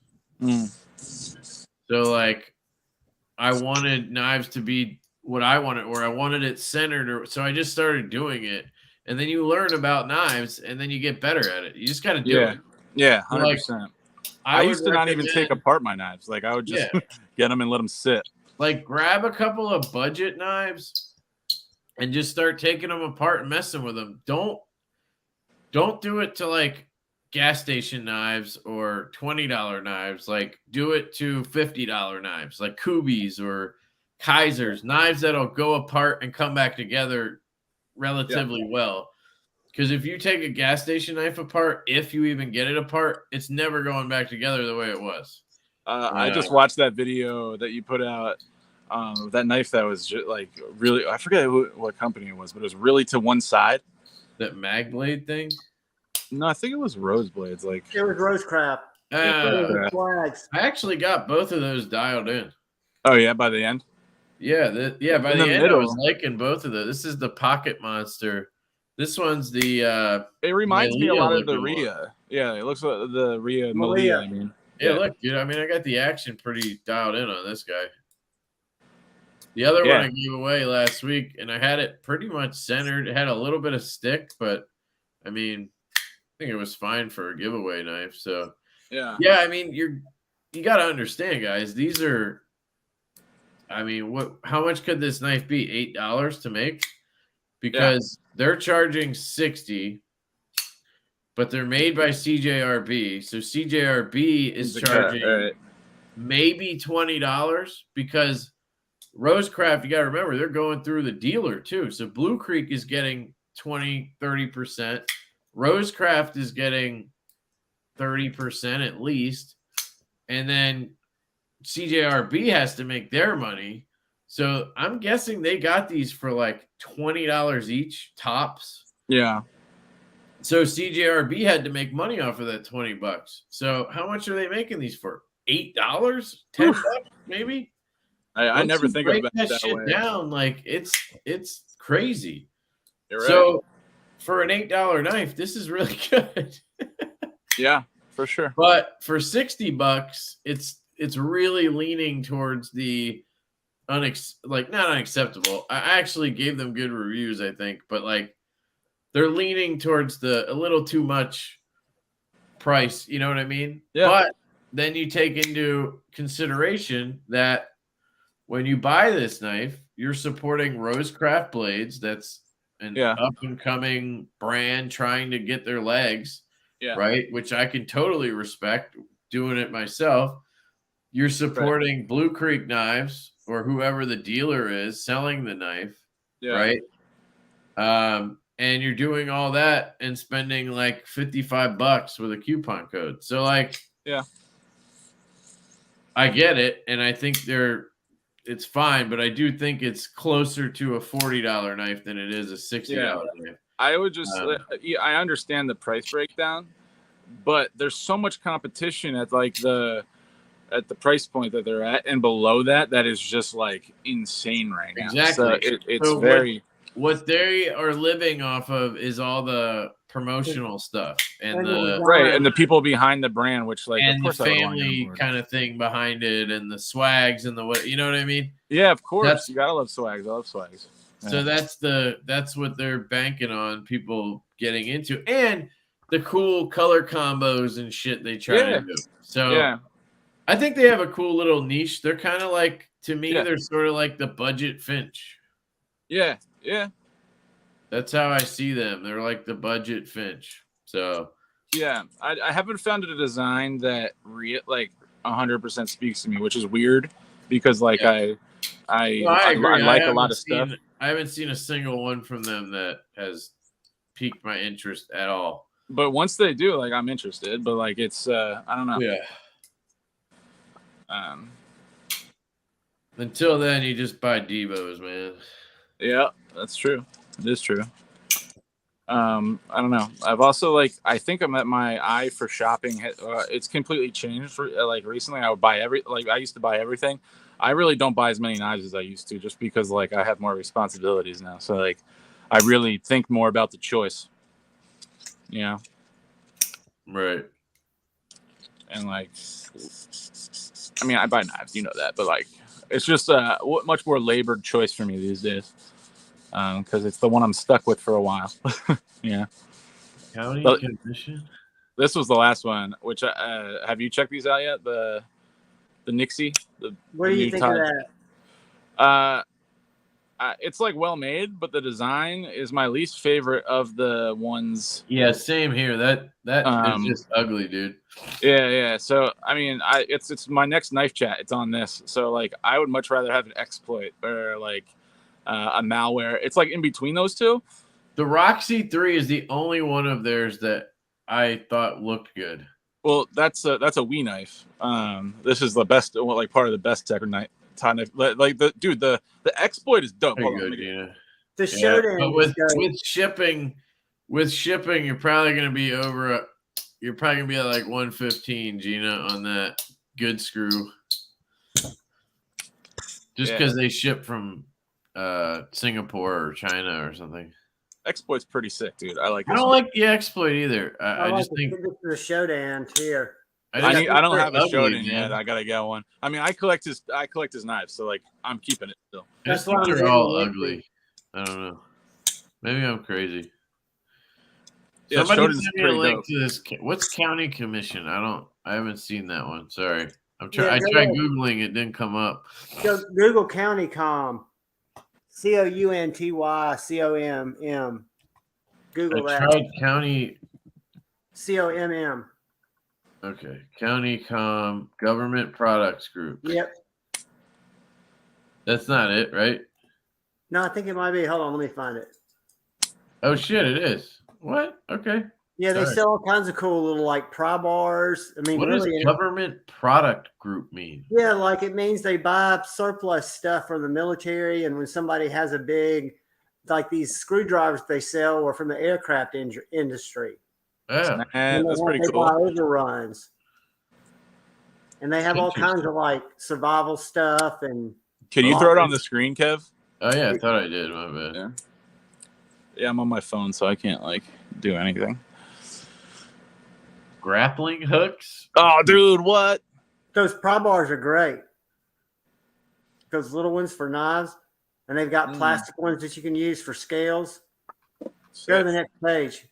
So like I wanted knives to be what I wanted, or I wanted it centered, so I just started doing it. And then you learn about knives, and then you get better at it. You just got to do it. Yeah, 100%. I used to not even take apart my knives. Like I would just get them and let them sit. Like grab a couple of budget knives and just start taking them apart and messing with them. Don't do it to like gas station knives or $20 knives. Like do it to $50 knives, like Kubi's or Kaiser's, knives that'll go apart and come back together relatively well. Because if you take a gas station knife apart, if you even get it apart, it's never going back together the way it was. I just watched that video that you put out. That knife that was just like really, I forget what company it was, but it was really to one side. That mag blade thing? No, I think it was Rose Blades. Like it was Rosecraft. Flags. I actually got both of those dialed in. Oh yeah, by the end. Yeah, by the end, I was liking both of those. This is the Pocket Monster This one's the It reminds me a Malia lot of the looking one. Rhea. Yeah, it looks like the Rhea Malia. Malia. I mean, Yeah, look, dude. I mean, I got the action pretty dialed in on this guy. The other one I gave away last week, and I had it pretty much centered. It had a little bit of stick, but I mean, I think it was fine for a giveaway knife. So yeah, I mean, you got to understand, guys. These are, I mean, how much could this knife be? $8 to make, because they're charging 60, but they're made by CJRB. So CJRB is charging maybe $20 because Rosecraft, you got to remember, they're going through the dealer too. So Blue Creek is getting 20-30%. Rosecraft is getting 30% at least. And then CJRB has to make their money. So I'm guessing they got these for like $20 each tops. yeah. So CJRB had to make money off of that $20. So how much are they making these for? $8? $10 maybe? I never think of that that shit way. down. Like it's crazy. You're right. So for an $8 knife, this is really good. Yeah, for sure. But for $60, it's really leaning towards the not unacceptable. I actually gave them good reviews, I think, but like they're leaning towards a little too much price. You know what I mean? Yeah. But then you take into consideration that when you buy this knife, you're supporting Rosecraft Blades. That's an up and coming brand trying to get their legs, right? Which I can totally respect doing it myself. You're supporting Blue Creek Knives or whoever the dealer is selling the knife, right? And you're doing all that and spending like $55 with a coupon code. So like, I get it, and I think it's fine, but I do think it's closer to a $40 knife than it is a $60 knife. I would just, I understand the price breakdown, but there's so much competition at like the price point that they're at, and below that is just like insane right now. Exactly. So it's very. What they are living off of is all the promotional stuff and and the people behind the brand, which like and of course the family kind of thing behind it, and the swags and you know what I mean? Yeah, of course. You gotta love swags. I love swags. So that's what they're banking on, people getting into, and the cool color combos and shit they try to do. So I think they have a cool little niche. They're kind of like, to me, they're sort of like the budget Finch. Yeah. That's how I see them. They're like the budget Finch. So I haven't found a design that like 100% speaks to me, which is weird because like I like a lot of stuff. I haven't seen a single one from them that has piqued my interest at all. But once they do, like I'm interested. But like it's I don't know. Yeah. Until then, you just buy Devos, man. Yeah, that's true. It is true. I don't know. I've also I think I'm at my eye for shopping. It's completely changed. Like recently, I used to buy everything. I really don't buy as many knives as I used to, just because like I have more responsibilities now. So like, I really think more about the choice. Yeah. Right. And like, I mean, I buy knives, you know that, but like, it's just a much more labored choice for me these days. Because it's the one I'm stuck with for a while. Yeah. County condition. This was the last one. Which have you checked these out yet? The Nixie. What do you think of that? It's like well made, but the design is my least favorite of the ones. Yeah, same here. That is just ugly, dude. Yeah. So I mean, it's my next knife chat. It's on this. So like, I would much rather have an exploit or like. A malware. It's like in between those two. The Roxy 3 is the only one of theirs that I thought looked good. Well, that's a Wii knife. This is the best, like part of the best Tekker knife. Like the exploit is dope. Hold on, Gina. The showdown with shipping, you're probably gonna be you're probably gonna be at like 115, Gina, on that good screw. Just because they ship from Singapore or China or something. Exploit's pretty sick, dude. I like I this. don't like the exploit either. I like just to think send it to the showdown here. I I think don't they're have a ugly, Shodan man. yet. I gotta get one. I mean, I collect his knives, so like I'm keeping it still. I just That's think why I'm they're getting all into. ugly. I don't know. Maybe I'm crazy. Yeah, Somebody Shodan's send me a pretty link dope. to this. What's county commission? I haven't seen that one. Sorry. I Yeah, tried googling it, didn't come up. Go Google County Com. COUNTYCOMM. Google I that. tried county. COMM. Okay, county com government products group. Yep. That's not it, right? No, I think it might be. Hold on, let me find it. Oh shit, it is. What? Okay. Yeah, they Sorry. sell all kinds of cool little like pry bars. I mean, What really, does government product group mean? yeah, like it means they buy surplus stuff from the military, and when somebody has a big, like these screwdrivers they sell, or from the aircraft industry. Yeah. That's pretty They cool. buy overruns, and they have all kinds of like survival stuff. And Can you throw it on the screen, Kev? Oh yeah, I thought I did. My bad. Yeah. Yeah, I'm on my phone, so I can't like do anything. Grappling hooks. Oh, dude, what? those pry bars are great. Those little ones for knives, and they've got plastic ones that you can use for scales. Go to the next page.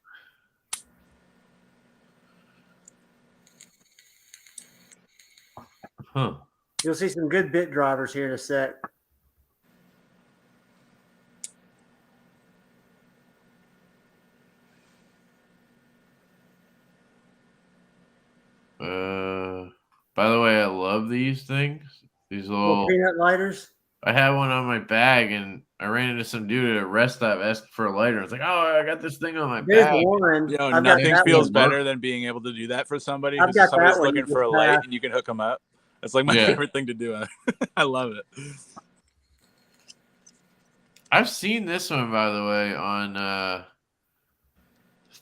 Huh. You'll see some good bit drivers here in a sec. By the way, I love these things. These little Peanut lighters. I had one on my bag, and I ran into some dude at a rest stop asking for a lighter. I was like, "Oh, I got this thing on my There's bag." one. Yo, I've got nothing that feels one. better than being able to do that for somebody. I've got Somebody's that one. looking You for a just light, passed. and you can hook them up. It's like my favorite thing to do. I love it. I've seen this one, by the way, on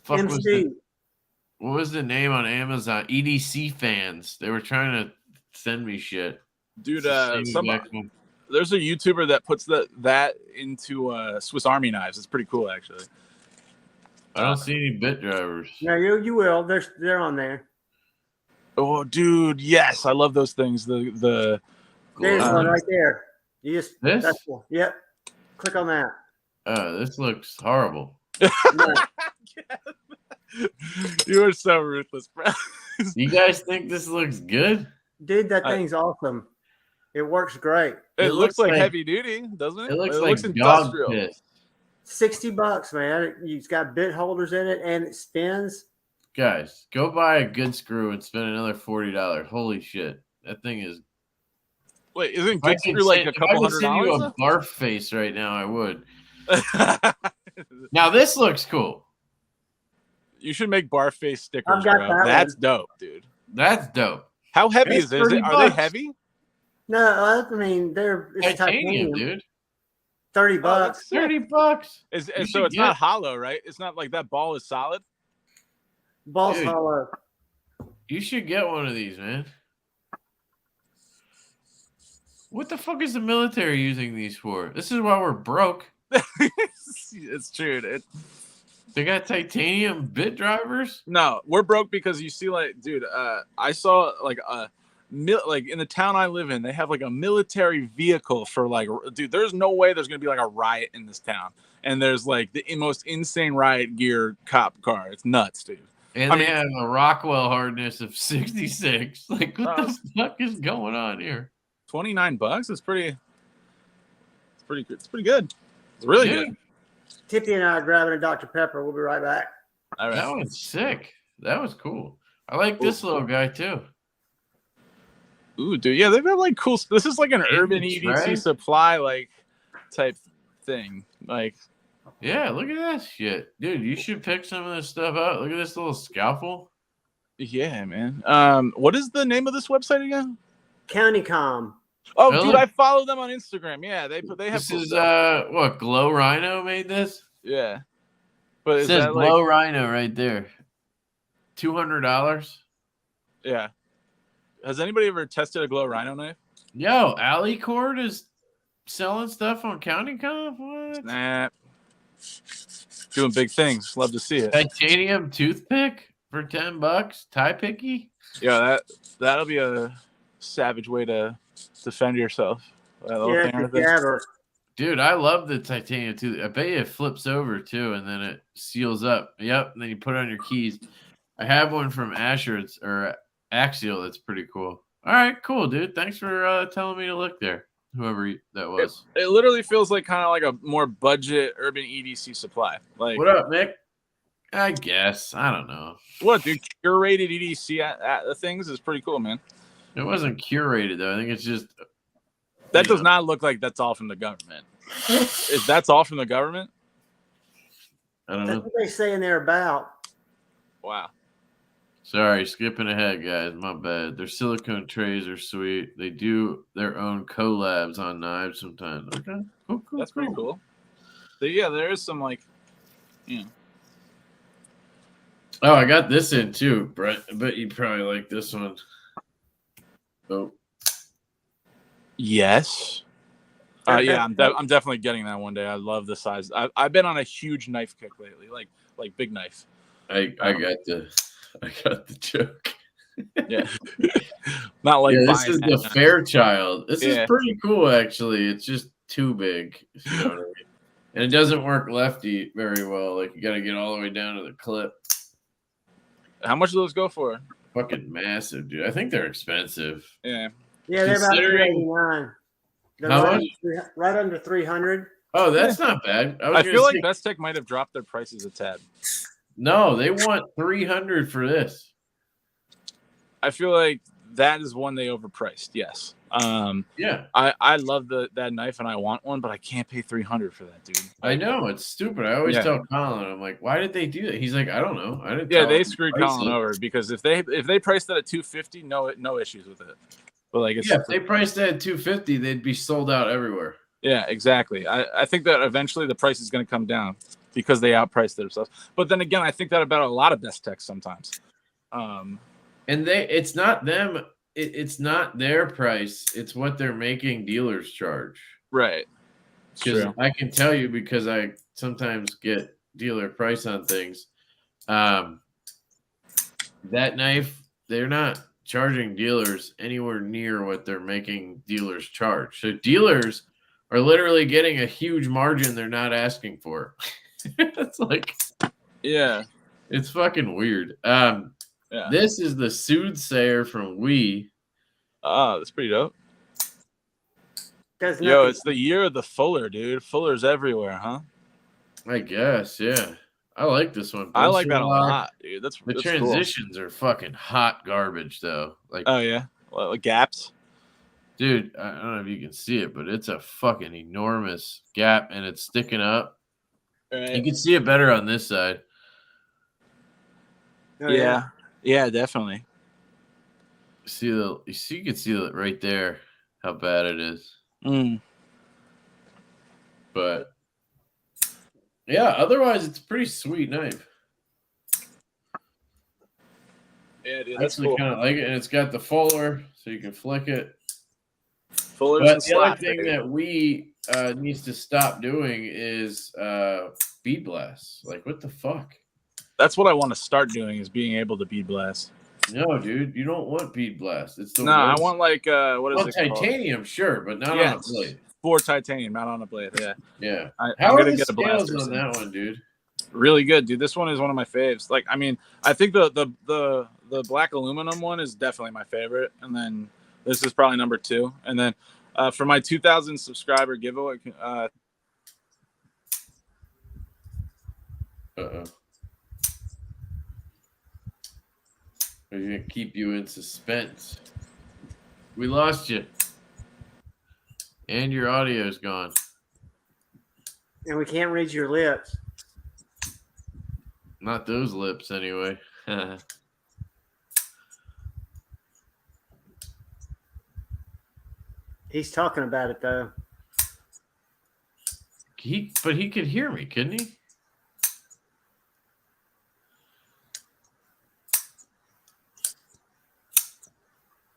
MC. what was the name on Amazon? EDC fans. They were trying to send me shit. Dude, there's a YouTuber that puts that into Swiss Army knives. It's pretty cool, actually. I don't see any bit drivers. No, you will. They're on there. Oh, dude, yes, I love those things. The There's one right there. You just this? That's one. Yep. Click on that. This looks horrible. You are so ruthless, bro. You guys think this looks good? Dude, that thing's awesome. It works great. It looks like heavy duty, doesn't it? It looks it like looks dog industrial. piss. $60, man. It's got bit holders in it and it spins. Guys, go buy a good screw and spend another $40. Holy shit. That thing is. Wait, isn't good screw like a couple $100? If I could send you a barf face right now, I would. Now, this looks cool. You should make barf face stickers, I've got bro. That's one. dope, dude. That's dope. How heavy That's is it? Are they $30. heavy? No, I mean it's Titanium, dude. $30. $30. So it's not hollow, right? It's not like that ball is solid. Ball's Dude. hollow. You should get one of these, man. What the fuck is the military using these for? This is why we're broke. It's true, dude. They got titanium bit drivers? No, we're broke because you see, like, dude, I saw like like in the town I live in, they have like a military vehicle for like, dude, there's no way there's gonna be like a riot in this town, and there's like the most insane riot gear cop car. It's nuts, dude. And they have a Rockwell hardness of 66. Like, what the fuck is going on here? $29? It's pretty good. It's pretty good. It's really good. Tippy and I are grabbing a Dr. Pepper. We'll be right back. All right. That was sick. That was cool. I like this little guy too. Ooh, dude, yeah, they've got like cool. This is like an urban EDC supply like type thing. Like, yeah, look at that shit, dude. You should pick some of this stuff out. Look at this little scalpel. Yeah, man. What is the name of this website again? CountyCom. Oh, Really? dude, I follow them on Instagram. Yeah, they have. This is what Glow Rhino made this. Yeah, but It is says that Glow like Rhino right there. $200. Yeah. Has anybody ever tested a Glow Rhino knife? Yo, Alicord is selling stuff on CountyCom. What? Nah. Doing big things. Love to see it. Titanium toothpick for $10. Tie picky. Yeah, that'll be a savage way to defend yourself. That little Yeah, thing right it's a there. jabber. Dude, I love the titanium tooth. I bet you it flips over too, and then it seals up. Yep, and then you put it on your keys. I have one from Asher or Axial. That's pretty cool. All right, cool, dude. Thanks for telling me to look there. Whoever that was. It literally feels like kind of like a more budget urban EDC supply. Like, What up, Nick? I guess. I don't know. what, dude? Curated EDC at the things is pretty cool, man. It wasn't curated though. I think it's just That does not look like that's all from the government. If that's all from the government, I don't That's know. what they say in there about. wow. Sorry, skipping ahead, guys. My bad. Their silicone trays are sweet. They do their own collabs on knives sometimes. Okay, cool. That's pretty cool. Yeah, there is some like, Oh, I got this in too, Brett. I bet you probably like this one. Oh, yes. Yeah, I'm definitely getting that one day. I love the size. I've been on a huge knife kick lately, like big knife. I got the joke. Yeah, not like this is the knife. Fairchild. This is Yeah. pretty cool, actually. It's just too big, if you know what I mean. And it doesn't work lefty very well. Like you got to get all the way down to the clip. How much do those go for? Fucking massive, dude. I think they're expensive. Yeah. Yeah, they're about Considering- $389. They're How right, much? right under 300. Oh, that's not bad. I feel like Best Tech might have dropped their prices a tad. No, they want 300 for this. I feel like that is one they overpriced. Yes. Yeah, I love that knife and I want one, but I can't pay 300 for that, dude. I know it's stupid. I always Yeah. tell Colin, I'm like, why did they do that? He's like, I don't know. I didn't. Yeah, tell they them to screwed price Colin it. over because if they priced that at 250, no issues with it. But like, it's, Yeah, if they priced it at 250, they'd be sold out everywhere. yeah, exactly. I think that eventually the price is going to come down because they outpriced themselves. But then again, I think that about a lot of Best Techs sometimes. And it's not them. It's not their price. It's what they're making dealers charge. Right. Because True. I can tell you because I sometimes get dealer price on things. That knife, they're not charging dealers anywhere near what they're making dealers charge. So dealers are literally getting a huge margin they're not asking for. It's like, Yeah. it's fucking weird. Yeah. This is the Soothsayer from Wii. Oh, that's pretty dope. Does Yo, nothing. it's the year of the Fuller, dude. Fuller's everywhere, huh? I guess, yeah. I like this one. I like that a Blister lock. lot, dude. That's The cool. transitions are fucking hot garbage, though. Like, Oh yeah, like gaps. dude, I don't know if you can see it, but it's a fucking enormous gap, and it's sticking up. Right. You can see it better on this side. Oh, Yeah, definitely. You can see it right there how bad it is. But yeah, otherwise it's a pretty sweet knife. Yeah, dude, I that's actually cool. kind of like it, and it's got the fuller, so you can flick it. Fuller's But and the other slap, thing baby. that we needs to stop doing is bead blasts. Like, what the fuck? That's what I want to start doing is being able to bead blast. No, dude, you don't want bead blast. It's the No, I worst. want like what is Well, it called? titanium, sure, but not on a Yes. blade. For titanium, not on a blade. Yeah. Yeah. I'm How are gonna the get a scales blaster on soon. that one, dude? Really good, dude. This one is one of my faves. Like, I mean, I think the black aluminum one is definitely my favorite, and then this is probably number 2. And then for my 2,000 subscriber giveaway, Uh-oh. We're gonna keep you in suspense. We lost you. And your audio's gone. And we can't read your lips. Not those lips, anyway. He's talking about it though. But he could hear me, couldn't he?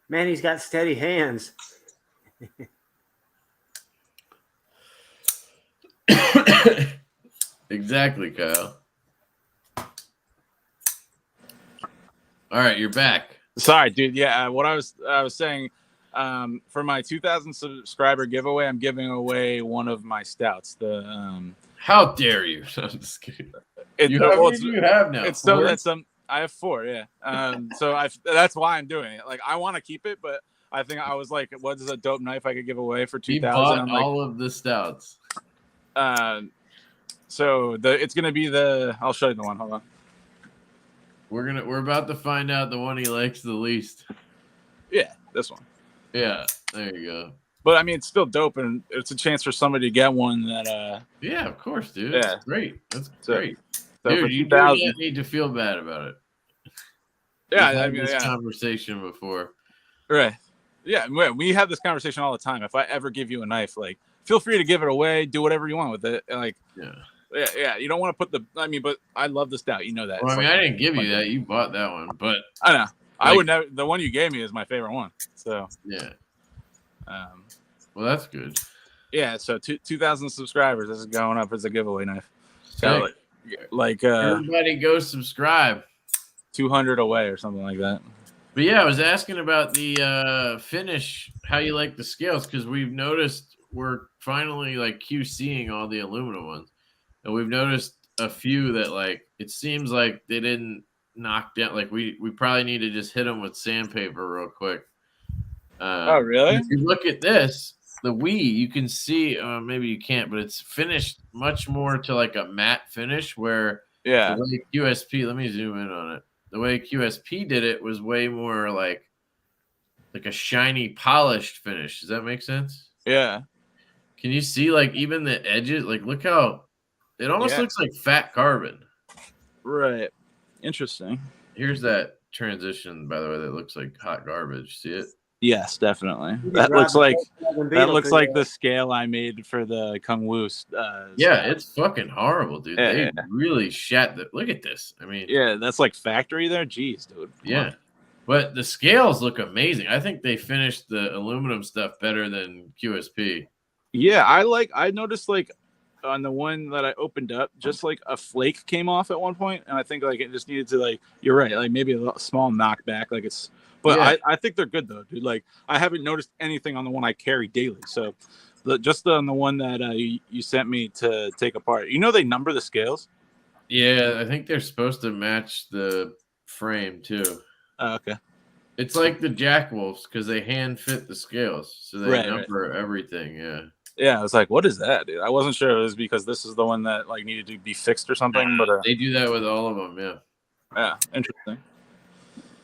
Man, he's got steady hands. Exactly, Kyle. All right, you're back. Sorry, dude. Yeah, what I was saying, for my 2,000 subscriber giveaway, I'm giving away one of my stouts. How dare you? I'm just kidding. It, You well, have now. it's so Four? that I have 4, yeah. So that's why I'm doing it. Like, I want to keep it, but I think I was like, what is a dope knife I could give away for He 2,000? bought I'm like, all of the stouts. so it's gonna be I'll show you the one. Hold on. We're about to find out the one he likes the least. Yeah, this one. Yeah, there you go. But I mean, it's still dope, and it's a chance for somebody to get one that. Yeah, of course, dude. Yeah. That's great. That's great. So Dude, for you 2,000. do not need to feel bad about it. Yeah, We've I had mean, this yeah. conversation before. Right. Yeah, we have this conversation all the time. If I ever give you a knife, like, feel free to give it away, do whatever you want with it. Like, yeah. You don't want to put but I love the stout. You know that. Well, It's I didn't give you that. You bought that one, but I know. I would never. The one you gave me is my favorite one. So yeah. Well, that's good. Yeah. So 2,000 subscribers. This is going up as a giveaway knife. So, everybody go subscribe. 200 away or something like that. But yeah, I was asking about the finish, how you like the scales, because we've noticed we're finally like QCing all the aluminum ones, and we've noticed a few that like it seems like they didn't knock down. Like we probably need to just hit them with sandpaper real quick. Oh, really? If you look at this, the Wii, you can see maybe you can't, but it's finished much more to like a matte finish where the way QSP. Let me zoom in on it. The way QSP did it was way more like a shiny, polished finish. Does that make sense? Yeah. Can you see like even the edges? Like, look how it almost looks like fat carbon. Right. Interesting. Here's that transition, by the way, that looks like hot garbage. See it? Yes, definitely. That looks like the scale I made for the Kung Wu. Yeah, it's fucking horrible, dude. They really shat the. Look at this. I mean, yeah, that's like factory there. Jeez, dude. Yeah, but the scales look amazing. I think they finished the aluminum stuff better than QSP. Yeah, I noticed like on the one that I opened up, just like a flake came off at one point, and I think like it just needed to like. You're right, like maybe a small knockback, like it's. But yeah. I think they're good though, dude. Like I haven't noticed anything on the one I carry daily. So just on the one that you sent me to take apart. You know they number the scales? Yeah, I think they're supposed to match the frame too. Oh, okay. It's like the Jack Wolves because they hand fit the scales, so they number everything. Yeah. Yeah, I was like, what is that, dude? I wasn't sure it was because this is the one that like needed to be fixed or something. But they do that with all of them. Yeah. Yeah, interesting.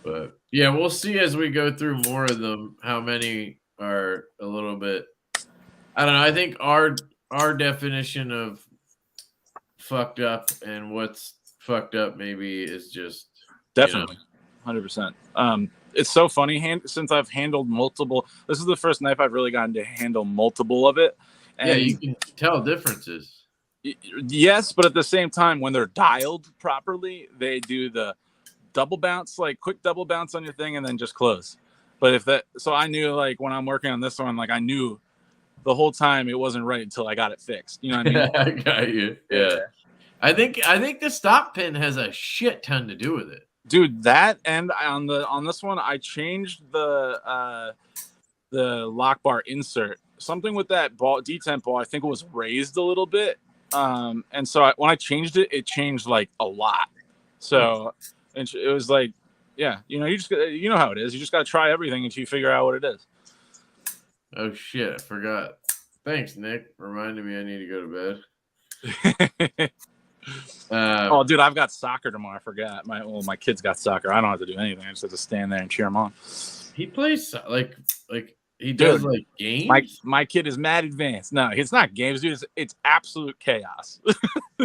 But yeah, we'll see as we go through more of them how many are a little bit. I don't know. I think our definition of fucked up and what's fucked up maybe is just definitely 100%. It's so funny since I've handled multiple. This is the first knife I've really gotten to handle multiple of it. And yeah, you can tell differences. Yes, but at the same time, when they're dialed properly, they do the double bounce, like quick double bounce on your thing and then just close. But so I knew like when I'm working on this one, like I knew the whole time it wasn't right until I got it fixed. You know what I mean? I got you. Yeah. I think the stop pin has a shit ton to do with it. Dude, that and on this one, I changed the lock bar insert. Something with that ball, detent ball, I think it was raised a little bit. And so when I changed it, it changed like a lot. So and it was like, yeah, you know how it is. You just got to try everything until you figure out what it is. Oh shit, I forgot. Thanks, Nick. Reminded me I need to go to bed. Oh, dude, I've got soccer tomorrow. I forgot. My kids got soccer. I don't have to do anything. I just have to stand there and cheer them on. He plays like he does like games. My kid is mad advanced. No, it's not games, dude. It's absolute chaos.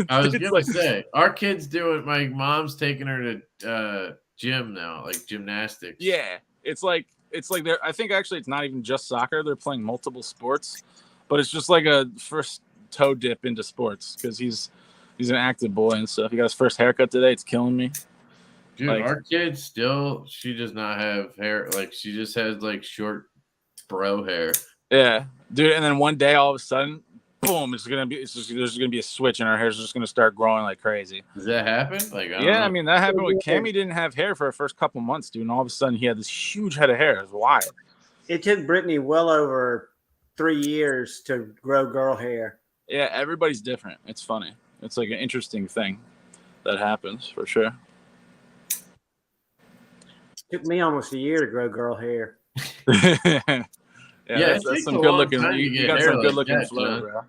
I was gonna say our kid's doing. My mom's taking her to gym now, like gymnastics. Yeah, it's like they're. I think actually it's not even just soccer. They're playing multiple sports, but it's just like a first toe dip into sports because he's an active boy and stuff. He got his first haircut today. It's killing me. Dude, our kid still, she does not have hair. Like, she just has, like, short bro hair. Yeah. Dude, and then one day, all of a sudden, boom, there's gonna be a switch, and our hair's just gonna start growing like crazy. Does that happen? Like, I don't Yeah, know. I mean that happened with Cammy. Didn't have hair for the first couple months, dude, and all of a sudden he had this huge head of hair. It was wild. It took Brittany well over 3 years to grow girl hair. Yeah, everybody's different. It's funny. It's like an interesting thing that happens for sure. Took me almost a year to grow girl hair. Yeah, it that's takes some a good long looking. time to You get got hair some like good looking that, flow, John. bro.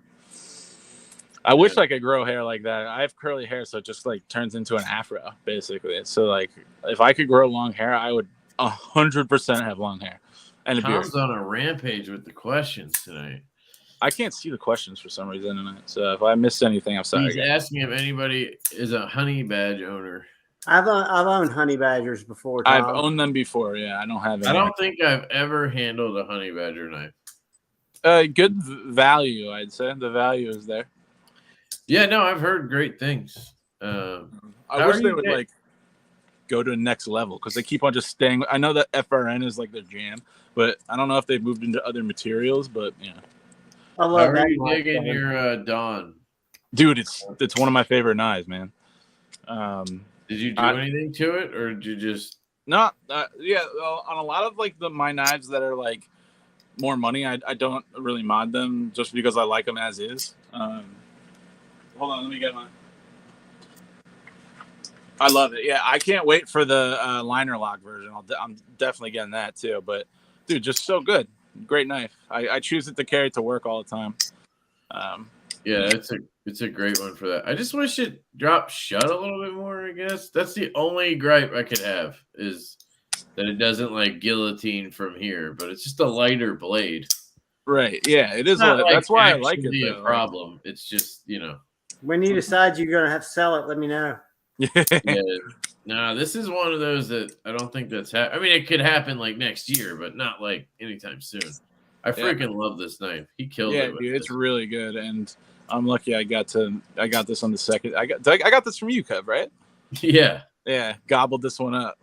I wish I could grow hair like that. I have curly hair, so it just like turns into an afro, basically. So like, if I could grow long hair, I would 100% have long hair and a beard. Tom's on a rampage with the questions tonight. I can't see the questions for some reason tonight. So if I missed anything, I'm sorry. He's asking if anybody is a honey badge owner. I've owned honey badgers before, Tom. I've owned them before. Yeah, I don't have any. I don't think I've ever handled a honey badger knife. Good value, I'd say. The value is there. Yeah, no, I've heard great things. I How wish are they you would get- like go to the next level because they keep on just staying. I know that FRN is like their jam, but I don't know if they've moved into other materials. But yeah, I How love are that. you knife, digging though. your Dawn? dude, it's one of my favorite knives, man. Did you do anything to it, or did you just? Not yeah. Well, on a lot of like my knives that are like more money, I don't really mod them just because I like them as is. Hold on, let me get mine. I love it. Yeah, I can't wait for the liner lock version. I'm definitely getting that too. But dude, just so good. Great knife. I choose it to carry to work all the time. Yeah, it's a great one for that. I just wish it dropped shut a little bit more. I guess that's the only gripe I could have is that it doesn't like guillotine from here, but it's just a lighter blade. Right. Yeah, it is. Not, like, That's why I like it. actually Though. a problem. It's just When you decide you're going to have to sell it, let me know. Yeah. No, this is one of those that I don't think that's I mean, it could happen like next year, but not like anytime soon. I freaking love this knife. He killed it. Dude, it's really good, and I'm lucky I got this on the second. I got this from you, Kev, right? Yeah. Yeah, gobbled this one up.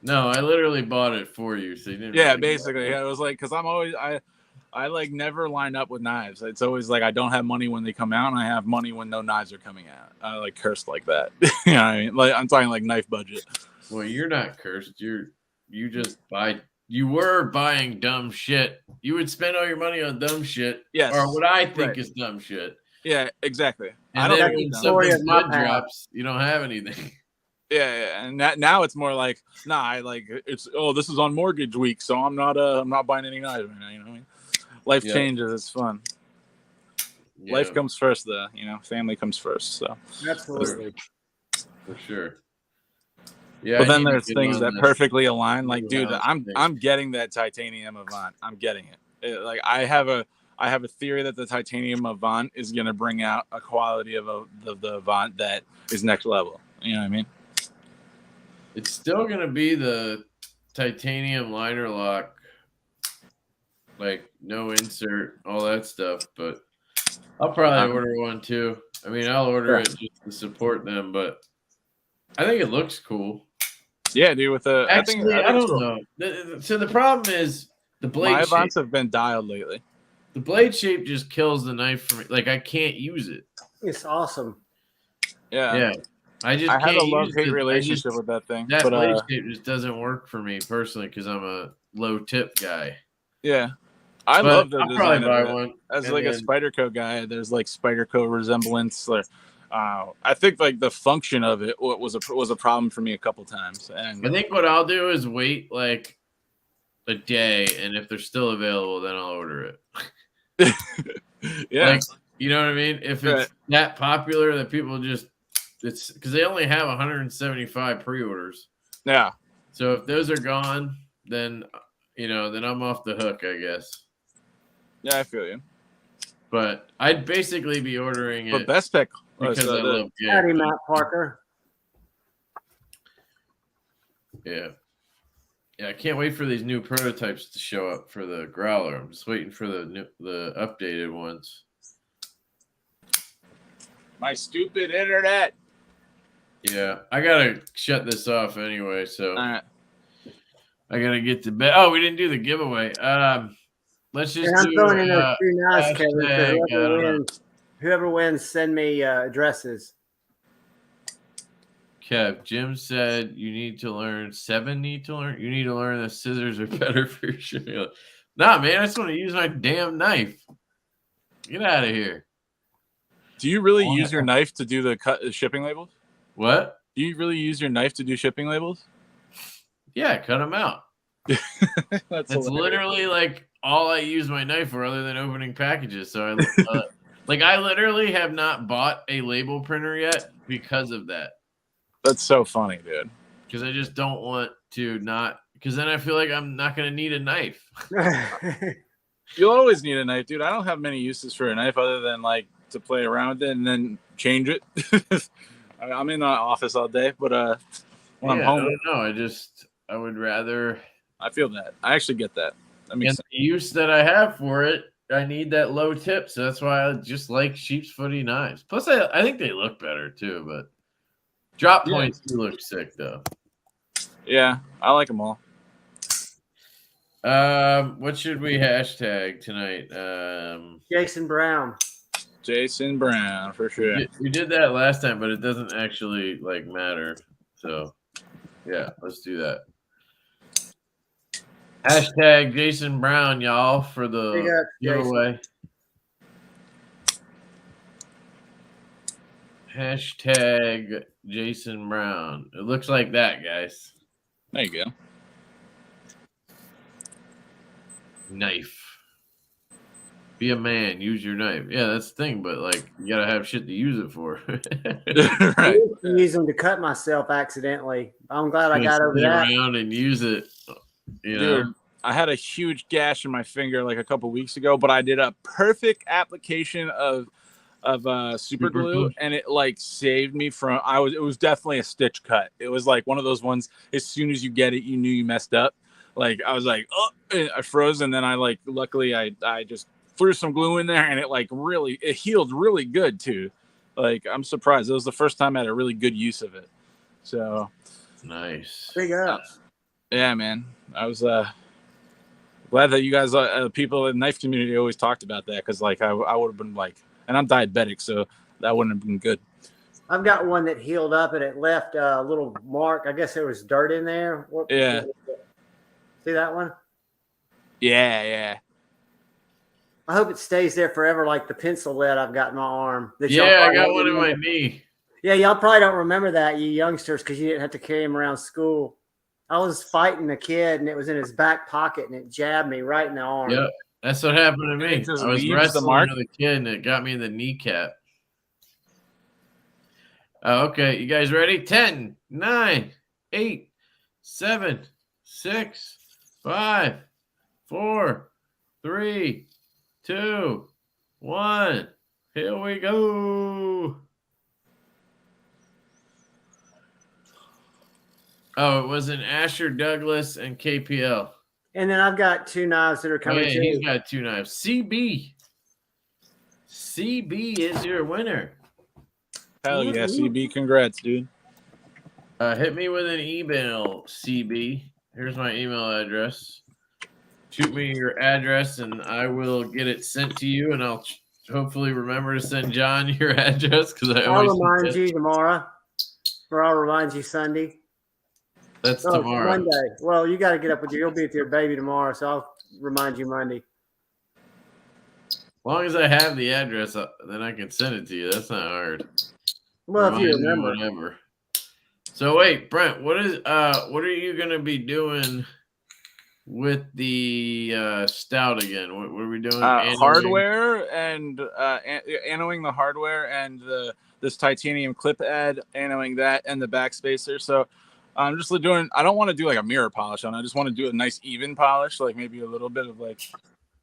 No, I literally bought it for you, so you didn't. Yeah, really basically, yeah, it was like because I'm always I like never line up with knives. It's always like I don't have money when they come out, and I have money when no knives are coming out. I like cursed like that. You know what I mean? Like I'm talking like knife budget. Well, you're not cursed. You just buy. You were buying dumb shit. You would spend all your money on dumb shit. Yes. Or what I think Right. is dumb shit. Yeah, exactly. And I don't then think when it's story something of my good past. drops, you don't have anything. Yeah, and now it's more like I like it's this is on mortgage week, so I'm not buying any knives right now. You know what I mean? Life changes. It's fun. Yeah, Life comes first, though. You know, family comes first. So Absolutely. for sure. Yeah, but I then need to there's get things on that this perfectly align. Like, new dude, house I'm thing. getting that titanium Avant. I'm getting it. Like, I have a theory that the titanium Avant is gonna bring out a quality of the Avant that is next level. You know what I mean? It's still gonna be the titanium liner lock, like no insert, all that stuff. But I'll probably order one too. I mean, I'll order it just to support them, but I think it looks cool. Yeah, dude. With the Actually, I it's don't cool. know. So the problem is the blade My shape. Avants have been dialed lately. The blade shape just kills the knife for me. Like I can't use it. It's awesome. Yeah, I just I can't have a use love-hate it. relationship with that thing. That But blade shape just doesn't work for me personally because I'm a low tip guy. yeah, I But love the I'll design probably buy of it. one As and like a then- Spyderco guy, there's like Spyderco resemblance. Or, I think like the function of it was a problem for me a couple times. And I think what I'll do is wait like a day, and if they're still available, then I'll order it. yeah, Like, you know what I mean? If it's that popular that people it's because they only have 175 pre-orders. yeah, So if those are gone, then then I'm off the hook, I guess. yeah. I feel you. But I'd basically be ordering But it Best Pick because I love Howdy, games. Matt Parker. Yeah. Yeah, I can't wait for these new prototypes to show up for the growler. I'm just waiting for the updated ones. My stupid internet. Yeah, I gotta shut this off anyway, so All right. I gotta get to bed. Oh, we didn't do the giveaway. let's just And I'm do throwing in those 2 knives, Kevin. So hashtag, I don't know. whoever wins, send me addresses. Kev, Jim said you need to learn. 7 need to learn. You need to learn that scissors are better for your shipping. Nah, man, I just want to use my damn knife. Get out of here. Do you really use your knife to do the shipping labels? What? Do you really use your knife to do shipping labels? Yeah, cut them out. That's literally like all I use my knife for, other than opening packages. So I I literally have not bought a label printer yet because of that. That's so funny, dude. Because I just don't want to not. Because then I feel like I'm not going to need a knife. You'll always need a knife, dude. I don't have many uses for a knife other than like to play around with it and then change it. I'm in the office all day, but when I'm home, I don't know. I would rather. I feel that. I actually get that. That makes sense. The use that I have for it, I need that low tip, so that's why I just like sheep's footy knives. Plus, I think they look better too. But drop points do look sick though. Yeah, I like them all. What should we hashtag tonight? Jason Brown. Jason Brown for sure. We did that last time, but it doesn't actually like matter. So yeah, let's do that. Hashtag Jason Brown, y'all, for the giveaway. Hashtag Jason Brown. It looks like that, guys. There you go. Knife. Be a man. Use your knife. Yeah, that's the thing. But like, you gotta have shit to use it for. Right. I used to use them to cut myself accidentally. I'm glad I got over that. Around and use it. You know? Dude, I had a huge gash in my finger like a couple weeks ago, but I did a perfect application of super glue, and it like saved me from. It was definitely a stitch cut. It was like one of those ones. As soon as you get it, you knew you messed up. Like I was like, oh, I froze, and then I like luckily I just threw some glue in there, and it healed really good too. Like I'm surprised. It was the first time I had a really good use of it. So nice. Big ups. Yeah, man. I was glad that you guys, people in the knife community, always talked about that because, like, I would have been like, and I'm diabetic, so that wouldn't have been good. I've got one that healed up and it left a little mark. I guess there was dirt in there. Yeah. See that one? Yeah. I hope it stays there forever, like the pencil lead I've got in my arm. Yeah, I got one in my knee. Yeah, y'all probably don't remember that, you youngsters, because you didn't have to carry him around school. I was fighting a kid, and it was in his back pocket, and it jabbed me right in the arm. Yep, that's what happened to me. I was wrestling with a kid, and it got me in the kneecap. Oh, okay, you guys ready? 10, 9, 8, 7, 6, 5, 4, 3, 2, 1. Here we go. Oh, it was an Asher Douglas and KPL. And then I've got 2 knives that are coming. Yeah, he's got 2 knives. CB is your winner. Hell yeah, CB! Congrats, dude. Hit me with an email, CB. Here's my email address. Shoot me your address, and I will get it sent to you. And I'll hopefully remember to send John your address because I'll remind you tomorrow, or I'll remind you Sunday. That's tomorrow. Monday. Well, you got to get up with you. You'll be with your baby tomorrow, so I'll remind you Monday. As long as I have the address, then I can send it to you. That's not hard. Well, if you remember. Whatever. So wait, Brent, what are you gonna be doing with the stout again? What are we doing? Hardware and annoing the hardware and this titanium clip ad, annoing that and the backspacer. So I'm just doing. I don't want to do like a mirror polish on it. I just want to do a nice even polish, like maybe a little bit of like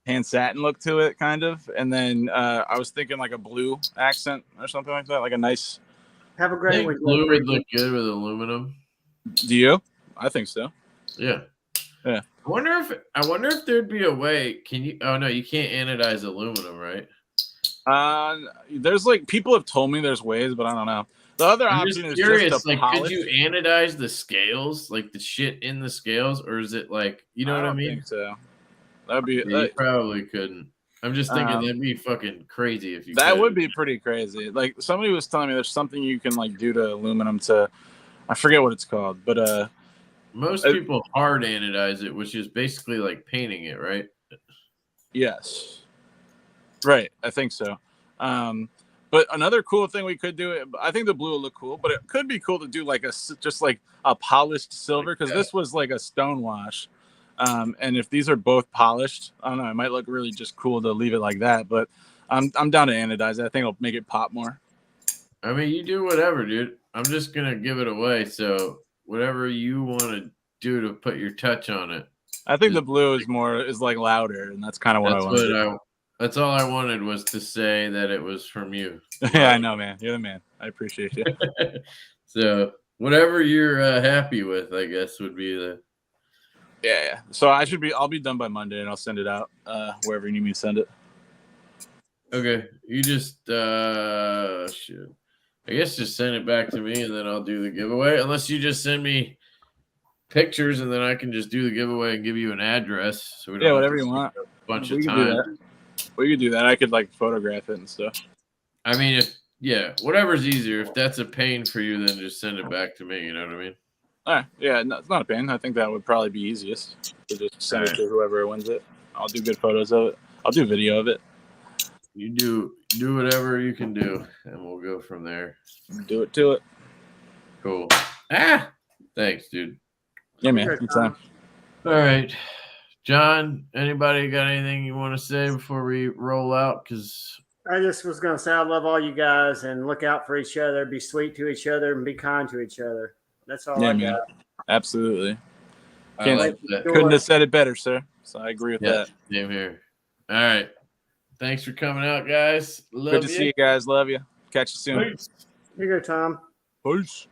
hand satin look to it, kind of. And then I was thinking like a blue accent or something like that, like a nice. Have a great one. Blue would look good with aluminum. Do you? I think so. Yeah. Yeah. I wonder if there'd be a way. Can you? Oh no, you can't anodize aluminum, right? There's like people have told me there's ways, but I don't know. The other option is just to polish. Could you anodize the scales, like the shit in the scales, or is it like, you know what I mean? Think so. That'd be Yeah, you probably couldn't. I'm just thinking that'd be fucking crazy if you. That would be pretty crazy. Like somebody was telling me, there's something you can like do to aluminum to, I forget what it's called, but most people hard anodize it, which is basically like painting it, right? Yes. Right, I think so. But another cool thing we could do, I think the blue will look cool, but it could be cool to do like just like a polished silver, because this was like a stone wash. And if these are both polished, I don't know, it might look really just cool to leave it like that. But I'm down to anodize it. I think it'll make it pop more. I mean, you do whatever, dude. I'm just gonna give it away. So whatever you want to do to put your touch on it. I think the blue is like louder, and that's kind of what I want. That's all I wanted was to say that it was from you. Yeah, I know, man. You're the man. I appreciate you. So whatever you're happy with, I guess, would be the. Yeah. So I'll be done by Monday, and I'll send it out wherever you need me to send it. Okay, you just shit. I guess just send it back to me, and then I'll do the giveaway. Unless you just send me pictures, and then I can just do the giveaway and give you an address. So we don't whatever you want. A bunch of time. We could do that. I could like photograph it and stuff. I mean, whatever's easier. If that's a pain for you, then just send it back to me. You know what I mean? All right. Yeah, no, it's not a pain. I think that would probably be easiest to just send it to whoever wins it. I'll do good photos of it. I'll do video of it. You do whatever you can do, and we'll go from there. Do it to it. Cool. Thanks, dude. Yeah, man. Good time. All right. John, anybody got anything you want to say before we roll out? Because I just was going to say I love all you guys, and look out for each other, be sweet to each other, and be kind to each other. That's all I got. Absolutely. Couldn't have said it better, sir. So I agree with that. Same here. All right. Thanks for coming out, guys. Love Good to see you guys. Love you. Catch you soon. Here you go, Tom. Peace.